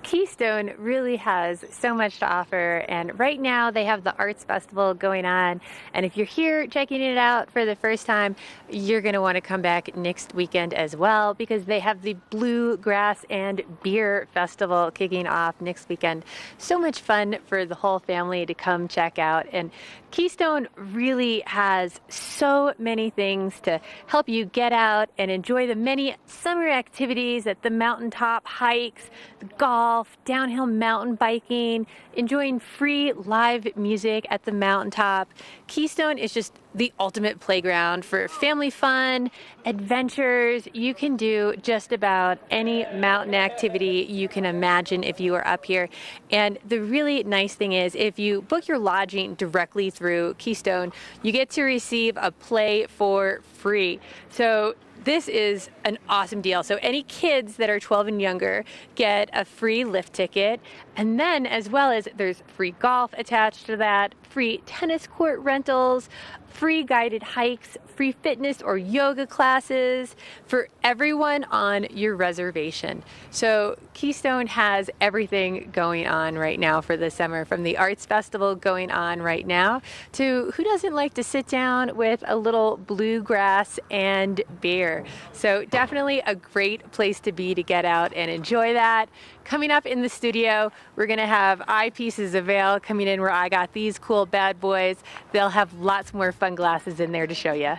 Speaker 3: Keystone really has so much to offer, and right now they have the Arts Festival going on, and if you're here checking it out for the first time, you're going to want to come back next weekend as well because they have the Bluegrass and Beer Festival kicking off next weekend. So much fun for the whole family to come check out, and Keystone really has so many things to help you get out and enjoy the many summer activities at the mountaintop hikes, golf, downhill mountain biking, enjoying free live music at the mountaintop. Keystone is just the ultimate playground for family fun, adventures. You can do just about any mountain activity you can imagine if you are up here. And the really nice thing is if you book your lodging directly through Keystone, you get to receive a play for free. So this is an awesome deal. So any kids that are 12 and younger get a free lift ticket. And then as well as there's free golf attached to that, free tennis court rentals, free guided hikes, free fitness or yoga classes for everyone on your reservation. So Keystone has everything going on right now for the summer, from the Arts Festival going on right now to who doesn't like to sit down with a little bluegrass and beer. So definitely a great place to be to get out and enjoy that. Coming up in the studio, we're going to have Eyepieces of Vail coming in where I got these cool bad boys. They'll have lots more fun glasses in there to show you.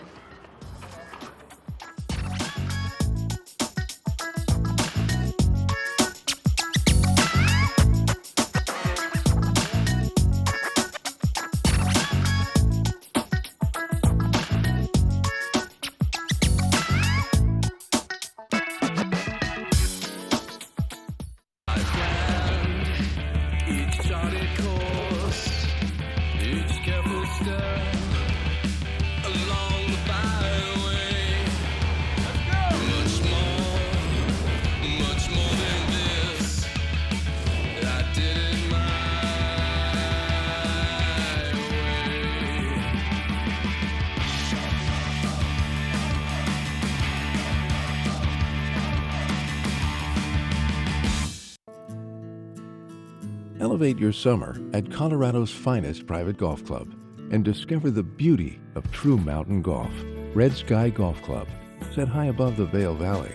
Speaker 17: Elevate your summer at Colorado's finest private golf club and discover the beauty of true mountain golf. Red Sky Golf Club, set high above the Vail Valley,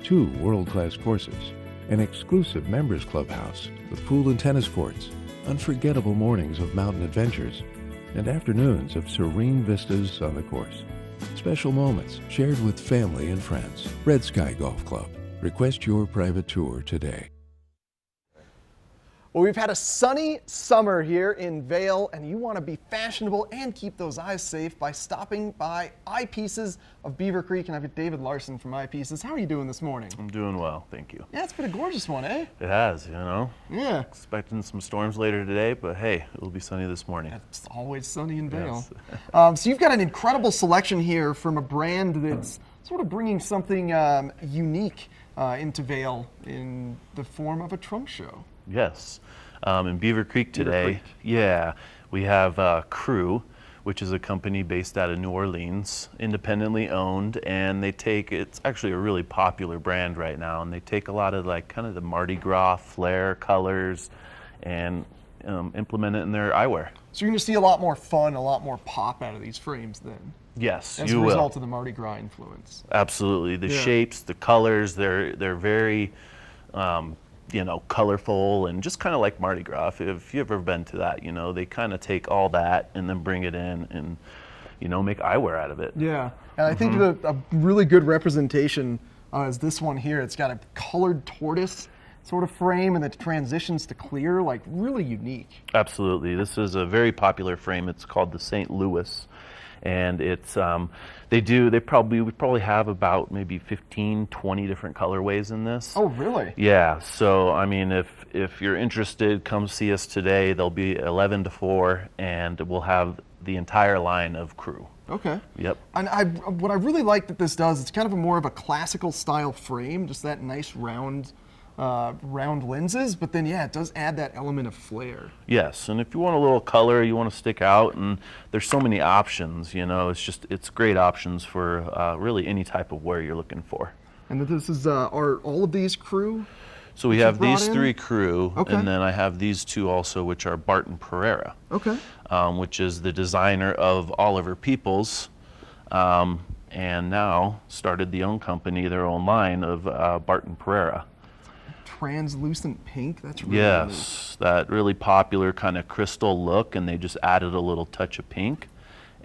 Speaker 17: 2 world-class courses, an exclusive members clubhouse with pool and tennis courts, unforgettable mornings of mountain adventures, and afternoons of serene vistas on the course. Special moments shared with family and friends. Red Sky Golf Club. Request your private tour today.
Speaker 2: Well, we've had a sunny summer here in Vail, and you want to be fashionable and keep those eyes safe by stopping by Eyepieces of Beaver Creek. And I've got David Larson from Eyepieces. How are you doing this morning?
Speaker 19: I'm doing well, thank you.
Speaker 2: Yeah, it's been a gorgeous one, eh?
Speaker 19: It has, you know.
Speaker 2: Yeah.
Speaker 19: Expecting some storms later today, but hey, it'll be sunny this morning.
Speaker 2: It's always sunny in Vail.
Speaker 19: Yes.
Speaker 2: So you've got an incredible selection here from a brand that's sort of bringing something unique into Vail in the form of a trunk show.
Speaker 19: Yes. In Beaver Creek today, we have Crew, which is a company based out of New Orleans, independently owned, and it's actually a really popular brand right now, and they take a lot of like kind of the Mardi Gras flair colors and implement it in their eyewear.
Speaker 2: So you're going to see a lot more fun, a lot more pop out of these frames then.
Speaker 19: Yes,
Speaker 2: as
Speaker 19: you
Speaker 2: a
Speaker 19: will.
Speaker 2: result of the Mardi Gras influence.
Speaker 19: Absolutely. The shapes, the colors, they're very colorful and just kind of like Mardi Gras. If you've ever been to that, they kind of take all that and then bring it in and, make eyewear out of it.
Speaker 2: Yeah, and I think a really good representation is this one here. It's got a colored tortoise sort of frame and it transitions to clear, like really unique.
Speaker 19: Absolutely. This is a very popular frame. It's called the St. Louis. And it's we probably have about maybe 15, 20 different colorways in this.
Speaker 2: Oh, really?
Speaker 19: Yeah. So I mean, if you're interested, come see us today. There'll be 11 to 4, and we'll have the entire line of Crew.
Speaker 2: Okay.
Speaker 19: Yep.
Speaker 2: And what I really like that this does, it's kind of more of a classical style frame, just that nice round lenses, but then it does add that element of flair.
Speaker 19: Yes, and if you want a little color, you want to stick out, and there's so many options, it's great options for really any type of wear you're looking for.
Speaker 2: And this is, are all of these Crew?
Speaker 19: So we have these 3 Crew, and then I have these 2 also, which are Barton Pereira, which is the designer of Oliver Peoples, and now started their own line of Barton Pereira.
Speaker 2: Translucent pink, that's really
Speaker 19: neat. That really popular kind of crystal look, and they just added a little touch of pink.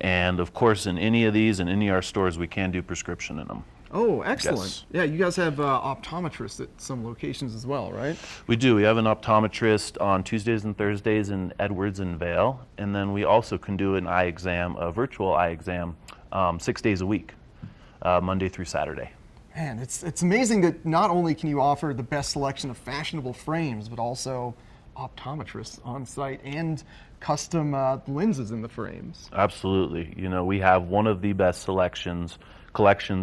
Speaker 19: And of course, in any of these, in any of our stores, we can do prescription in them.
Speaker 2: Oh, excellent.
Speaker 19: Yes.
Speaker 2: Yeah, you guys have optometrists at some locations as well, right?
Speaker 19: We do. We have an optometrist on Tuesdays and Thursdays in Edwards and Vail, and then we also can do an eye exam, a virtual eye exam, 6 days a week, Monday through Saturday.
Speaker 2: Man, it's amazing that not only can you offer the best selection of fashionable frames, but also optometrists on site and custom lenses in the frames.
Speaker 19: Absolutely. We have one of the best collections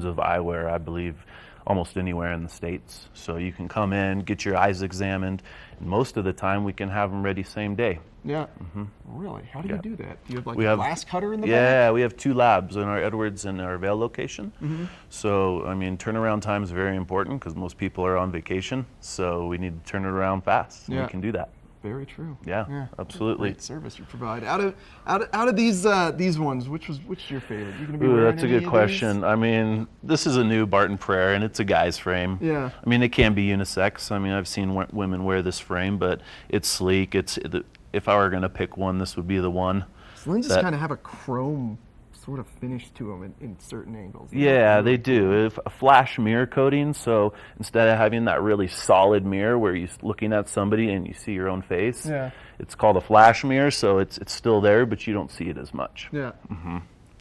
Speaker 19: of eyewear, I believe, almost anywhere in the States. So you can come in, get your eyes examined, and most of the time we can have them ready same day.
Speaker 2: Yeah. Really? How do you do that? Do you have like
Speaker 19: a
Speaker 2: glass cutter in the back?
Speaker 19: Yeah, we have 2 labs in our Edwards and our Vail location. So, I mean, turnaround time is very important because most people are on vacation. So we need to turn it around fast. Yeah. We can do that.
Speaker 2: Very true.
Speaker 19: Yeah, absolutely.
Speaker 2: Great service you provide. Out of these ones, which is your favorite? You gonna be wearing
Speaker 19: that's a good question. I mean, this is a new Barton Pereira, and it's a guy's frame.
Speaker 2: Yeah.
Speaker 19: I mean, it can be unisex. I mean, I've seen women wear this frame, but it's sleek. If I were going to pick one, this would be the one.
Speaker 2: So lenses kind of have a chrome sort of finish to them in certain angles.
Speaker 19: Yeah, they do. A flash mirror coating, so instead of having that really solid mirror where you're looking at somebody and you see your own face, it's called a flash mirror, so it's still there, but you don't see it as much.
Speaker 2: Yeah.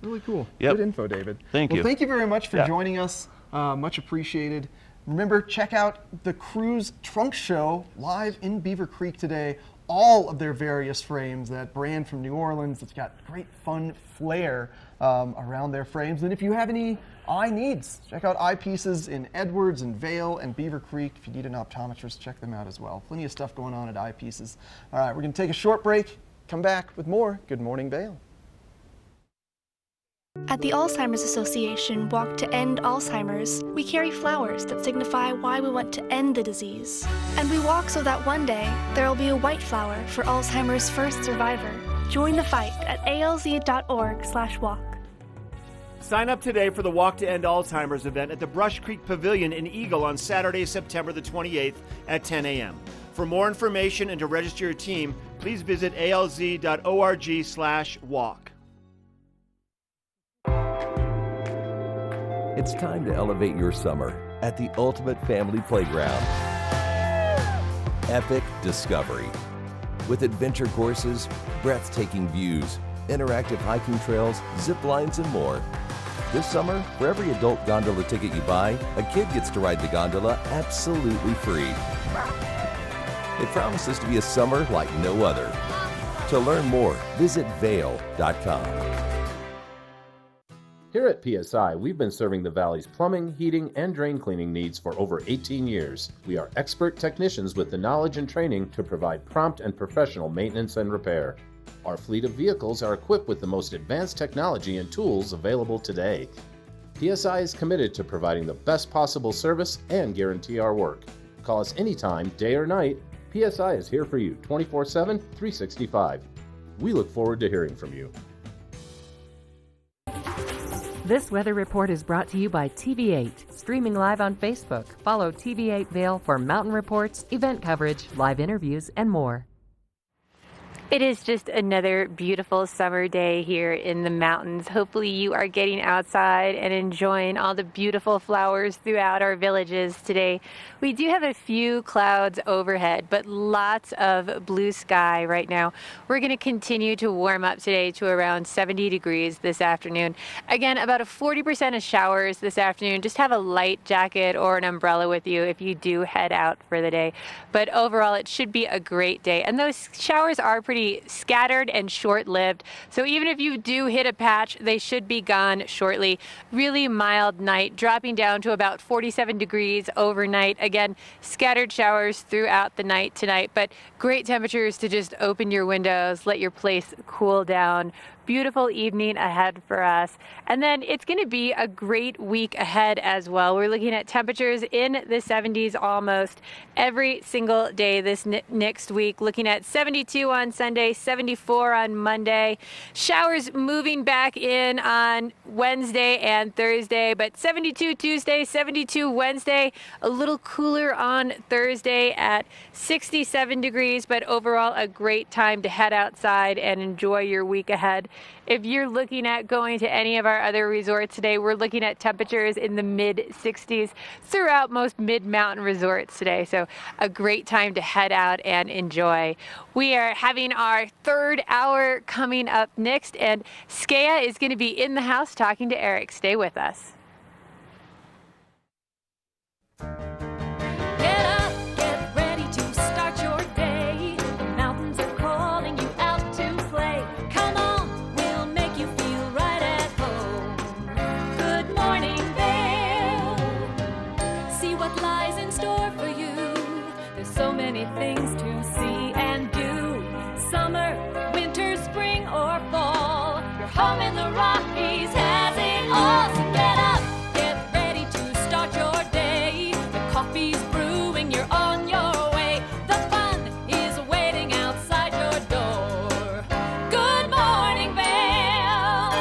Speaker 2: Really cool.
Speaker 19: Yep.
Speaker 2: Good info, David.
Speaker 19: Thank you.
Speaker 2: Thank you very much for joining us. Much appreciated. Remember, check out the Cruise Trunk Show live in Beaver Creek today. All of their various frames, that brand from New Orleans that's got great fun flair around their frames. And if you have any eye needs, check out Eyepieces in Edwards and Vail and Beaver Creek. If you need an optometrist, check them out as well. Plenty of stuff going on at Eyepieces. All right, we're going to take a short break. Come back with more Good Morning Vail.
Speaker 9: At the Alzheimer's Association Walk to End Alzheimer's, we carry flowers that signify why we want to end the disease. And we walk so that one day there will be a white flower for Alzheimer's first survivor. Join the fight at alz.org/walk.
Speaker 11: Sign up today for the Walk to End Alzheimer's event at the Brush Creek Pavilion in Eagle on Saturday, September the 28th at 10 a.m. For more information and to register your team, please visit alz.org/walk.
Speaker 18: It's time to elevate your summer at the ultimate family playground. Epic Discovery. With adventure courses, breathtaking views, interactive hiking trails, zip lines, and more. This summer, for every adult gondola ticket you buy, a kid gets to ride the gondola absolutely free. It promises to be a summer like no other. To learn more, visit Vail.com.
Speaker 6: Here at PSI, we've been serving the Valley's plumbing, heating, and drain cleaning needs for over 18 years. We are expert technicians with the knowledge and training to provide prompt and professional maintenance and repair. Our fleet of vehicles are equipped with the most advanced technology and tools available today. PSI is committed to providing the best possible service and guarantee our work. Call us anytime, day or night. PSI is here for you 24/7, 365. We look forward to hearing from you.
Speaker 10: This weather report is brought to you by TV8, streaming live on Facebook. Follow TV8 Vail for mountain reports, event coverage, live interviews, and more.
Speaker 3: It is just another beautiful summer day here in the mountains. Hopefully you are getting outside and enjoying all the beautiful flowers throughout our villages today. We do have a few clouds overhead, but lots of blue sky right now. We're going to continue to warm up today to around 70 degrees this afternoon. Again, about a 40% of showers this afternoon. Just have a light jacket or an umbrella with you if you do head out for the day. But overall, it should be a great day. And those showers are pretty scattered and short-lived, so even if you do hit a patch, they should be gone shortly. Really mild night, dropping down to about 47 degrees overnight. Again, scattered showers throughout the night tonight, but great temperatures to just open your windows, let your place cool down. Beautiful evening ahead for us. And then it's going to be a great week ahead as well. We're looking at temperatures in the 70s almost every single day this next week. Looking at 72 on Sunday, 74 on Monday. Showers moving back in on Wednesday and Thursday, but 72 Tuesday, 72 Wednesday. A little cooler on Thursday at 67 degrees, but overall a great time to head outside and enjoy your week ahead. If you're looking at going to any of our other resorts today, we're looking at temperatures in the mid-60s throughout most mid-mountain resorts today. So a great time to head out and enjoy. We are having our third hour coming up next, and Skea is going to be in the house talking to Eric. Stay with us.
Speaker 5: Get up, get ready to start your day. The mountains are calling you out to play. Come on, we'll make you feel right at home. Good morning, Vail. See what lies in store for you. There's so many things to see and do. Summer, winter, spring, or fall. Your home in the Rockies has it all. So get up, get ready to start your day. The coffee's brewing, you're on your way. The fun is waiting outside your door. Good morning, Vail.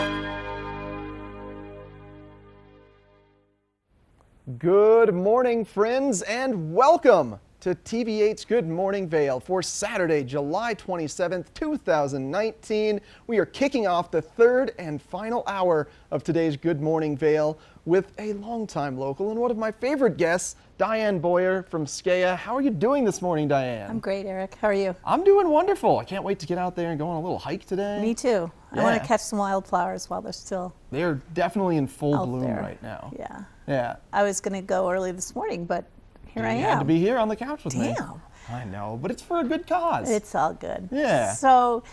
Speaker 2: Good morning, friends, and welcome to TV8's Good Morning Vail for Saturday, July 27th, 2019. We are kicking off the third and final hour of today's Good Morning Vail with a longtime local and one of my favorite guests, Diane Boyer from Skea. How are you doing this morning, Diane?
Speaker 13: I'm great, Eric. How are you?
Speaker 2: I'm doing wonderful. I can't wait to get out there and go on a little hike today.
Speaker 13: Me too.
Speaker 2: Yeah.
Speaker 13: I want to catch some wildflowers while they're still
Speaker 2: They're definitely in full
Speaker 13: out
Speaker 2: bloom
Speaker 13: there.
Speaker 2: right now.
Speaker 13: Yeah.
Speaker 2: Yeah.
Speaker 13: I was going to go early this morning, but here I am.
Speaker 2: You had to be here on the couch with me.
Speaker 13: Damn.
Speaker 2: I know, but it's for a good cause.
Speaker 13: It's all good.
Speaker 2: Yeah.
Speaker 13: So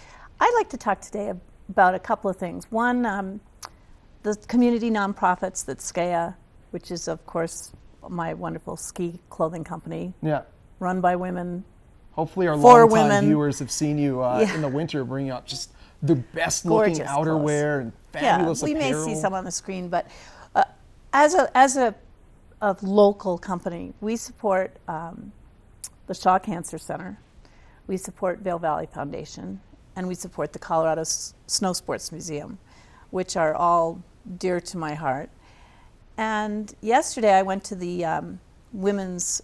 Speaker 13: I'd like to talk today about a couple of things. One, the community nonprofits that Skea, which is, of course, my wonderful ski clothing company.
Speaker 2: Yeah.
Speaker 13: Run by women.
Speaker 2: Hopefully our
Speaker 13: for
Speaker 2: longtime
Speaker 13: women.
Speaker 2: viewers have seen you in the winter bringing out just the best looking
Speaker 13: Gorgeous
Speaker 2: outerwear and fabulous
Speaker 13: we
Speaker 2: apparel.
Speaker 13: may see some on the screen, but as a local company, we support the Shaw Cancer Center, we support Vail Valley Foundation, and we support the Colorado Snow Sports Museum, which are all dear to my heart. And yesterday I went to the women's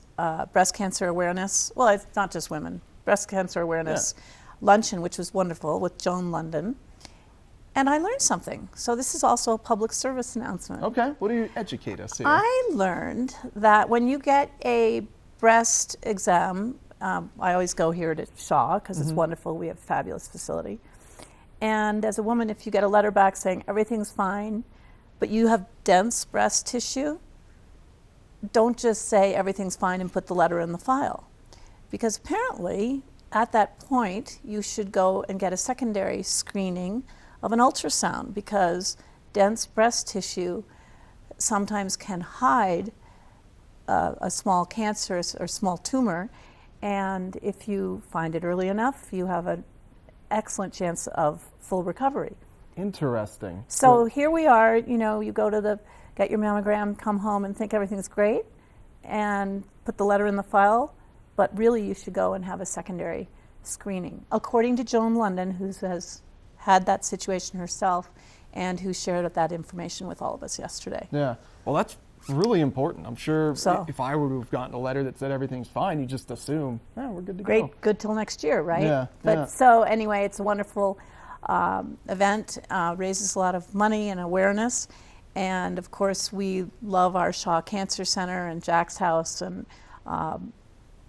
Speaker 13: breast cancer awareness, well, it's not just women, breast cancer awareness luncheon, which was wonderful, with Joan London. And I learned something. So this is also a public service announcement.
Speaker 2: Okay, what do you educate us here?
Speaker 13: I learned that when you get a breast exam, I always go here to Shaw because it's wonderful. We have a fabulous facility. And as a woman, if you get a letter back saying everything's fine, but you have dense breast tissue, don't just say everything's fine and put the letter in the file. Because apparently, at that point, you should go and get a secondary screening of an ultrasound, because dense breast tissue sometimes can hide a small cancer or small tumor, and if you find it early enough, you have an excellent chance of full recovery.
Speaker 2: Interesting.
Speaker 13: So here we are, you go to get your mammogram, come home and think everything's great, and put the letter in the file, but really you should go and have a secondary screening. According to Joan London, who has had that situation herself and who shared that information with all of us yesterday.
Speaker 2: Yeah, well, that's really important. I'm sure if I were to have gotten a letter that said everything's fine, you just assume, we're good to go.
Speaker 13: Good till next year, right?
Speaker 2: Yeah.
Speaker 13: But so anyway, it's a wonderful event, raises a lot of money and awareness. And of course, we love our Shaw Cancer Center and Jack's House. And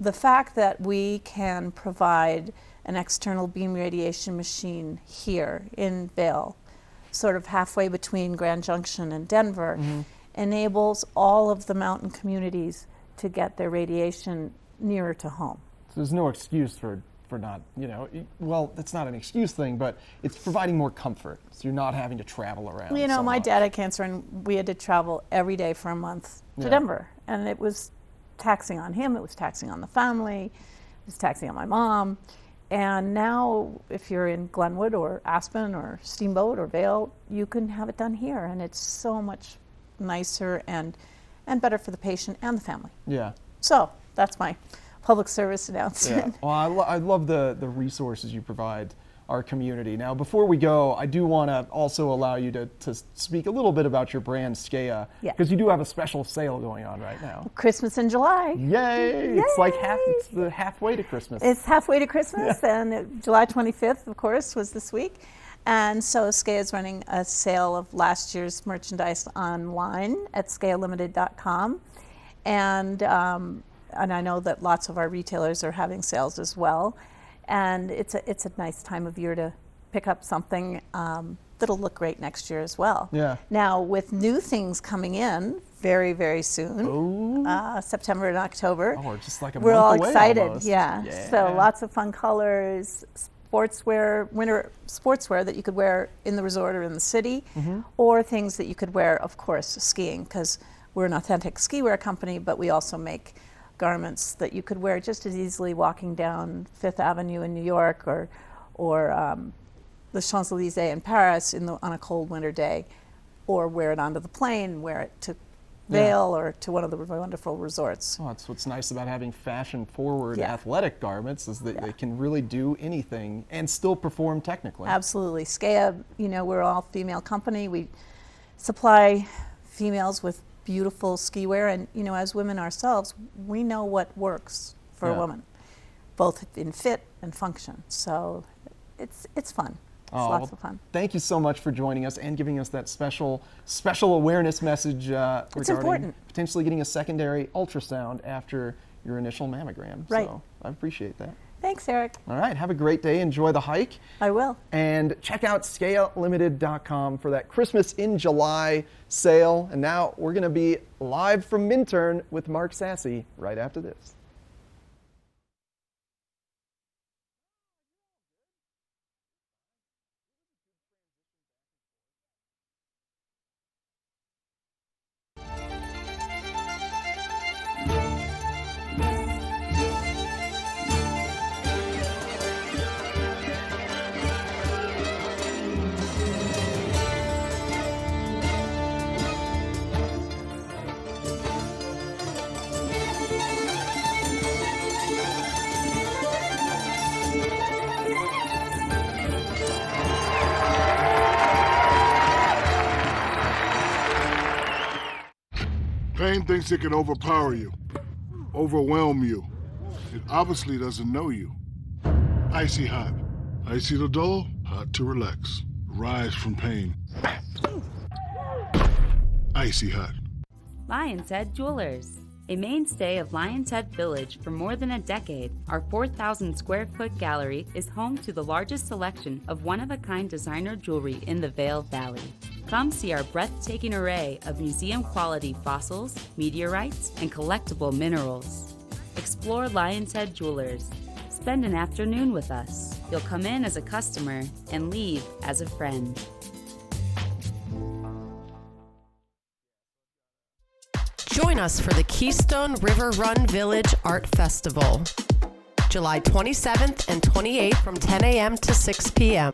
Speaker 13: the fact that we can provide an external beam radiation machine here in Vail, sort of halfway between Grand Junction and Denver, enables all of the mountain communities to get their radiation nearer to home.
Speaker 2: So there's no excuse for not, well, that's not an excuse thing, but it's providing more comfort. So you're not having to travel around.
Speaker 13: Well, my dad had cancer and we had to travel every day for a month to Denver. And it was taxing on him, it was taxing on the family, it was taxing on my mom. And now if you're in Glenwood or Aspen or Steamboat or Vail, you can have it done here. And it's so much nicer and better for the patient and the family.
Speaker 2: Yeah.
Speaker 13: So that's my public service announcement.
Speaker 2: Yeah. Well, I love the resources you provide our community. Now, before we go, I do want to also allow you to speak a little bit about your brand, Skea, because you do have a special sale going on right now.
Speaker 13: Christmas in July.
Speaker 2: Yay!
Speaker 13: Yay!
Speaker 2: It's the halfway to Christmas.
Speaker 13: It's halfway to Christmas, and July 25th, of course, was this week. And so Skea is running a sale of last year's merchandise online at skealimited.com. And I know that lots of our retailers are having sales as well. And it's a nice time of year to pick up something that'll look great next year as well.
Speaker 2: Yeah.
Speaker 13: Now, with new things coming in very, very soon, September and October.
Speaker 2: Oh, just like a
Speaker 13: we're
Speaker 2: month
Speaker 13: all
Speaker 2: away
Speaker 13: excited.
Speaker 2: almost.
Speaker 13: Yeah. So lots of fun colors, sportswear, winter sportswear that you could wear in the resort or in the city, or things that you could wear, of course, skiing, because we're an authentic ski wear company, but we also make garments that you could wear just as easily walking down Fifth Avenue in New York or the Champs-Élysées in Paris on a cold winter day, or wear it onto the plane, wear it to Vail or to one of the wonderful resorts.
Speaker 2: Oh, that's what's nice about having fashion-forward athletic garments is that they can really do anything and still perform technically.
Speaker 13: Absolutely. Skea, we're all female company. We supply females with beautiful ski wear, and as women ourselves, we know what works for a woman, both in fit and function. So it's fun. It's lots of fun.
Speaker 2: Thank you so much for joining us and giving us that special awareness message regarding potentially getting a secondary ultrasound after your initial mammogram.
Speaker 13: Right.
Speaker 2: So I appreciate that.
Speaker 13: Thanks, Eric.
Speaker 2: All right. Have a great day. Enjoy the hike.
Speaker 13: I will.
Speaker 2: And check out skealimited.com for that Christmas in July sale. And now we're going to be live from Minturn with Mark Sassy right after this.
Speaker 14: Pain thinks it can overpower you, overwhelm you. It obviously doesn't know you. Icy hot. Icy to dull, hot to relax. Rise from pain. Icy hot.
Speaker 15: Lion's Head Jewelers. A mainstay of Lion's Head Village for more than a decade, our 4,000 square foot gallery is home to the largest selection of one-of-a-kind designer jewelry in the Vail Valley. Come see our breathtaking array of museum-quality fossils, meteorites, and collectible minerals. Explore Lion's Head Jewelers. Spend an afternoon with us. You'll come in as a customer and leave as a friend.
Speaker 1: Join us for the Keystone River Run Village Art Festival, July 27th and 28th from 10 a.m. to 6 p.m.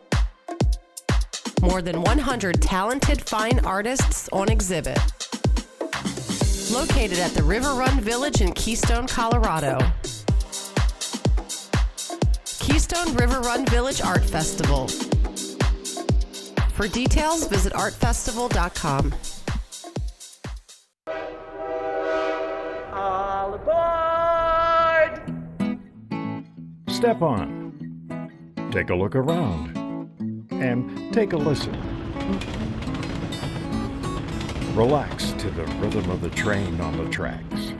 Speaker 1: More than 100 talented fine artists on exhibit. Located at the River Run Village in Keystone, Colorado. Keystone River Run Village Art Festival. For details, visit artfestival.com.
Speaker 20: All aboard!
Speaker 21: Step on. Take a look around. And take a listen. Relax to the rhythm of the train on the tracks.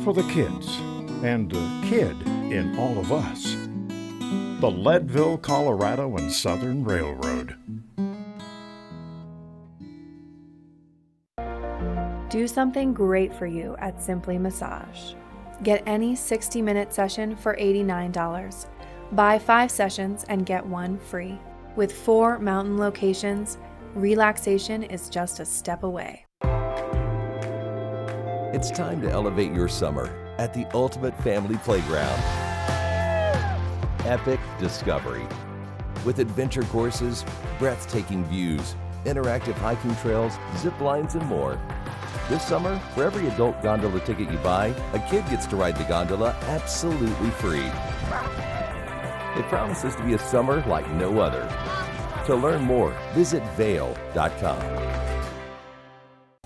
Speaker 21: For the kids, and the kid in all of us. The Leadville, Colorado and Southern Railroad.
Speaker 22: Do something great for you at Simply Massage. Get any 60-minute session for $89. Buy 5 sessions and get 1 free. With 4 mountain locations, relaxation is just a step away.
Speaker 18: It's time to elevate your summer at the ultimate family playground. Epic Discovery. With adventure courses, breathtaking views, interactive hiking trails, zip lines, and more. This summer, for every adult gondola ticket you buy, a kid gets to ride the gondola absolutely free. It promises to be a summer like no other. To learn more, visit Vail.com.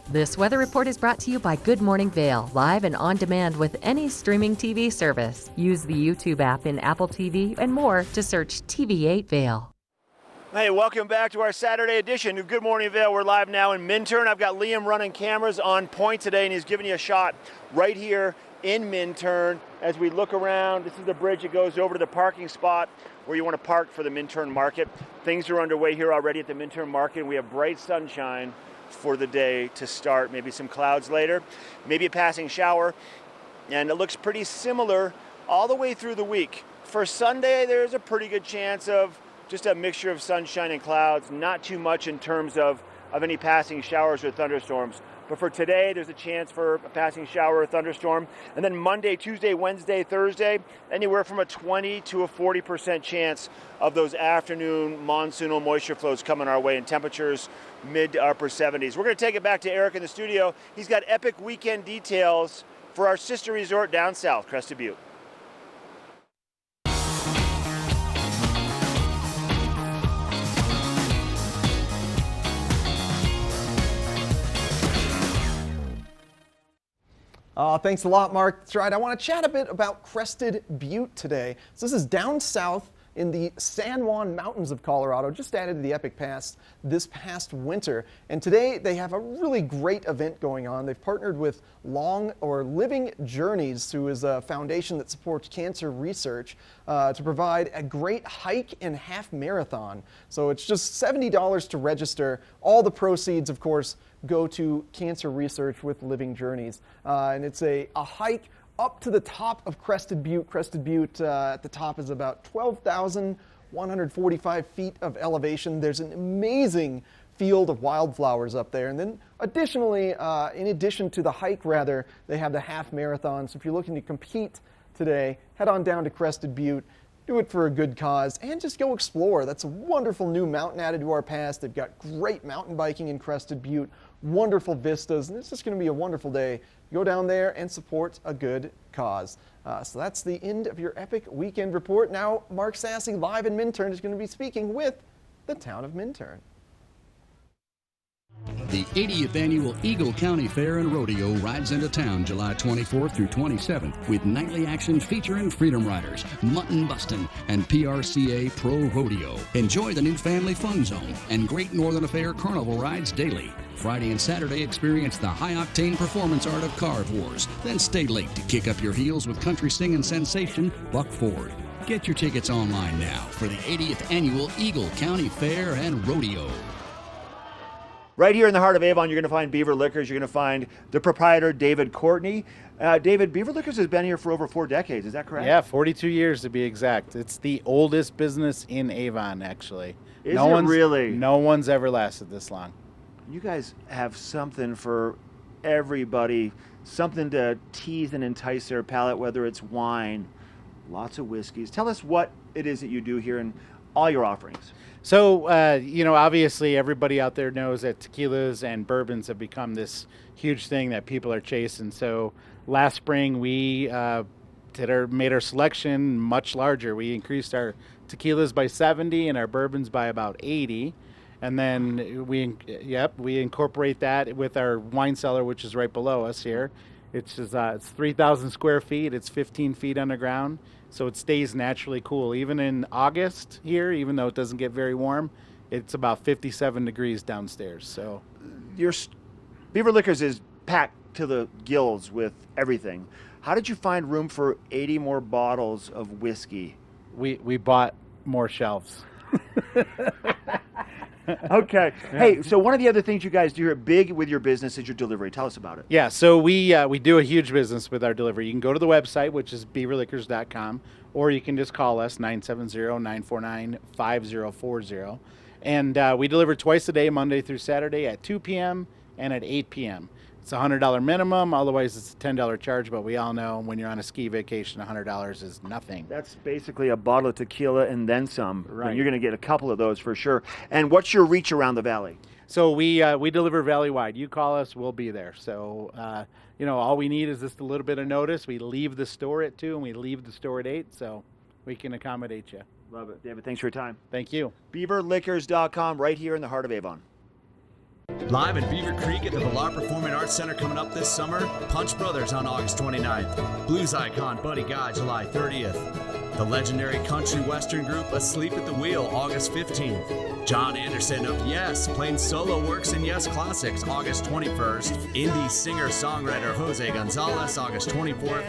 Speaker 10: This weather report is brought to you by Good Morning Vail, live and on demand with any streaming TV service. Use the YouTube app in Apple TV and more to search TV8 Vail.
Speaker 11: Hey, welcome back to our Saturday edition of Good Morning Vail. We're live now in Minturn. I've got Liam running cameras on point today, and he's giving you a shot right here in Minturn. As we look around, this is the bridge that goes over to the parking spot where you want to park for the Minturn Market. Things are underway here already at the Minturn Market. We have bright sunshine for the day to start. Maybe some clouds later, maybe a passing shower, and it looks pretty similar all the way through the week. For Sunday, there's a pretty good chance of just a mixture of sunshine and clouds, not too much in terms of any passing showers or thunderstorms. But for today, there's a chance for a passing shower or thunderstorm. And then Monday, Tuesday, Wednesday, Thursday, anywhere from a 20 to a 40% chance of those afternoon monsoonal moisture flows coming our way, and temperatures mid to upper 70s. We're going to take it back to Eric in the studio. He's got epic weekend details for our sister resort down south, Crested Butte.
Speaker 2: Thanks a lot, Mark. That's right. I want to chat a bit about Crested Butte today. So this is down south in the San Juan Mountains of Colorado, just added to the Epic Pass this past winter. And today they have a really great event going on. They've partnered with Living Journeys, who is a foundation that supports cancer research, to provide a great hike and half marathon. So it's just $70 to register. All the proceeds, of course, go to cancer research with Living Journeys. And it's a hike up to the top of Crested Butte. Crested Butte at the top is about 12,145 feet of elevation. There's an amazing field of wildflowers up there. And then additionally, in addition to the hike, they have the half marathon. So if you're looking to compete today, head on down to Crested Butte. Do it for a good cause and just go explore. That's a wonderful new mountain added to our pass. They've got great mountain biking in Crested Butte, wonderful vistas, and it's just going to be a wonderful day. Go down there and support a good cause. So that's the end of your Epic Weekend Report. Now, Mark Sassy, live in Minturn, is going to be speaking with the town of Minturn.
Speaker 23: The 80th Annual Eagle County Fair and Rodeo rides into town July 24th through 27th with nightly action featuring Freedom Riders, Mutton Bustin', and PRCA Pro Rodeo. Enjoy the new Family Fun Zone and Great Northern Affair Carnival rides daily. Friday and Saturday, experience the high-octane performance art of Card Wars. Then stay late to kick up your heels with country singing sensation Buck Ford. Get your tickets online now for the 80th Annual Eagle County Fair and Rodeo.
Speaker 11: Right here in the heart of Avon, you're going to find Beaver Liquors. You're going to find the proprietor, David Courtney. David, Beaver Liquors has been here for over 4 decades. Is that correct?
Speaker 24: Yeah, 42 years to be exact. It's the oldest business in Avon, actually.
Speaker 11: Is it really?
Speaker 24: No one's ever lasted this long.
Speaker 11: You guys have something for everybody something to tease and entice their palate, whether it's wine, lots of whiskeys. Tell us what it is that you do here and all your offerings.
Speaker 24: So, obviously everybody out there knows that tequilas and bourbons have become this huge thing that people are chasing. So last spring we made our selection much larger. We increased our tequilas by 70 and our bourbons by about 80. And then we incorporate that with our wine cellar, which is right below us here. It's 3,000 square feet. It's 15 feet underground. So it stays naturally cool. Even in August here, even though it doesn't get very warm, it's about 57 degrees downstairs. So
Speaker 11: Your Beaver Liquors is packed to the gills with everything. How did you find room for 80 more bottles of whiskey?
Speaker 24: We bought more shelves.
Speaker 11: Okay. Hey, so one of the other things you guys do here big with your business is your delivery. Tell us about it.
Speaker 24: Yeah, so we do a huge business with our delivery. You can go to the website, which is beaverliquors.com, or you can just call us, 970-949-5040. And we deliver twice a day, Monday through Saturday at 2 p.m. and at 8 p.m. It's a $100 minimum, otherwise it's a $10 charge, but we all know when you're on a ski vacation, $100 is nothing.
Speaker 11: That's basically a bottle of tequila and then some.
Speaker 24: Right.
Speaker 11: You're going to get a couple of those for sure. And what's your reach around the valley?
Speaker 24: So we deliver valley-wide. You call us, we'll be there. So, all we need is just a little bit of notice. We leave the store at 2 and we leave the store at 8, so we can accommodate you.
Speaker 11: Love it. David, thanks for your time.
Speaker 24: Thank you.
Speaker 11: BeaverLiquors.com, right here in the heart of Avon.
Speaker 4: Live in Beaver Creek at the Villar Performing Arts Center coming up this summer, Punch Brothers on August 29th, blues icon Buddy Guy July 30th, the legendary country western group Asleep at the Wheel August 15th, John Anderson of Yes playing solo works in Yes Classics August 21st, indie singer-songwriter Jose Gonzalez August 24th,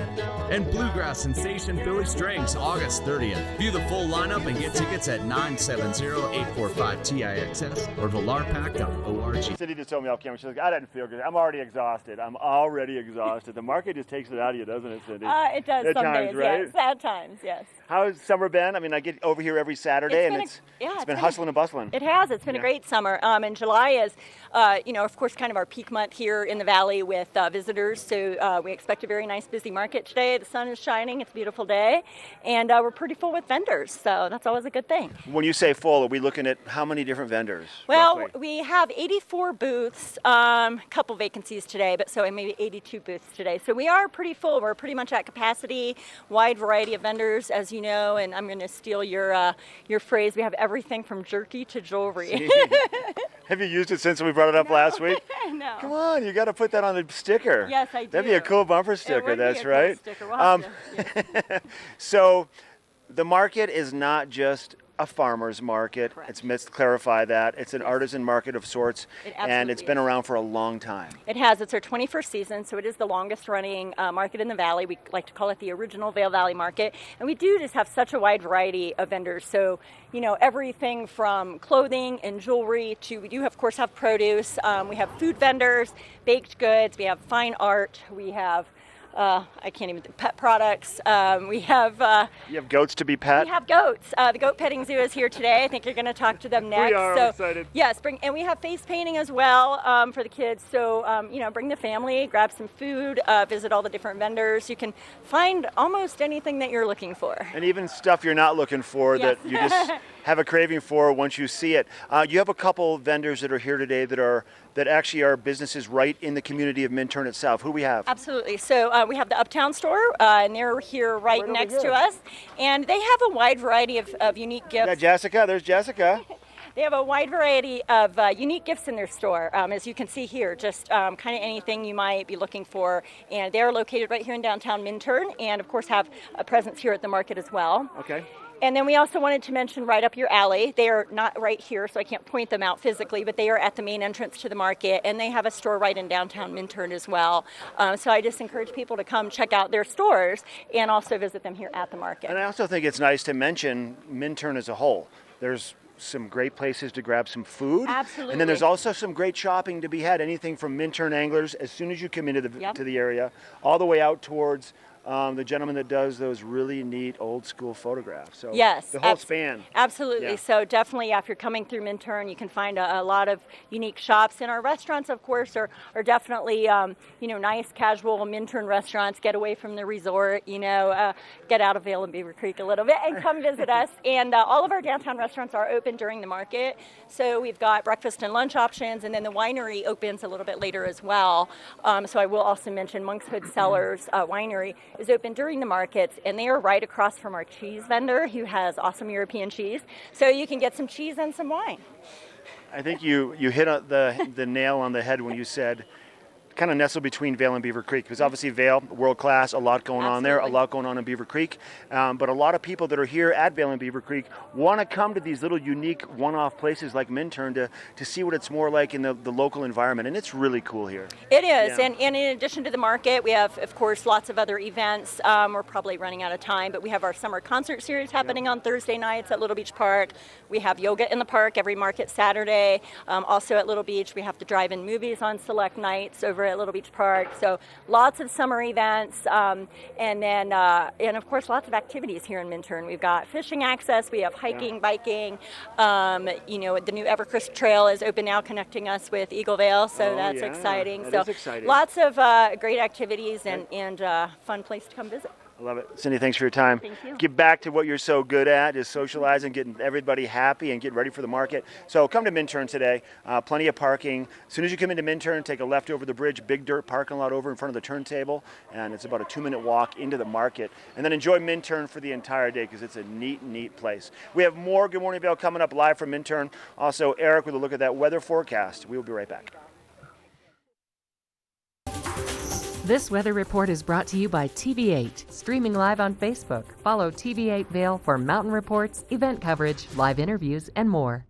Speaker 4: and bluegrass sensation Billy Strings August 30th. View the full lineup and get tickets at 970-845-TIXS or villarpack.org.
Speaker 11: Cindy just told me off camera, she's like, I didn't feel good. I'm already exhausted. The market just takes it out of you, doesn't it, Cindy?
Speaker 7: It does
Speaker 11: At
Speaker 7: some
Speaker 11: times,
Speaker 7: days,
Speaker 11: right?
Speaker 7: yes. At times, yes.
Speaker 11: How's summer been? I mean, I get over here every Saturday, it's been hustling and bustling.
Speaker 7: It has. It's been a great summer. And July is, of course, kind of our peak month here in the valley with visitors. So we expect a very nice, busy market today. The sun is shining. It's a beautiful day. And we're pretty full with vendors. So that's always a good thing.
Speaker 11: When you say full, are we looking at how many different vendors?
Speaker 7: Well,
Speaker 11: roughly?
Speaker 7: we have 84 booths, a couple vacancies today, but so maybe 82 booths today. So we are pretty full. We're pretty much at capacity, wide variety of vendors, as you know, and I'm going to steal your phrase. We have everything from jerky to jewelry.
Speaker 11: Have you used it since we brought it up last week?
Speaker 7: No.
Speaker 11: Come on, you got to put that on the sticker.
Speaker 7: Yes, I do.
Speaker 11: That'd be a cool bumper sticker, that's right.
Speaker 7: Cool sticker. We'll have
Speaker 11: So the market is not just a farmer's market.
Speaker 7: Correct.
Speaker 11: Let's clarify that. It's an artisan market of sorts, and it's been around for a long time.
Speaker 7: It has. It's our 21st season, so it is the longest running market in the valley. We like to call it the original Vail Valley Market. And we do just have such a wide variety of vendors. So, everything from clothing and jewelry to, we do, of course, have produce. We have food vendors, baked goods. We have fine art. We have pet products. We have...
Speaker 11: you have goats to be pet?
Speaker 7: We have goats. The goat petting zoo is here today. I think you're going to talk to them next.
Speaker 11: We are excited.
Speaker 7: Yes, and we have face painting as well for the kids. So, bring the family, grab some food, visit all the different vendors. You can find almost anything that you're looking for.
Speaker 11: And even stuff you're not looking for that you just have a craving for once you see it. You have a couple vendors that are here today that actually are businesses right in the community of Minturn itself. Who we have?
Speaker 7: Absolutely. So we have the Uptown store, and they're here right next to us. And they have a wide variety of unique gifts.
Speaker 11: Yeah, Jessica. There's Jessica.
Speaker 7: They have a wide variety of unique gifts in their store, as you can see here, just kind of anything you might be looking for. And they're located right here in downtown Minturn, and of course have a presence here at the market as well.
Speaker 11: Okay.
Speaker 7: And then we also wanted to mention right up your alley. They are not right here, so I can't point them out physically, but they are at the main entrance to the market, and they have a store right in downtown Minturn as well. So I just encourage people to come check out their stores and also visit them here at the market.
Speaker 11: And I also think it's nice to mention Minturn as a whole. There's some great places to grab some food.
Speaker 7: Absolutely.
Speaker 11: And then there's also some great shopping to be had. Anything from Minturn anglers, as soon as you come into the to the area, all the way out towards the gentleman that does those really neat old school photographs. So
Speaker 7: yes,
Speaker 11: the whole span.
Speaker 7: Absolutely.
Speaker 11: Yeah.
Speaker 7: So definitely, if you're coming through Minturn, you can find a lot of unique shops. And our restaurants, of course, are definitely nice, casual Minturn restaurants. Get away from the resort, get out of Vail and Beaver Creek a little bit and come visit us. And all of our downtown restaurants are open during the market. So we've got breakfast and lunch options, and then the winery opens a little bit later as well. So I will also mention Monk's Hood Cellars Winery is open during the markets, and they are right across from our cheese vendor who has awesome European cheese. So you can get some cheese and some wine.
Speaker 11: I think you hit the nail on the head when you said kind of nestled between Vail and Beaver Creek, because obviously Vail, world class, a lot going on there, a lot going on in Beaver Creek. But a lot of people that are here at Vail and Beaver Creek want to come to these little unique one-off places like Minturn to see what it's more like in the local environment, and it's really cool here.
Speaker 7: It is, and in addition to the market, we have, of course, lots of other events. We're probably running out of time, but we have our summer concert series happening on Thursday nights at Little Beach Park. We have yoga in the park every market Saturday. Also at Little Beach, we have the drive-in movies on select nights over at Little Beach Park. So lots of summer events, and of course lots of activities here in Minturn. We've got fishing access, we have hiking, biking. The new Evercrest Trail is open now, connecting us with Eagle Vale, so that's exciting.
Speaker 11: That is exciting.
Speaker 7: Lots of great activities and fun place to come visit.
Speaker 11: I love it. Cindy, thanks for your time.
Speaker 7: Thank you.
Speaker 11: Get back to what you're so good at, is socializing, getting everybody happy and getting ready for the market. So come to Minturn today. Plenty of parking. As soon as you come into Minturn, take a left over the bridge, big dirt parking lot over in front of the turntable, and it's about a 2-minute walk into the market. And then enjoy Minturn for the entire day, because it's a neat, neat place. We have more Good Morning Vail coming up live from Minturn. Also, Eric with a look at that weather forecast. We will be right back.
Speaker 10: This weather report is brought to you by TV8, streaming live on Facebook. Follow TV8 Vail for mountain reports, event coverage, live interviews, and more.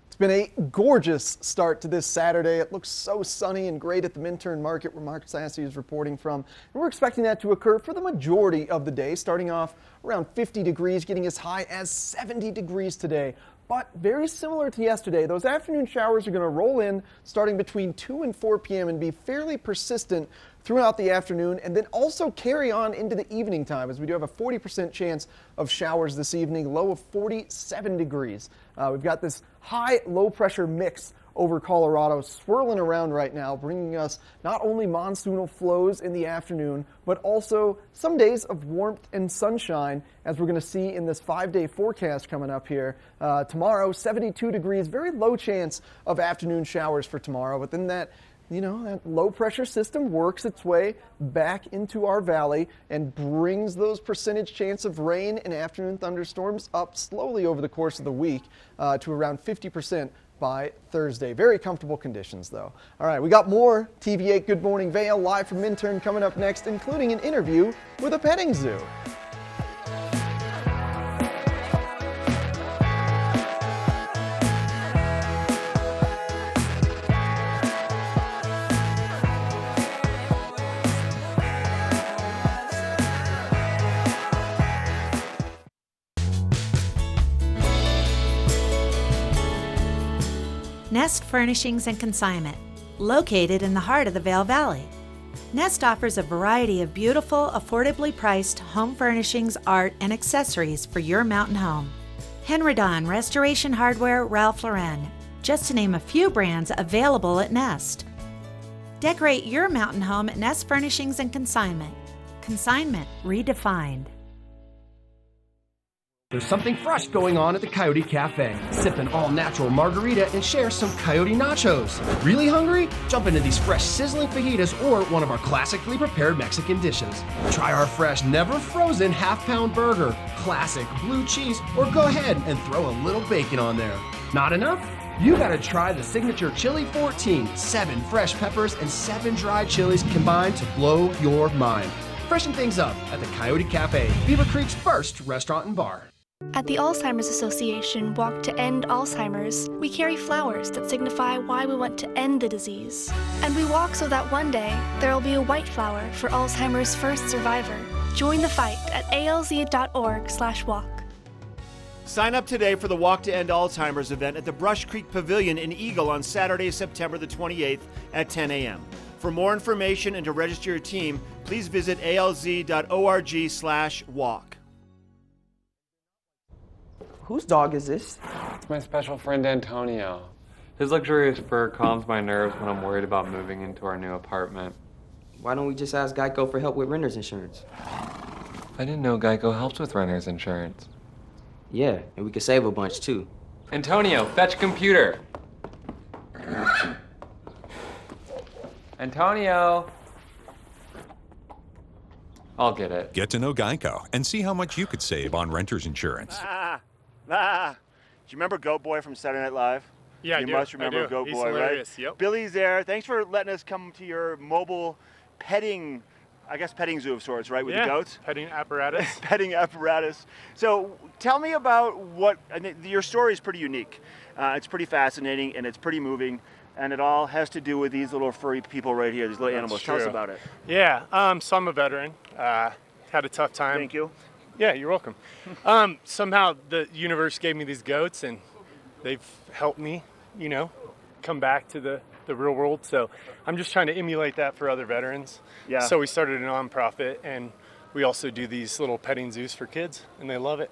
Speaker 2: It's been a gorgeous start to this Saturday. It looks so sunny and great at the Minturn Market where Mark Sassy is reporting from. And we're expecting that to occur for the majority of the day, starting off around 50 degrees, getting as high as 70 degrees today. But very similar to yesterday, those afternoon showers are going to roll in starting between 2 and 4 p.m. and be fairly persistent throughout the afternoon, and then also carry on into the evening time, as we do have a 40% chance of showers this evening, low of 47 degrees. We've got this high low pressure mix over Colorado swirling around right now, bringing us not only monsoonal flows in the afternoon, but also some days of warmth and sunshine, as we're going to see in this 5-day forecast coming up here. Tomorrow, 72 degrees, very low chance of afternoon showers for tomorrow, but then that low pressure system works its way back into our valley and brings those percentage chance of rain and afternoon thunderstorms up slowly over the course of the week to around 50% by Thursday. Very comfortable conditions, though. All right, we got more TV8 Good Morning Vail live from Minturn coming up next, including an interview with a petting zoo.
Speaker 8: Nest Furnishings and Consignment, located in the heart of the Vail Valley. Nest offers a variety of beautiful, affordably priced home furnishings, art, and accessories for your mountain home. Henredon, Restoration Hardware, Ralph Lauren, just to name a few brands available at Nest. Decorate your mountain home at Nest Furnishings and Consignment. Consignment redefined.
Speaker 12: There's something fresh going on at the Coyote Cafe. Sip an all-natural margarita and share some Coyote nachos. Really hungry? Jump into these fresh sizzling fajitas or one of our classically prepared Mexican dishes. Try our fresh, never frozen half-pound burger, classic blue cheese, or go ahead and throw a little bacon on there. Not enough? You gotta try the signature Chili 14, 7 fresh peppers and 7 dried chilies combined to blow your mind. Freshen things up at the Coyote Cafe, Beaver Creek's first restaurant and bar.
Speaker 9: At the Alzheimer's Association Walk to End Alzheimer's, we carry flowers that signify why we want to end the disease. And we walk so that one day there will be a white flower for Alzheimer's first survivor. Join the fight at alz.org/walk.
Speaker 11: Sign up today for the Walk to End Alzheimer's event at the Brush Creek Pavilion in Eagle on Saturday, September the 28th at 10 a.m. For more information and to register your team, please visit alz.org/walk.
Speaker 6: Whose dog is this?
Speaker 16: It's my special friend Antonio. His luxurious fur calms my nerves when I'm worried about moving into our new apartment.
Speaker 6: Why don't we just ask Geico for help with renter's insurance?
Speaker 16: I didn't know Geico helps with renter's insurance.
Speaker 6: Yeah, and we could save a bunch too.
Speaker 16: Antonio, fetch computer. Antonio. I'll get it.
Speaker 17: Get to know Geico and see how much you could save on renter's insurance.
Speaker 11: Do you remember Goat Boy from Saturday Night Live?
Speaker 19: Yeah,
Speaker 11: you must remember Goat
Speaker 19: He's
Speaker 11: Boy,
Speaker 19: hilarious.
Speaker 11: right?
Speaker 19: Yep.
Speaker 11: Billy's there. Thanks for letting us come to your mobile petting zoo of sorts, right, with the goats?
Speaker 19: Petting apparatus.
Speaker 11: Petting apparatus. So tell me about your story is pretty unique. It's pretty fascinating and it's pretty moving, and it all has to do with these little furry people right here, these little animals. Tell us about it.
Speaker 19: Yeah, so I'm a veteran. Had a tough time.
Speaker 11: Thank you.
Speaker 19: Yeah, you're welcome. Somehow the universe gave me these goats, and they've helped me, come back to the real world. So I'm just trying to emulate that for other veterans.
Speaker 11: Yeah.
Speaker 19: So we started a nonprofit, and we also do these little petting zoos for kids, and they love it.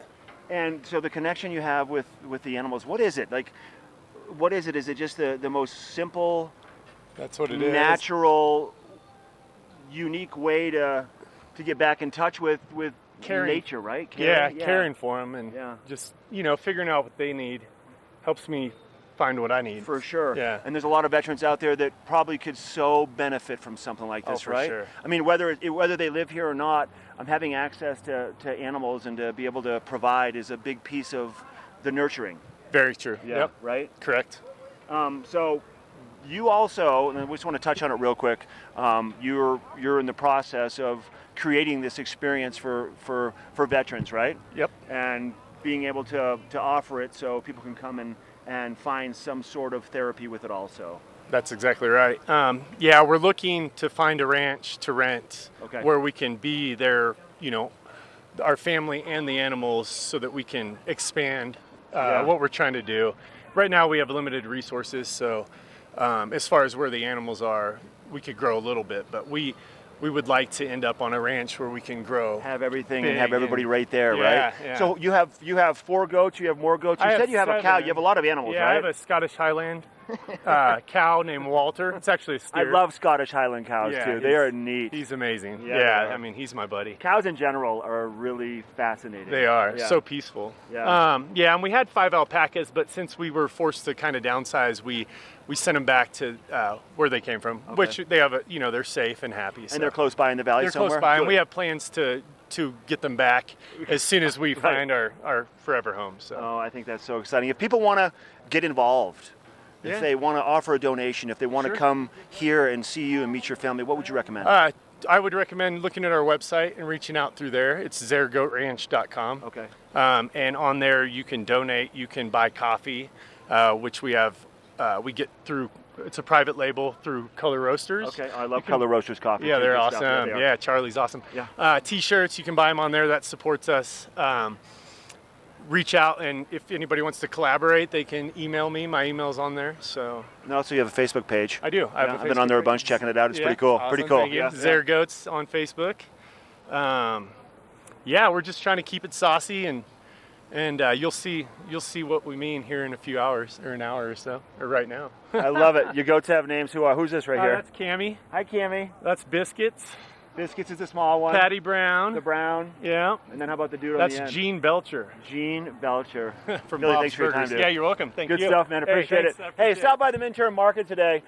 Speaker 11: And so the connection you have with the animals, what is it? What is it? Is it just the most simple,
Speaker 19: that's what it is,
Speaker 11: natural, unique way to get back in touch with nature, right?
Speaker 19: Caring for them and just, figuring out what they need helps me find what I need.
Speaker 11: For sure.
Speaker 19: Yeah.
Speaker 11: And there's a lot of veterans out there that probably could so benefit from something like this,
Speaker 19: for
Speaker 11: right?
Speaker 19: Sure.
Speaker 11: I mean, whether they live here or not, having access to animals and to be able to provide is a big piece of the nurturing.
Speaker 19: Very true.
Speaker 11: Yeah,
Speaker 19: yep.
Speaker 11: Right?
Speaker 19: Correct.
Speaker 11: So you also, and we just want to touch on it real quick, you're in the process of creating this experience for veterans, right?
Speaker 19: Yep.
Speaker 11: And being able to offer it so people can come and find some sort of therapy with it also.
Speaker 19: That's exactly right. We're looking to find a ranch to rent where we can be there, our family and the animals, so that we can expand what we're trying to do. Right now we have limited resources, so as far as where the animals are, we could grow a little bit, but we would like to end up on a ranch where we can grow,
Speaker 11: have everything, and have everybody right there, right?
Speaker 19: Yeah.
Speaker 11: So you have 4 goats. You have more goats. You said you have
Speaker 19: 7.
Speaker 11: a cow. You have a lot of animals,
Speaker 19: yeah,
Speaker 11: right?
Speaker 19: I have a Scottish Highland cow named Walter. It's actually a steer.
Speaker 11: I love Scottish Highland cows too. They are neat.
Speaker 19: He's amazing.
Speaker 11: Yeah,
Speaker 19: I mean, he's my buddy.
Speaker 11: Cows in general are really fascinating.
Speaker 19: They are so peaceful.
Speaker 11: Yeah.
Speaker 19: And we had 5 alpacas, but since we were forced to kind of downsize, we sent them back to where they came from, which they have they're safe and happy. So.
Speaker 11: And they're close by in the valley somewhere?
Speaker 19: They're close by,
Speaker 11: Good.
Speaker 19: and we have plans to get them back as soon as we find our forever home. So.
Speaker 11: Oh, I think that's so exciting. If people want to get involved, if they want to offer a donation, if they want to come here and see you and meet your family, what would you recommend?
Speaker 19: I would recommend looking at our website and reaching out through there. It's ZerGoatRanch.com.
Speaker 11: Okay.
Speaker 19: And on there you can donate, you can buy coffee, which we have, we get through, it's a private label through Color Roasters.
Speaker 11: Okay, I love Color Roasters coffee.
Speaker 19: Yeah, they're
Speaker 11: Good
Speaker 19: awesome.
Speaker 11: stuff. Yeah, they are.
Speaker 19: Yeah, Charlie's awesome.
Speaker 11: Yeah.
Speaker 19: T-shirts, you can buy them on there. That supports us. Reach out, and if anybody wants to collaborate, they can email me. My email's on there. So.
Speaker 11: And also, you have a Facebook page.
Speaker 19: I do.
Speaker 11: I've been on there a bunch, checking it out. It's pretty cool.
Speaker 19: Awesome.
Speaker 11: Pretty cool.
Speaker 19: Thank you. Zer Goats on Facebook. We're just trying to keep it saucy, and you'll see what we mean here in a few hours, or an hour or so, or right now.
Speaker 11: I love it. Your goats have names. Who's this right here?
Speaker 19: That's Cammy.
Speaker 11: Hi, Cammy.
Speaker 19: That's Biscuits.
Speaker 11: Biscuits is the small one.
Speaker 19: Patty Brown.
Speaker 11: The brown.
Speaker 19: Yeah.
Speaker 11: And then how about the dude on
Speaker 19: That's
Speaker 11: the end?
Speaker 19: Gene Belcher.
Speaker 11: Gene Belcher.
Speaker 19: From
Speaker 11: Billy,
Speaker 19: Bob's
Speaker 11: thanks for your time,
Speaker 19: Burgers.
Speaker 11: dude.
Speaker 19: Yeah, you're welcome. Thank you.
Speaker 11: Good stuff, man. Appreciate it. Hey, stop by the Minturn Market today.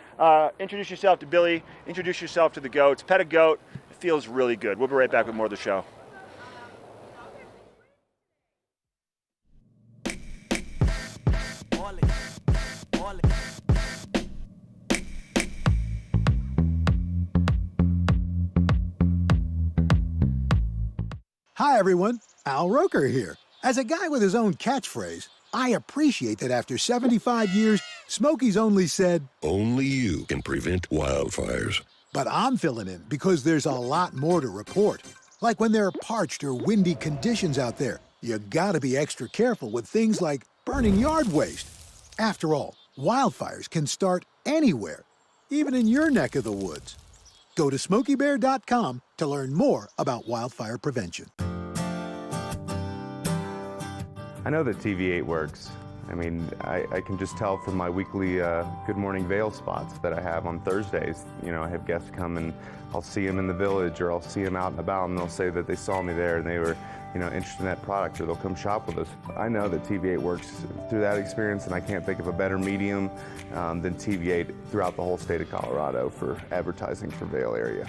Speaker 11: Introduce yourself to Billy. Introduce yourself to the goats. Pet a goat. It feels really good. We'll be right back with more of the show.
Speaker 25: Hi, everyone. Al Roker here. As a guy with his own catchphrase, I appreciate that after 75 years, Smokey's only said,
Speaker 26: "Only you can prevent wildfires."
Speaker 25: But I'm filling in because there's a lot more to report. Like when there are parched or windy conditions out there, you gotta be extra careful with things like burning yard waste. After all, wildfires can start anywhere, even in your neck of the woods. Go to SmokeyBear.com to learn more about wildfire prevention.
Speaker 1: I know that TV8 works. I mean, I can just tell from my weekly Good Morning Vail spots that I have on Thursdays. You know, I have guests come and I'll see them in the village, or I'll see them out and about, and they'll say that they saw me there and they were, you know, interested in that product, or they'll come shop with us. I know that TV8 works through that experience, and I can't think of a better medium than TV8 throughout the whole state of Colorado for advertising for Vail area.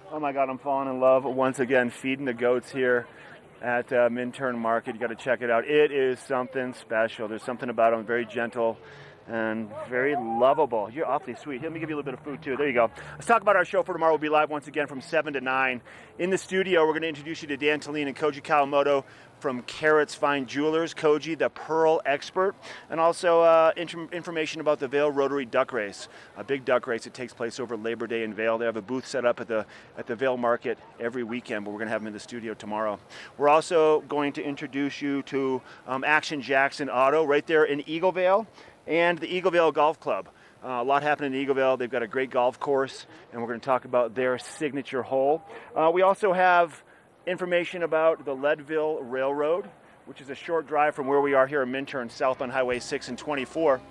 Speaker 11: Oh my God, I'm falling in love once again feeding the goats here at Minturn Market. You got to check it out. It is something special. There's something about them, very gentle and very lovable. You're awfully sweet. Let me give you a little bit of food too. There you go. Let's talk about our show for tomorrow. We'll be live once again from 7 to 9. In the studio, we're going to introduce you to Dan Talene and Koji Kawamoto from Carrots Fine Jewelers. Koji, the pearl expert, and also information about the Vail Rotary Duck Race, a big duck race that takes place over Labor Day in Vail. They have a booth set up at the Vail Market every weekend, but we're going to have them in the studio tomorrow. We're also going to introduce you to Action Jackson Auto right there in Eaglevale, and the Eaglevale Golf Club. A lot happening in Eaglevale. They've got a great golf course, and we're going to talk about their signature hole. We also have information about the Leadville Railroad, which is a short drive from where we are here in Minturn, south on Highway 6 and 24.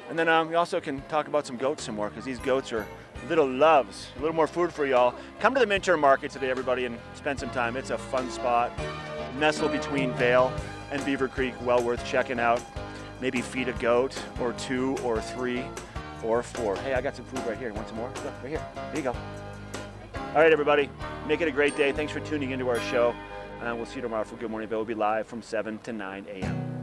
Speaker 11: And then we also can talk about some goats some more, because these goats are little loves. A little more food for y'all. Come to the Minturn Market today, everybody, and spend some time. It's a fun spot, nestled between Vail and Beaver Creek. Well worth checking out. Maybe feed a goat or 2 or 3 or 4. Hey, I got some food right here. You want some more? Look, right here. Here you go. All right, everybody. Make it a great day. Thanks for tuning into our show. And we'll see you tomorrow for Good Morning Vail. We'll be live from 7 to 9 a.m.